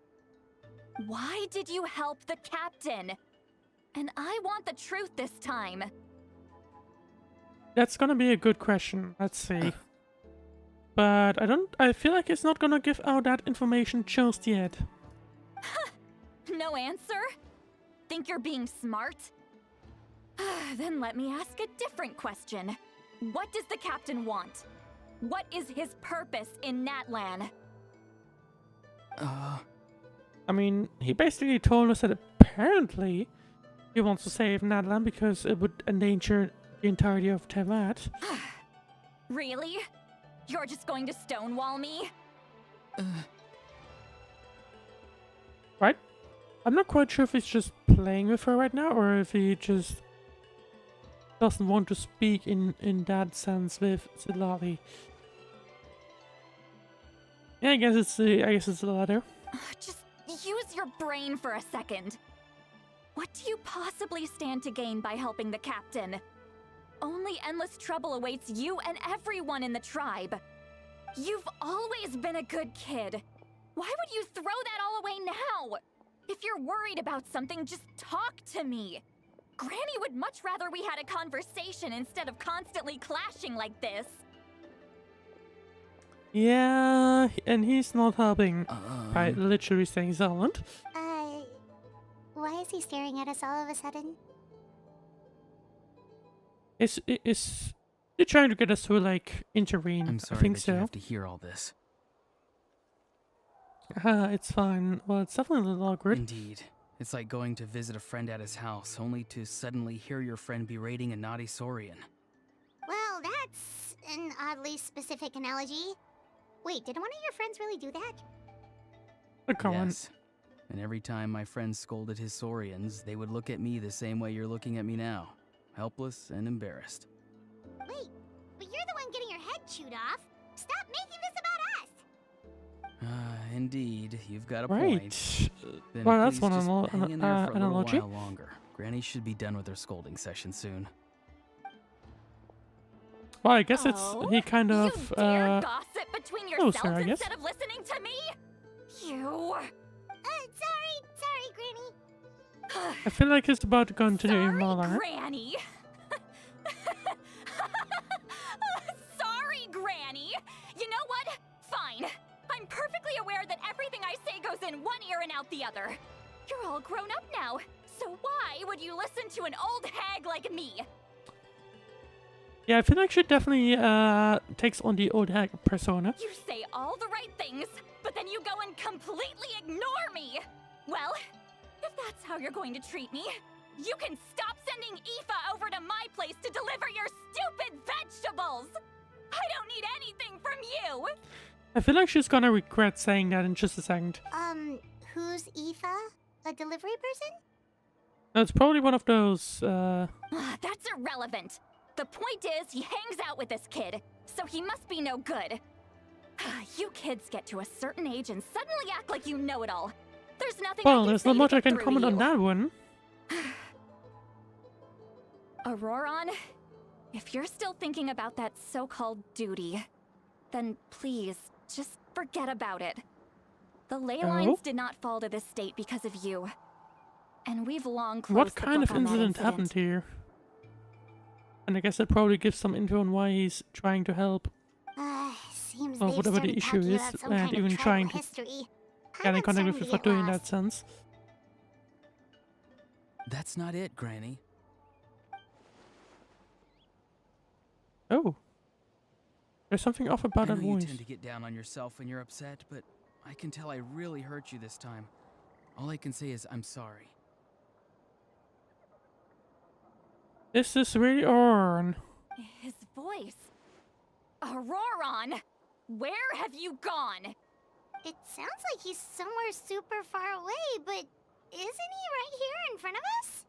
F: Why did you help the captain? And I want the truth this time.
B: That's gonna be a good question. Let's see. But I feel like it's not gonna give out that information just yet.
F: No answer? Think you're being smart? Then let me ask a different question. What does the captain want? What is his purpose in Natlan?
B: I mean, he basically told us that apparently he wants to save Natlan because it would endanger the entirety of Tevat.
F: Really? You're just going to stonewall me?
B: Right? I'm not quite sure if he's just playing with her right now or if he just doesn't want to speak in that sense with Zilali. Yeah, I guess it's the latter.
F: Just use your brain for a second. What do you possibly stand to gain by helping the captain? Only endless trouble awaits you and everyone in the tribe. You've always been a good kid. Why would you throw that all away now? If you're worried about something, just talk to me. Granny would much rather we had a conversation instead of constantly clashing like this.
B: Yeah, and he's not helping by literally staying silent.
A: Why is he staring at us all of a sudden?
B: Is he trying to get us to like intervene?
G: I'm sorry
B: I think
G: that
B: so.
G: you have to hear all this.
B: It's fine. Well, it's definitely a little awkward.
G: Indeed. It's like going to visit a friend at his house, only to suddenly hear your friend berating a naughty Saurian.
A: Well, that's an oddly specific analogy. Wait, did one of your friends really do that?
B: Come on.
G: Yes. And every time my friend scolded his Saurians, they would look at me the same way you're looking at me now. Helpless and embarrassed.
A: Wait, but you're the one getting your head chewed off.
G: Indeed, you've got a
B: Right.
G: point. Then
B: Well, that's
G: please
B: one
G: just hang in there for a little
B: analogy.
G: while longer. Granny should be done with her scolding session soon.
B: Well, I guess
F: Oh,
B: he kind of
F: you dare gossip between yourselves
B: closer, I guess.
F: instead of listening to me? You.
A: Sorry, Granny.
B: I feel like it's about to continue even more
F: Sorry,
B: longer.
F: Granny. Sorry, Granny. You know what? Fine. I'm perfectly aware that everything I say goes in one ear and out the other. You're all grown up now, so why would you listen to an old hag like me?
B: Yeah, I feel like she definitely takes on the old hag persona.
F: You say all the right things, but then you go and completely ignore me. Well, if that's how you're going to treat me, you can stop sending Aoife over to my place to deliver your stupid vegetables. I don't need anything from you.
B: I feel like she's gonna regret saying that in just a second.
A: Who's Aoife? A delivery person?
B: It's probably one of those,
F: That's irrelevant. The point is, he hangs out with this kid, so he must be no good. You kids get to a certain age and suddenly act like you know it all. There's nothing I
B: well,
F: can
B: there's
F: say
B: not
F: to
B: much I
F: get
B: can
F: through
B: comment
F: to
B: on
F: you.
B: that one.
F: Auroron, if you're still thinking about that so-called duty, then please, just forget about it. The ley lines did not fall to this state because of you. And we've long closed
B: What
F: the
B: kind
F: book
B: of
F: on that
B: incident happened here? And I guess that probably gives some info on why he's trying to help.
A: Seems
B: Or
A: they've
B: whatever
A: started
B: the issue
A: talking
B: is,
A: about some
B: and
A: kind of
B: even
A: tribal
B: trying to
A: history.
B: get in
A: I'm
B: contact with
A: starting
B: you
A: to
B: for
A: get
B: doing that
A: lost.
B: sense.
G: That's not it, Granny.
B: Oh. There's something off about
G: I
B: that
G: know you
B: voice.
G: tend to get down on yourself when you're upset, but I can tell I really hurt you this time. All I can say is I'm sorry.
B: This is really Auroron.
F: His voice. Auroron, where have you gone?
A: It sounds like he's somewhere super far away, but isn't he right here in front of us?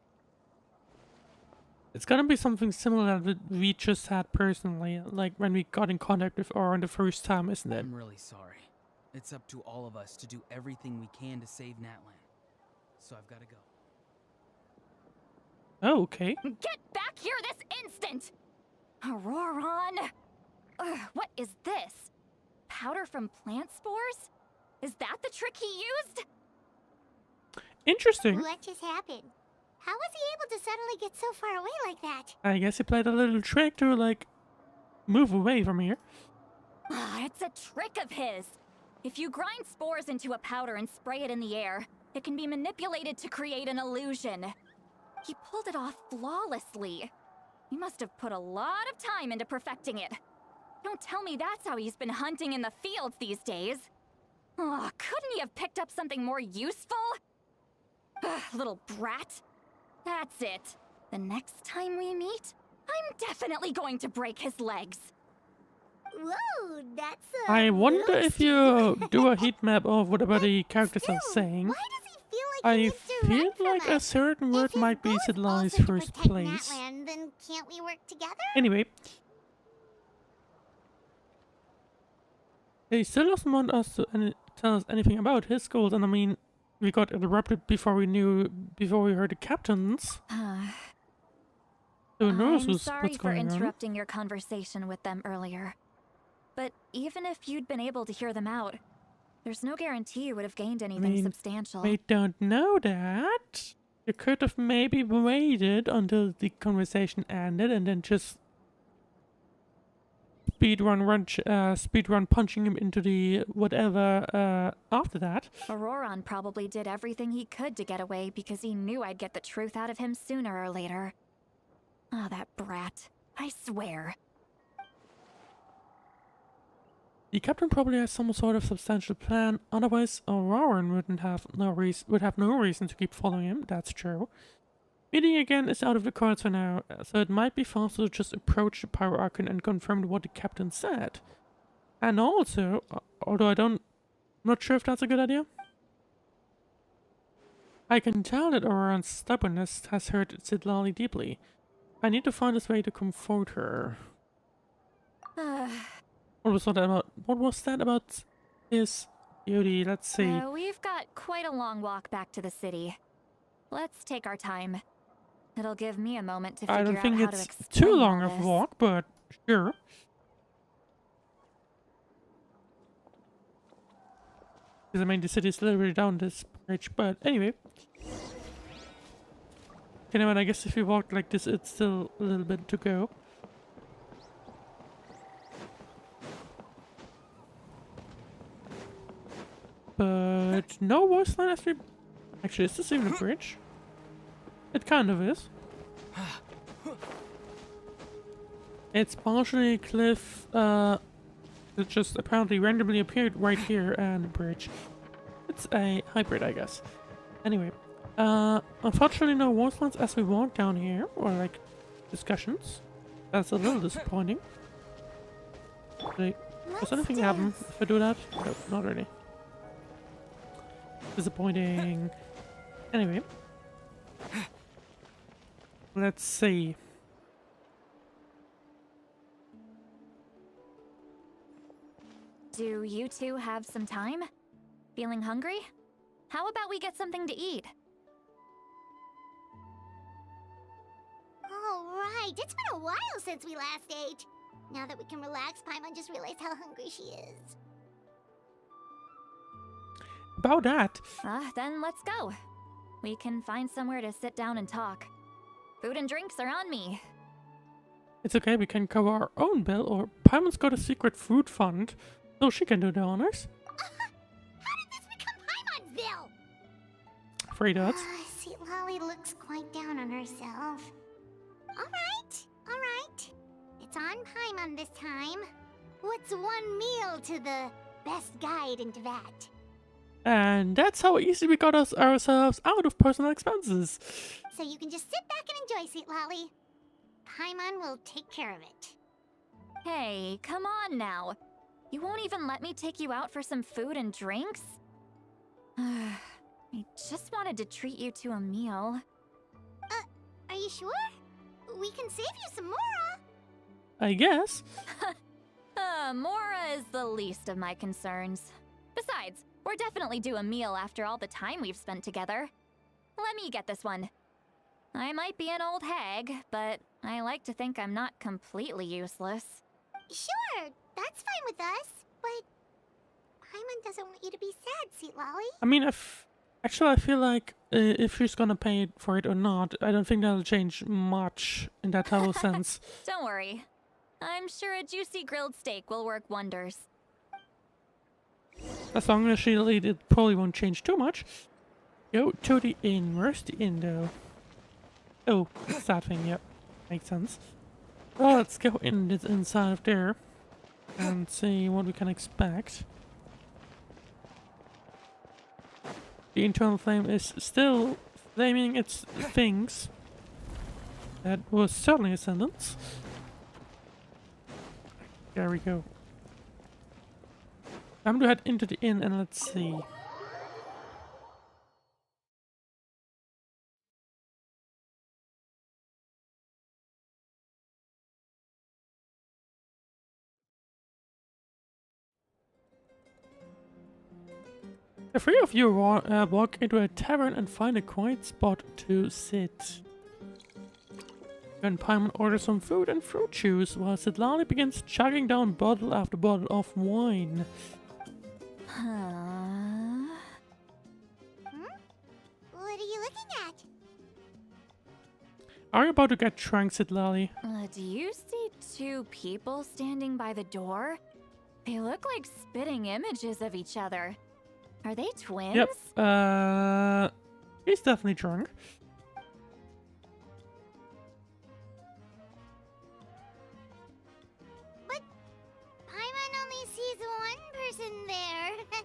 B: It's gonna be something similar that we just had personally, like when we got in contact with Auroron the first time, isn't it?
G: I'm really sorry. It's up to all of us to do everything we can to save Natlan. So I've got to go.
B: Oh, okay.
F: Get back here this instant! Auroron! What is this? Powder from plant spores? Is that the trick he used?
B: Interesting.
A: What just happened? How was he able to suddenly get so far away like that?
B: I guess he played a little trick to, like, move away from here.
F: It's a trick of his. If you grind spores into a powder and spray it in the air, it can be manipulated to create an illusion. He pulled it off flawlessly. He must have put a lot of time into perfecting it. Don't tell me that's how he's been hunting in the fields these days. Oh, couldn't he have picked up something more useful? Little brat. That's it. The next time we meet, I'm definitely going to break his legs.
A: Whoa, that's
B: I wonder
A: little
B: if you
A: steep.
B: do a heat map of whatever the characters are
A: Still,
B: saying.
A: Why does he feel like he
B: I
A: needs to
B: feel
A: run from
B: like a
A: us?
B: certain word
A: If his
B: might be
A: goal is
B: Sidlani's
A: also to
B: first
A: protect
B: place.
A: Natlan, then can't we work together?
B: Anyway. He still doesn't want us to tell us anything about his goals, and I mean, we got interrupted before we heard the captains. Who knows
F: I'm sorry
B: what's
F: for
B: going on?
F: interrupting your conversation with them earlier. But even if you'd been able to hear them out, there's no guarantee you would have gained anything
B: mean,
F: substantial.
B: We don't know that. You could have maybe waited until the conversation ended and then just speedrun punching him into the whatever after that.
F: Auroron probably did everything he could to get away because he knew I'd get the truth out of him sooner or later. Ah, that brat. I swear.
B: The captain probably has some sort of substantial plan, otherwise Auroran would have no reason to keep following him, that's true. Meeting again is out of the cards for now, so it might be faster to just approach the Pyro Archon and confirm what the captain said. And also, although I'm not sure if that's a good idea, I can tell that Auroran's stubbornness has hurt Sidlali deeply. I need to find a way to comfort her. What was that about his Beauty, let's see.
F: We've got quite a long walk back to the city. Let's take our time. It'll give me a moment to figure
B: I
F: out
B: don't think
F: how to
B: it's
F: explain
B: too long
F: all
B: of a
F: this.
B: walk, but sure. Because I mean, the city is literally down this bridge, but anyway. Okay, now, I guess if you walk like this, it's still a little bit to go. But no wasteland as we... Actually, is this even a bridge? It kind of is. It's partially a cliff, it just apparently randomly appeared right here and a bridge. It's a hybrid, I guess. Anyway, unfortunately no wastelands as we walk down here, or like discussions. That's a little disappointing. Does anything happen if I do that? No, not really. Disappointing. Anyway. Let's see.
F: Do you two have some time? Feeling hungry? How about we get something to eat?
A: Oh, right. It's been a while since we last ate. Now that we can relax, Paimon just realized how hungry she is.
B: About that.
F: Then let's go. We can find somewhere to sit down and talk. Food and drinks are on me.
B: It's okay, we can cover our own bill, or Paimon's got a secret food fund, so she can do the honors.
A: How did this become Paimon's bill?
B: Free dots.
A: Sweet Lolly looks quite down on herself. Alright. It's on Paimon this time. What's one meal to the best guide into that?
B: And that's how easy we got ourselves out of personal expenses.
A: So you can just sit back and enjoy, Sweet Lolly. Paimon will take care of it.
F: Hey, come on now. You won't even let me take you out for some food and drinks? I just wanted to treat you to a meal.
A: Are you sure? We can save you some Mora.
B: I guess.
F: Mora is the least of my concerns. Besides, we're definitely due a meal after all the time we've spent together. Let me get this one. I might be an old hag, but I like to think I'm not completely useless.
A: Sure, that's fine with us, but Paimon doesn't want you to be sad, Sweet Lolly.
B: I mean, actually, I feel like if she's gonna pay for it or not, I don't think that'll change much in that type of sense.
F: Don't worry. I'm sure a juicy grilled steak will work wonders.
B: As long as she'll eat, it probably won't change too much. Go to the inn. Where's the inn, though? Oh, it's that thing, yep. Makes sense. Well, let's go inside of there and see what we can expect. The internal flame is still flaming its things. That was certainly a sentence. There we go. I'm gonna head into the inn and let's see. The three of you walk into a tavern and find a quiet spot to sit. Then Paimon orders some food and fruit juice while Sidlali begins chugging down bottle after bottle of wine.
A: What are you looking at?
B: Are you about to get drunk, Sidlali?
F: Do you see two people standing by the door? They look like spitting images of each other. Are they twins?
B: Yep. He's definitely drunk.
A: But Paimon only sees one person there.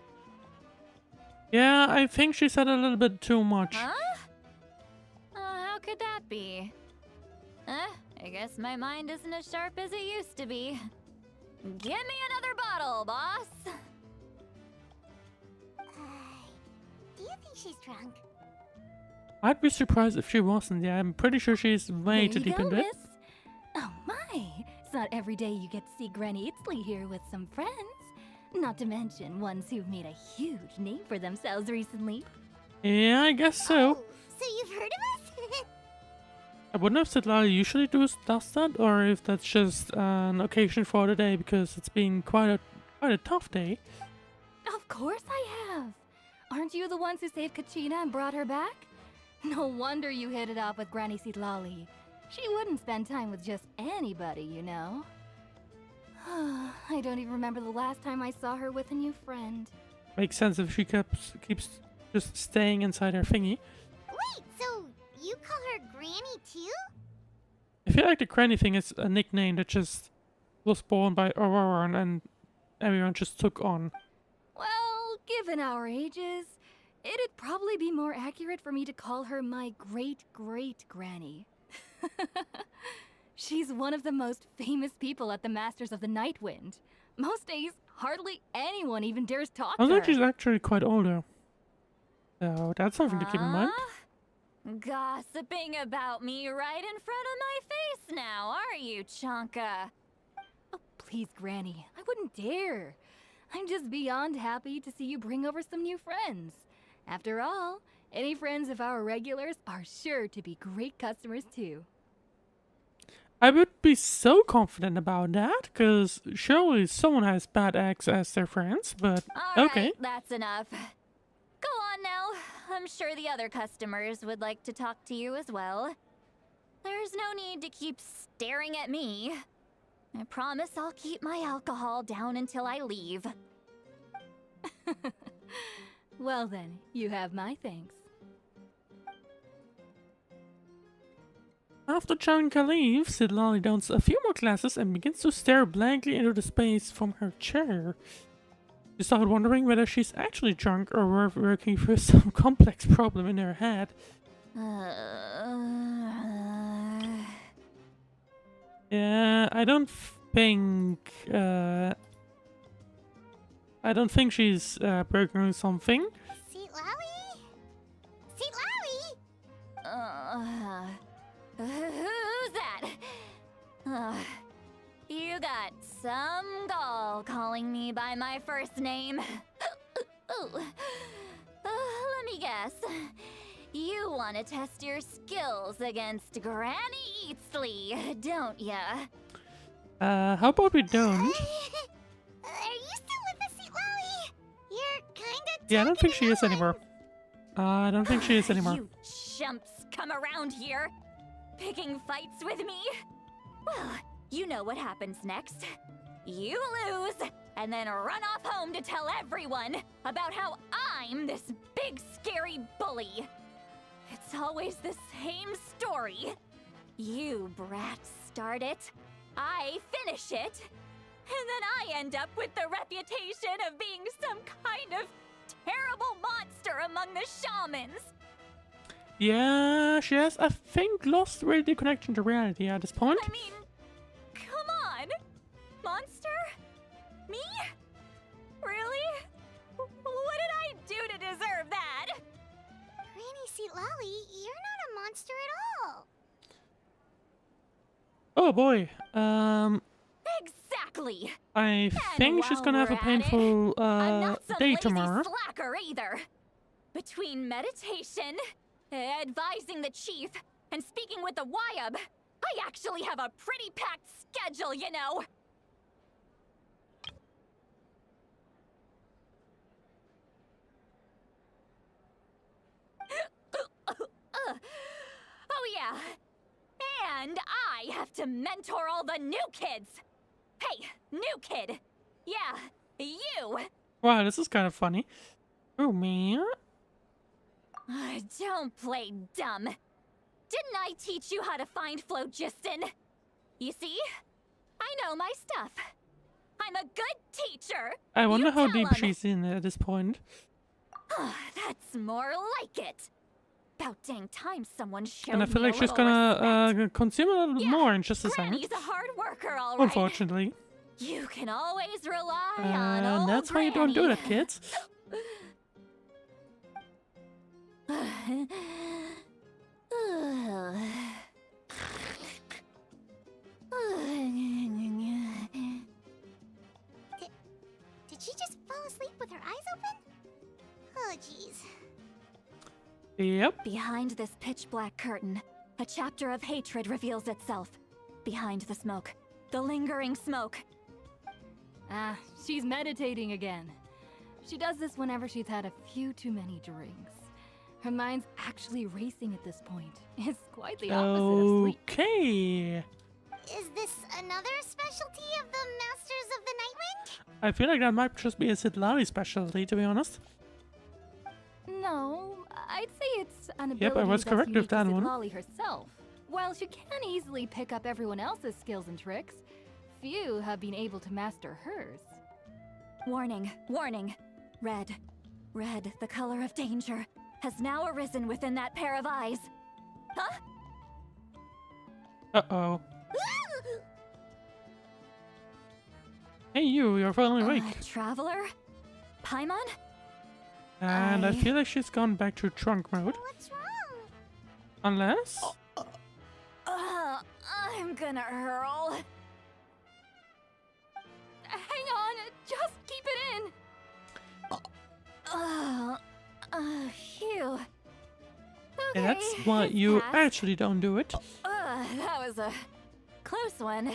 B: Yeah, I think she said a little bit too much.
F: Huh? How could that be? I guess my mind isn't as sharp as it used to be. Give me another bottle, boss!
A: Do you think she's drunk?
B: I'd be surprised if she wasn't. Yeah, I'm pretty sure she's way too deep in it.
K: Miss. Oh my! It's not every day you get to see Granny Itzley here with some friends.
F: Not to mention ones who've made a huge name for themselves recently.
B: Yeah, I guess so.
A: Oh, so you've heard of us?
B: I wonder if Sidlali usually does that, or if that's just an occasion for the day because it's been quite a tough day.
F: Of course I have. Aren't you the ones who saved Kachina and brought her back? No wonder you hit it off with Granny Sidlali. She wouldn't spend time with just anybody, you know. I don't even remember the last time I saw her with a new friend.
B: Makes sense if she keeps just staying inside her thingy.
A: Wait, so you call her Granny too?
B: I feel like the Granny thing is a nickname that just was born by Aurora and everyone just took on.
F: Well, given our ages, it'd probably be more accurate for me to call her my great-great-granny. She's one of the most famous people at the Masters of the Nightwind. Most days, hardly anyone even dares talk to
B: I
F: her.
B: think she's actually quite older. So that's something to keep in mind.
F: Gossiping about me right in front of my face now, are you, Chonka? Oh, please, Granny. I wouldn't dare. I'm just beyond happy to see you bring over some new friends. After all, any friends of our regulars are sure to be great customers too.
B: I would be so confident about that, because surely someone has bad eggs as their friends, but okay.
F: Alright, that's enough. Go on now. I'm sure the other customers would like to talk to you as well. There's no need to keep staring at me. I promise I'll keep my alcohol down until I leave. Well then, you have my thanks.
B: After Chanka leaves, Sidlali downs a few more glasses and begins to stare blankly into the space from her chair. You start wondering whether she's actually drunk or working through some complex problem in her head. Yeah, I don't think she's burgering something.
A: Seat Lowy? Seat Lowy?
F: Who's that? You got some gall calling me by my first name. Let me guess. You want to test your skills against Granny Eatsley, don't ya?
B: How about we don't?
A: Are you still with us, Seat Lowy? You're kinda
B: Yeah, I don't think
A: talking
B: she is
A: on.
B: anymore. I don't think she is anymore.
F: You chumps come around here, picking fights with me? Well, you know what happens next. You lose, and then run off home to tell everyone about how I'm this big scary bully. It's always the same story. You brats start it, I finish it, and then I end up with the reputation of being some kind of terrible monster among the shamans.
B: Yeah, she has, I think, lost really the connection to reality at this point.
F: I mean, come on! Monster? Me? Really? What did I do to deserve that?
A: Granny Seat Lowy, you're not a monster at all.
B: Oh boy.
F: Exactly.
B: I think she's
F: while
B: gonna have a
F: we're at
B: painful
F: I'm not some
B: day
F: lazy
B: tomorrow.
F: slacker either. Between meditation, advising the chief, and speaking with the Wyab, I actually have a pretty packed schedule, you know. Oh yeah. And I have to mentor all the new kids. Hey, new kid. Yeah, you.
B: Wow, this is kind of funny. Oh man.
F: Don't play dumb. Didn't I teach you how to find phlogiston? You see? I know my stuff. I'm a good teacher.
B: I wonder
F: You
B: how
F: tell
B: deep
F: 'em.
B: she's in at this point.
F: That's more like it. About dang time someone showed
B: And I feel
F: me
B: like
F: a
B: she's
F: little
B: gonna
F: respect.
B: consume a little bit
F: Yeah,
B: more in just a second.
F: Granny's a hard worker, all right.
B: Unfortunately.
F: You can always rely on
B: And
F: old
B: that's why you don't do
F: Granny.
B: that, kids.
A: Did she just eyes.
B: Yep.
F: Behind this pitch-black curtain, a chapter of hatred reveals itself. Behind the smoke, the lingering smoke.
K: Ah, she's meditating again. She does this whenever she's had a few too many drinks. Her mind's actually racing at this point. It's quite the opposite of sleep.
B: Okay.
A: Is this another specialty of the Masters of the Nightwind?
B: I feel like that might just be a Sidlali specialty, to be honest.
K: No, I'd say it's an ability
B: Yep, I was
K: that's
B: correct
K: unique
B: with that
K: to
B: one.
K: Lolly herself. While she can easily pick up everyone else's skills and tricks, few have been able to master hers.
F: Warning, warning. Red, red, the color of danger, has now arisen within that pair of eyes. Huh?
B: Uh-oh. Hey you're finally awake.
F: Traveler? Paimon?
B: And I feel like she's gone back to trunk mode.
A: What's wrong?
B: Unless...
F: I'm gonna hurl.
K: Hang on, just keep it in.
F: Phew. Okay,
B: Yeah, that's why
F: it's
B: you
F: passed.
B: actually don't do it.
F: That was a close one.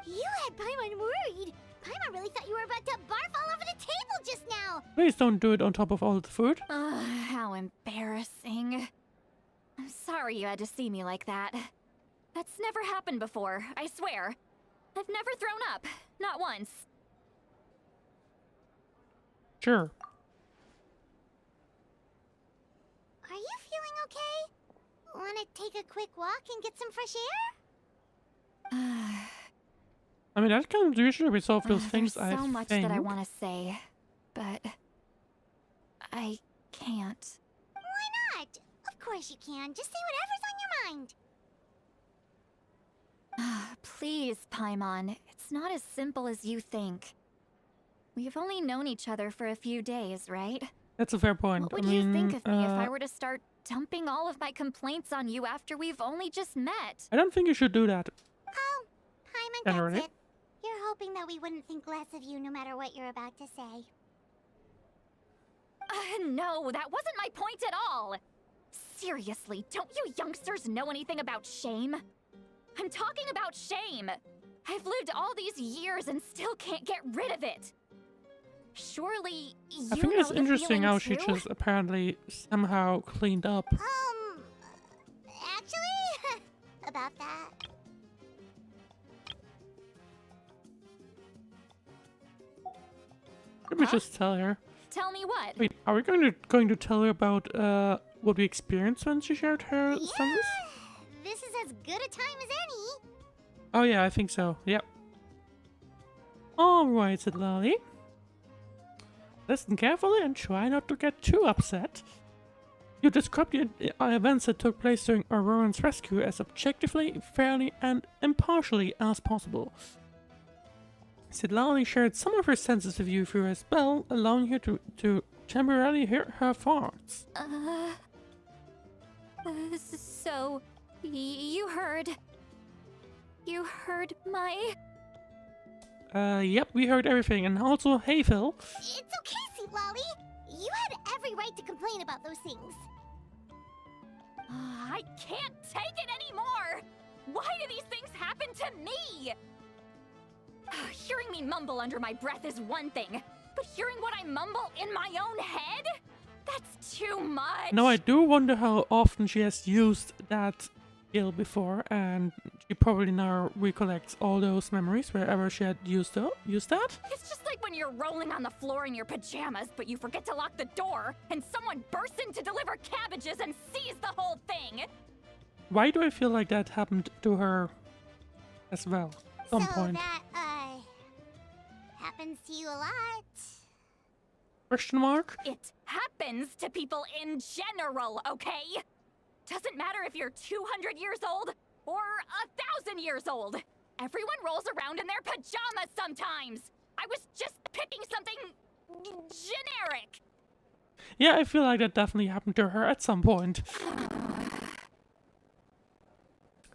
A: You had Paimon worried. Paimon really thought you were about to barf all over the table just now.
B: Please don't do it on top of all the food.
F: How embarrassing. I'm sorry you had to see me like that. That's never happened before, I swear. I've never thrown up. Not once.
B: Sure.
A: Are you feeling okay? Want to take a quick walk and get some fresh air?
B: I mean, that can usually resolve those things,
F: There's so
B: I
F: much
B: think.
F: that I want to say, but I can't.
A: Why not? Of course you can. Just say whatever's on your mind.
F: Please, Paimon. It's not as simple as you think. We've only known each other for a few days, right?
B: That's a fair point.
F: What would
B: I mean,
F: you think of me if I were to start dumping all of my complaints on you after we've only just met?
B: I don't think you should do that.
A: Oh, Paimon
B: Generally.
A: gets it. You're hoping that we wouldn't think less of you no matter what you're about to say.
F: No, that wasn't my point at all! Seriously, don't you youngsters know anything about shame? I'm talking about shame! I've lived all these years and still can't get rid of it! Surely, you
B: I think
F: know
B: it's
F: the
B: interesting
F: feeling
B: how she
F: too?
B: just apparently somehow cleaned up.
A: Actually, about that.
B: Let me just tell her.
F: Tell me what?
B: Wait, are we going to tell her about what we experienced when she shared her senses?
A: This is as good a time as any.
B: Oh yeah, I think so. Yep. Alright, said Lolly. Listen carefully and try not to get too upset. You described the events that took place during Auroran's rescue as objectively, fairly, and impartially as possible. Sidlali shared some of her senses with you through her spell, allowing you to temporarily hear her thoughts.
F: So, you heard my...
B: Yep, we heard everything, and also, hey Phil.
A: It's okay, Sweet Lolly. You had every right to complain about those things.
F: I can't take it anymore! Why do these things happen to me? Hearing me mumble under my breath is one thing, but hearing what I mumble in my own head? That's too much!
B: Now I do wonder how often she has used that skill before, and she probably now recollects all those memories wherever she had used that.
F: It's just like when you're rolling on the floor in your pajamas, but you forget to lock the door, and someone bursts in to deliver cabbages and sees the whole thing!
B: Why do I feel like that happened to her as well at some point?
A: That, happens to you a lot.
B: Question mark?
F: It happens to people in general, okay? Doesn't matter if you're 200 years old or 1,000 years old. Everyone rolls around in their pajamas sometimes. I was just picking something generic.
B: Yeah, I feel like that definitely happened to her at some point.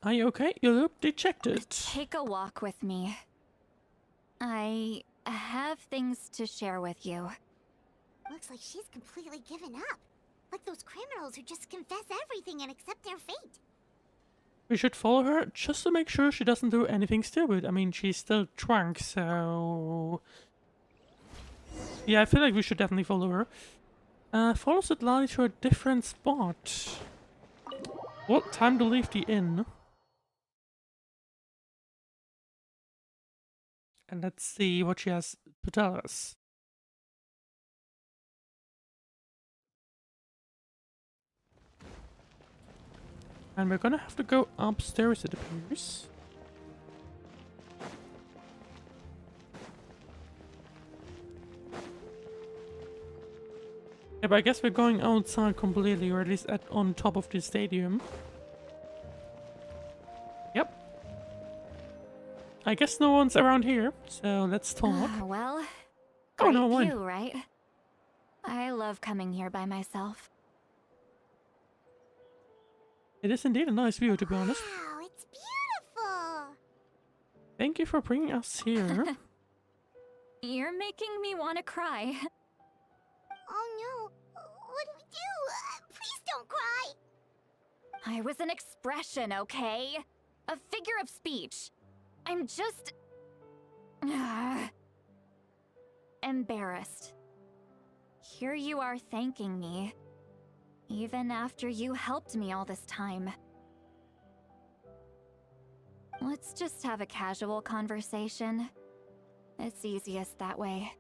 B: Are you okay? You look dejected.
F: Take a walk with me. I have things to share with you.
A: Looks like she's completely given up. Like those criminals who just confess everything and accept their fate.
B: We should follow her just to make sure she doesn't do anything stupid. I mean, she's still drunk, so... Yeah, I feel like we should definitely follow her. Follow Svetlana to a different spot. What time to leave the inn? And let's see what she has to tell us. And we're gonna have to go upstairs, it appears. Yeah, but I guess we're going outside completely, or at least on top of the stadium. Yep. I guess no one's around here, so let's talk.
F: Well,
B: Oh,
F: great
B: no,
F: view, right? I love coming here by myself.
B: It is indeed a nice view, to be honest.
A: Wow, it's beautiful.
B: Thank you for bringing us here.
F: You're making me want to cry.
A: Oh no, what do we do? Please don't cry.
F: I was an expression, okay? A figure of speech. I'm just... embarrassed. Here you are thanking me. Even after you helped me all this time. Let's just have a casual conversation. It's easiest that way.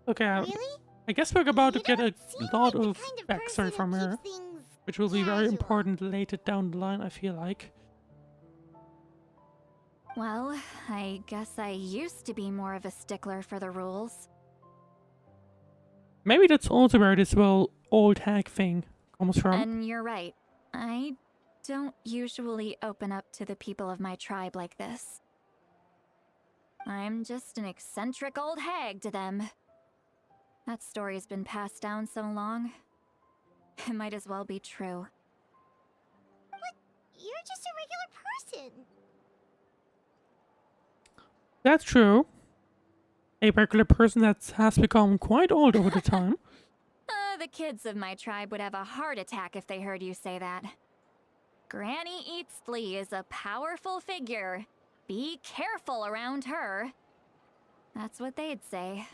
B: Okay,
A: Really?
B: I guess we're about to
A: You
B: get a
A: don't seem
B: lot
A: like the
B: of
A: kind of
B: backstory
A: person
B: from
A: who
B: her,
A: keeps things
B: which will be very
A: casual.
B: important later down the line, I feel like.
F: Well, I guess I used to be more of a stickler for the rules.
B: Maybe that's also where this old hag thing comes from.
F: And you're right. I don't usually open up to the people of my tribe like this. I'm just an eccentric old hag to them. That story's been passed down so long. It might as well be true.
A: You're just a regular person.
B: That's true. A regular person that has become quite old over the time.
F: The kids of my tribe would have a heart attack if they heard you say that. Granny Eatsley is a powerful figure. Be careful around her. That's what they'd say.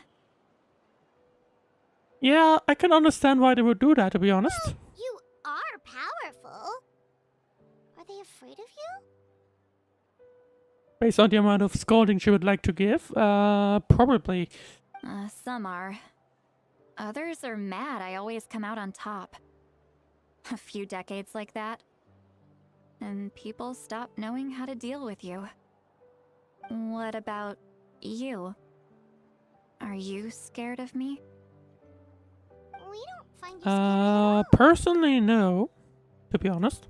B: Yeah, I can understand why they would do that, to be honest.
A: You are powerful. Are they afraid of you?
B: Based on the amount of scolding she would like to give, probably.
F: Some are. Others are mad I always come out on top. A few decades like that. And people stop knowing how to deal with you. What about you? Are you scared of me?
A: We don't find you scary at all.
B: Personally, no. To be honest.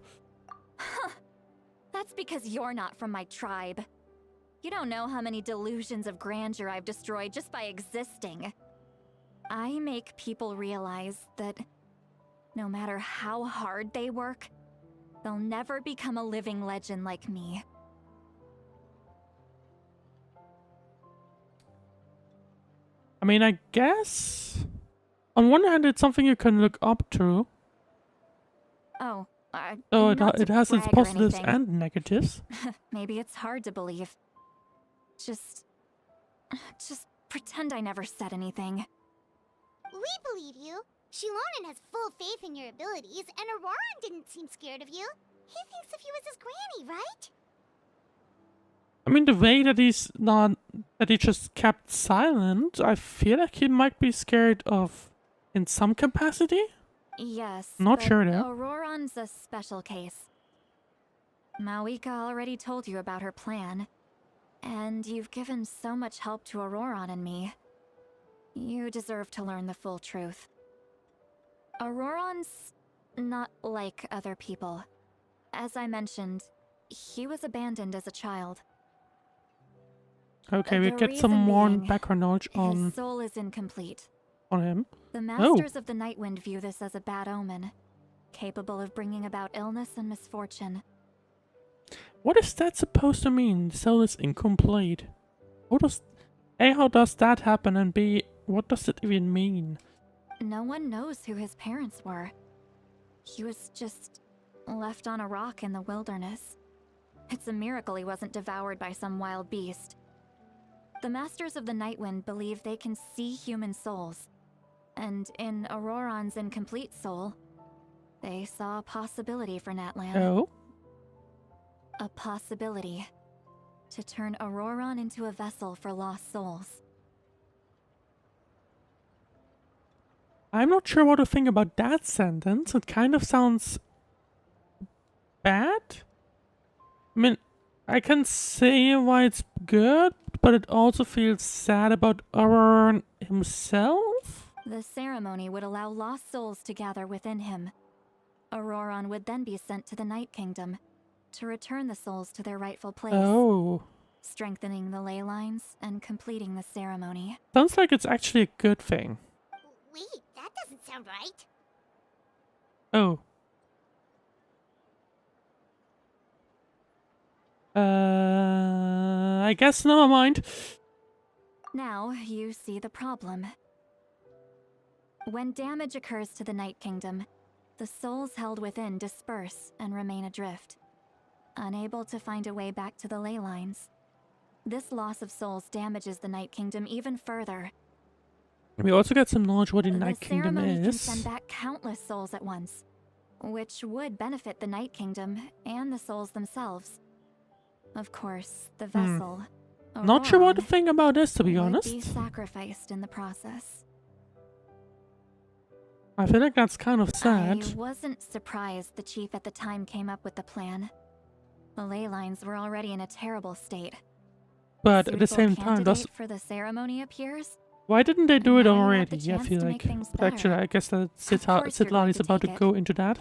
F: That's because you're not from my tribe. You don't know how many delusions of grandeur I've destroyed just by existing. I make people realize that no matter how hard they work, they'll never become a living legend like me.
B: I mean, I guess... On one hand, it's something you can look up to.
F: Oh,
B: So
F: not
B: it
F: to
B: has its
F: brag or
B: positives
F: anything.
B: and negatives.
F: Maybe it's hard to believe. Just pretend I never said anything.
A: We believe you. Shilonen has full faith in your abilities, and Auroran didn't seem scared of you. He thinks of you as his granny, right?
B: I mean, the way that he just kept silent, I feel like he might be scared of, in some capacity?
F: Yes,
B: Not
F: but
B: sure though.
F: Auroran's a special case. Mawika already told you about her plan. And you've given so much help to Auroran and me. You deserve to learn the full truth. Auroran's not like other people. As I mentioned, he was abandoned as a child.
B: Okay, we
F: The
B: get some
F: reason
B: more
F: being,
B: background knowledge
F: His soul is incomplete.
B: on him.
F: The Masters of the Nightwind view this as a bad omen, capable of bringing about illness and misfortune.
B: What is that supposed to mean? The soul is incomplete. How does that happen? And B, what does it even mean?
F: No one knows who his parents were. He was just left on a rock in the wilderness. It's a miracle he wasn't devoured by some wild beast. The Masters of the Nightwind believe they can see human souls, and in Auroron's incomplete soul, they saw a possibility for Natlan.
B: Oh?
F: A possibility to turn Auroron into a vessel for lost souls.
B: I'm not sure what to think about that sentence. It kind of sounds bad. I mean, I can say why it's good, but it also feels sad about Auroron himself.
F: The ceremony would allow lost souls to gather within him. Auroron would then be sent to the Night Kingdom to return the souls to their rightful place.
B: Oh.
F: Strengthening the ley lines and completing the ceremony.
B: Sounds like it's actually a good thing.
A: Wait, that doesn't sound right.
B: Oh. I guess never mind.
F: Now you see the problem. When damage occurs to the Night Kingdom, the souls held within disperse and remain adrift, unable to find a way back to the ley lines. This loss of souls damages the Night Kingdom even further.
B: We also get some knowledge what the Night
F: The
B: Kingdom
F: ceremony can
B: is.
F: send back countless souls at once, which would benefit the Night Kingdom and the souls themselves. Of course, the vessel,
B: Not sure what to
F: Auroron,
B: think about this, to be
F: would
B: honest.
F: be sacrificed in the process.
B: I feel like that's kind of sad.
F: I wasn't surprised the chief at the time came up with the plan. The ley lines were already in a terrible state.
B: But at the
F: Suitable
B: same time, does
F: candidate for the ceremony appears.
B: why didn't they do it
F: Now you have
B: already?
F: the
B: I
F: chance
B: feel
F: to
B: like.
F: make things
B: But actually,
F: better.
B: I guess that
F: Of course you're going
B: Sitlali is
F: to
B: about to
F: take it.
B: go into that.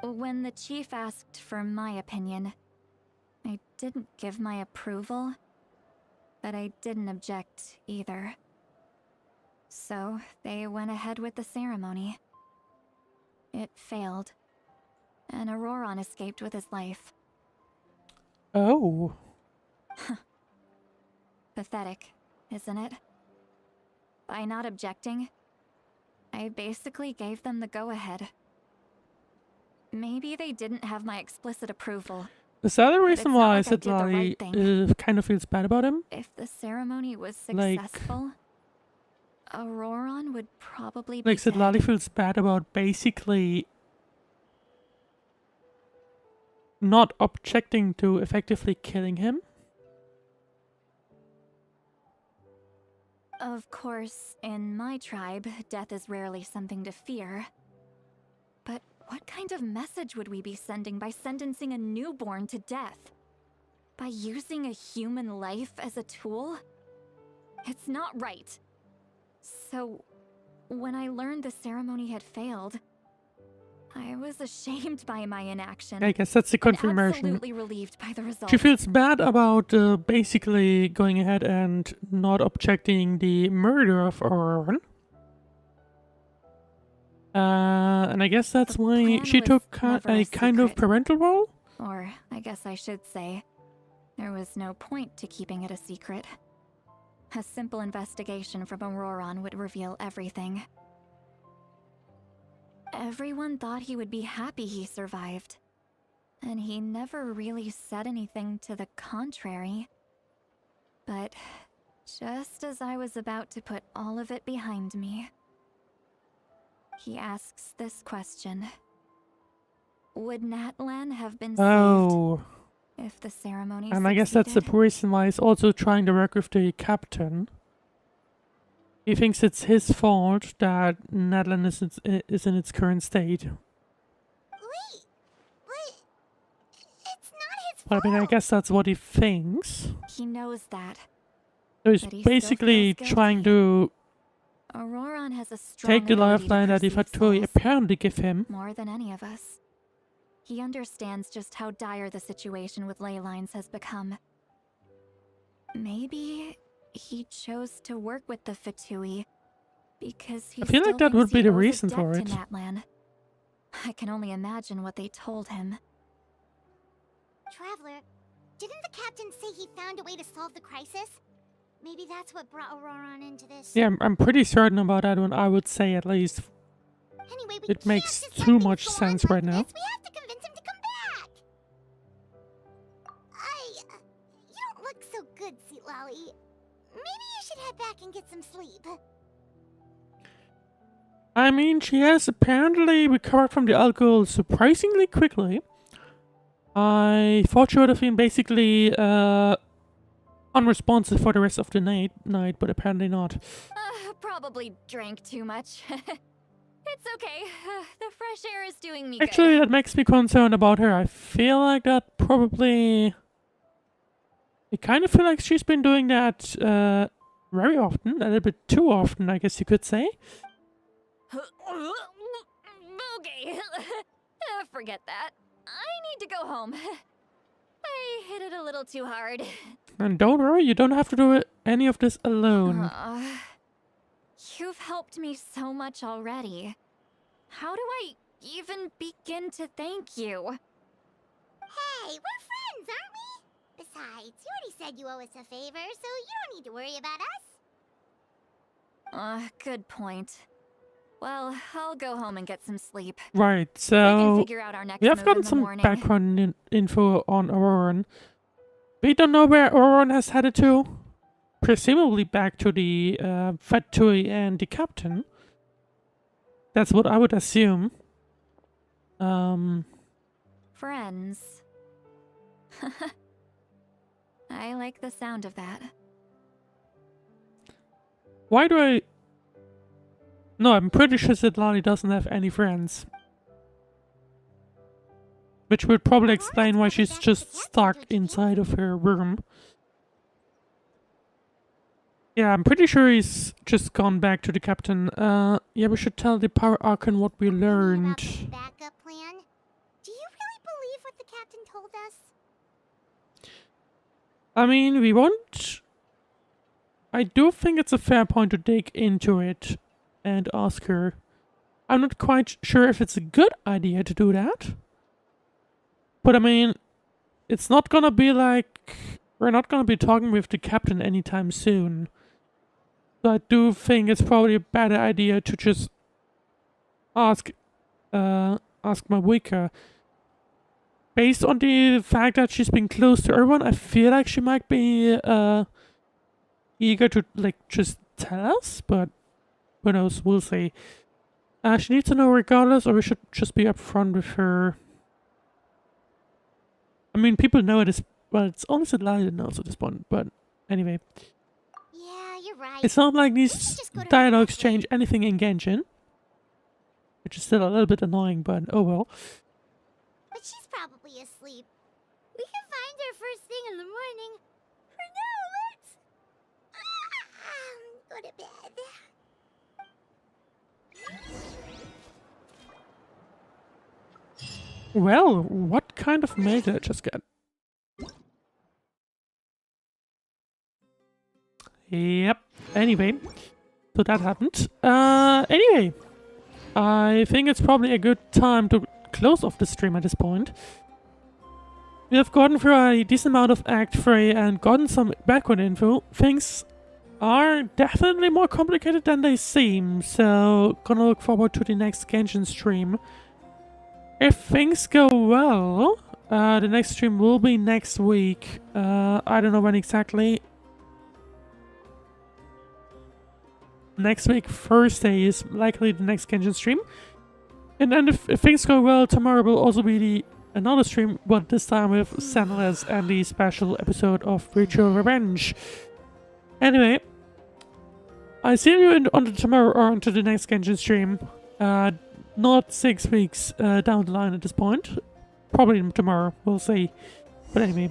F: When the chief asked for my opinion, I didn't give my approval, but I didn't object either. So they went ahead with the ceremony. It failed, and Auroron escaped with his life.
B: Oh.
F: Pathetic, isn't it? By not objecting, I basically gave them the go-ahead. Maybe they didn't have my explicit approval.
B: Is that the
F: But
B: reason
F: it's not
B: why
F: like I did the
B: Sitlali
F: right thing.
B: kind of feels bad about him?
F: If the ceremony was
B: Like-
F: successful, Auroron would probably be
B: Like Sitlali
F: dead.
B: feels bad about basically not objecting to effectively killing him.
F: Of course, in my tribe, death is rarely something to fear. But what kind of message would we be sending by sentencing a newborn to death? By using a human life as a tool? It's not right. So, when I learned the ceremony had failed, I was ashamed by my inaction.
B: I guess that's the
F: and
B: confirmation.
F: absolutely relieved by the result.
B: She feels bad about basically going ahead and not objecting the murder of Auroron. And I guess that's
F: The
B: why
F: plan
B: she
F: was
B: took
F: never
B: a
F: a
B: kind of
F: secret.
B: parental role.
F: Or, I guess I should say, there was no point to keeping it a secret. A simple investigation from Auroron would reveal everything. Everyone thought he would be happy he survived. And he never really said anything to the contrary. But just as I was about to put all of it behind me, he asks this question. Would Natlan have been saved
B: Oh.
F: if the ceremony
B: And I guess that's the
F: succeeded?
B: reason why he's also trying to work with the captain. He thinks it's his fault that Natlan is in its current state.
A: Wait, but it's not his
B: But I mean, I
A: fault.
B: guess that's what he thinks.
F: He knows that.
B: So he's
F: But he still
B: basically
F: feels
B: trying
F: guilty.
B: to
F: Auroron has a strong
B: take the
F: ability to
B: lifeline that
F: perceive
B: Ifatui
F: souls,
B: apparently give him.
F: more than any of us. He understands just how dire the situation with ley lines has become. Maybe he chose to work with the Fatui because he
B: feel like
F: still
B: that would
F: thinks
B: be
F: he
B: the
F: owes a
B: reason
F: debt
B: for
F: to
B: it.
F: Natlan. I can only imagine what they told him.
A: Traveler, didn't the captain say he found a way to solve the crisis? Maybe that's what brought Auroron into this.
B: Yeah, I'm pretty certain about that one, I would say at least.
A: Anyway, we
B: It
A: can't
B: makes
A: just let
B: too
A: things
B: much
A: go on
B: sense
A: like
B: right now.
A: this. We have to convince him to come back. You don't look so good, Sweet Lolly. Maybe you should head back and get some sleep.
B: I mean, she has apparently recovered from the alcohol surprisingly quickly. I thought she would have been basically unresponsive for the rest of the night, but apparently not.
F: Probably drank too much. It's okay. The fresh air is doing me
B: Actually,
F: good.
B: that makes me concerned about her. I feel like that probably... I kind of feel like she's been doing that very often, a little bit too often, I guess you could say.
F: Okay. Forget that. I need to go home. I hit it a little too hard.
B: And don't worry, you don't have to do any of this alone.
F: You've helped me so much already. How do I even begin to thank you?
A: Hey, we're friends, aren't we? Besides, you already said you owe us a favor, so you don't need to worry about us.
F: Good point. Well, I'll go home and get some sleep.
B: Right,
F: We can
B: so
F: figure out our next
B: we have
F: move
B: gotten
F: in the
B: some
F: morning.
B: background info on Auroron. We don't know where Auroron has headed to. Presumably back to the Fatui and the captain. That's what I would assume.
F: Friends. I like the sound of that.
B: Why do I... No, I'm pretty sure Zitlali doesn't have any friends. Which would probably explain why she's just stuck inside of her room. Yeah, I'm pretty sure he's just gone back to the captain. Yeah, we should tell the Power Archon what we learned.
A: Backup plan? Do you really believe what the captain told us?
B: I mean, we won't... I do think it's a fair point to dig into it and ask her. I'm not quite sure if it's a good idea to do that. But I mean, it's not gonna be like... We're not gonna be talking with the captain anytime soon. So I do think it's probably a better idea to just ask Mawika. Based on the fact that she's been close to everyone, I feel like she might be eager to like just tell us, but who knows, we'll see. She needs to know regardless, or we should just be upfront with her. I mean, people know it is, well, it's only Zitlali that knows at this point, but anyway.
A: Yeah, you're right.
B: It's not like these dialogues change anything in Genshin. Which is still a little bit annoying, but oh well.
A: But she's probably asleep. We can find her first thing in the morning. For now, let's... go to bed.
B: Well, what kind of mail did I just get? Yep. Anyway, so that happened. Anyway, I think it's probably a good time to close off the stream at this point. We have gotten through a decent amount of Act 3 and gotten some background info. Things are definitely more complicated than they seem, so gonna look forward to the next Genshin stream. If things go well, the next stream will be next week. I don't know when exactly. Next week, Thursday, is likely the next Genshin stream. And then if things go well, tomorrow will also be another stream, but this time with Senless and the special episode of Virtual Revenge. Anyway, I see you on the tomorrow or onto the next Genshin stream. Not 6 weeks down the line at this point. Probably tomorrow, we'll see. But anyway.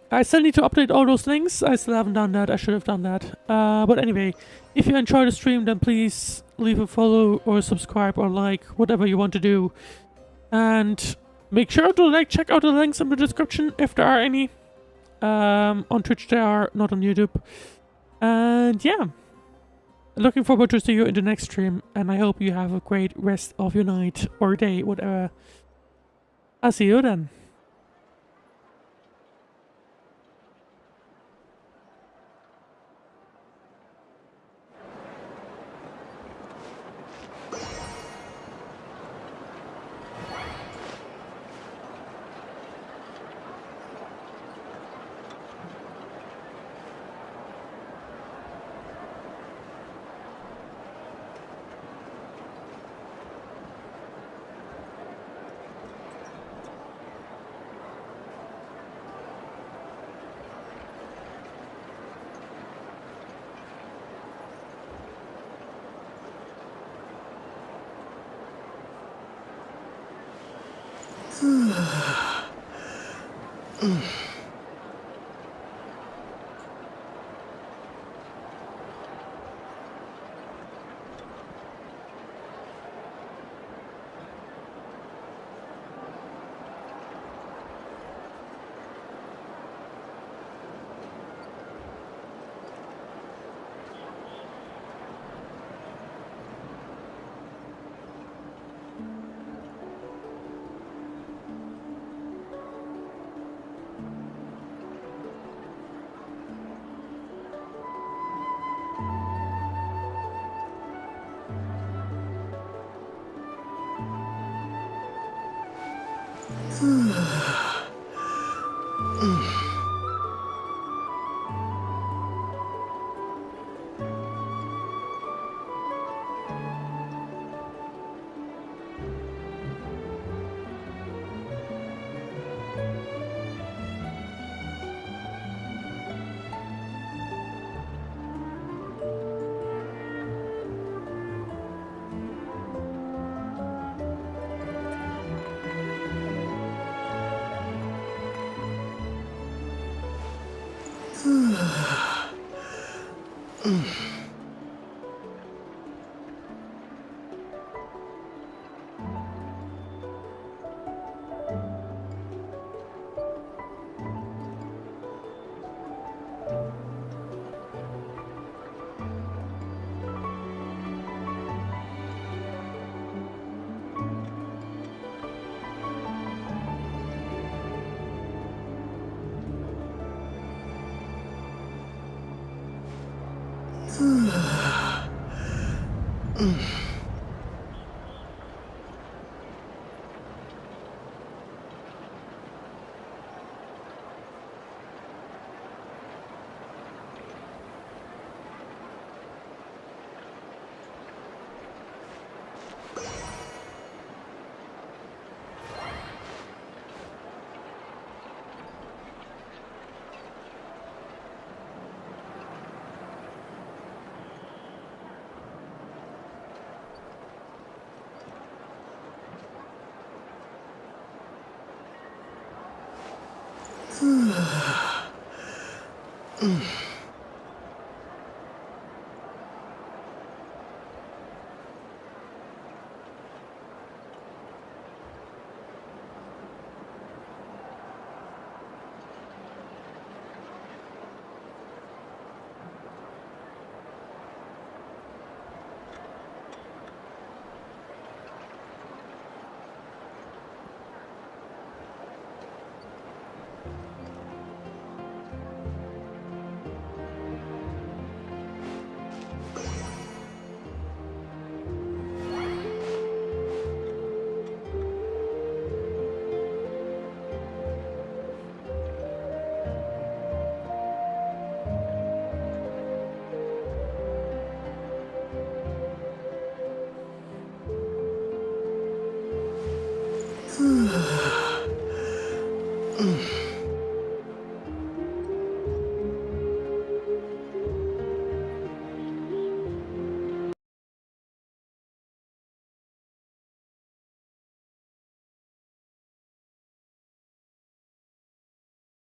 B: I still need to update all those links. I still haven't done that. I should have done that. But anyway, if you enjoyed the stream, then please leave a follow or subscribe or like, whatever you want to do. And make sure to check out the links in the description if there are any. On Twitch they are, not on YouTube. And yeah. Looking forward to see you in the next stream, and I hope you have a great rest of your night or day, whatever. I'll see you then.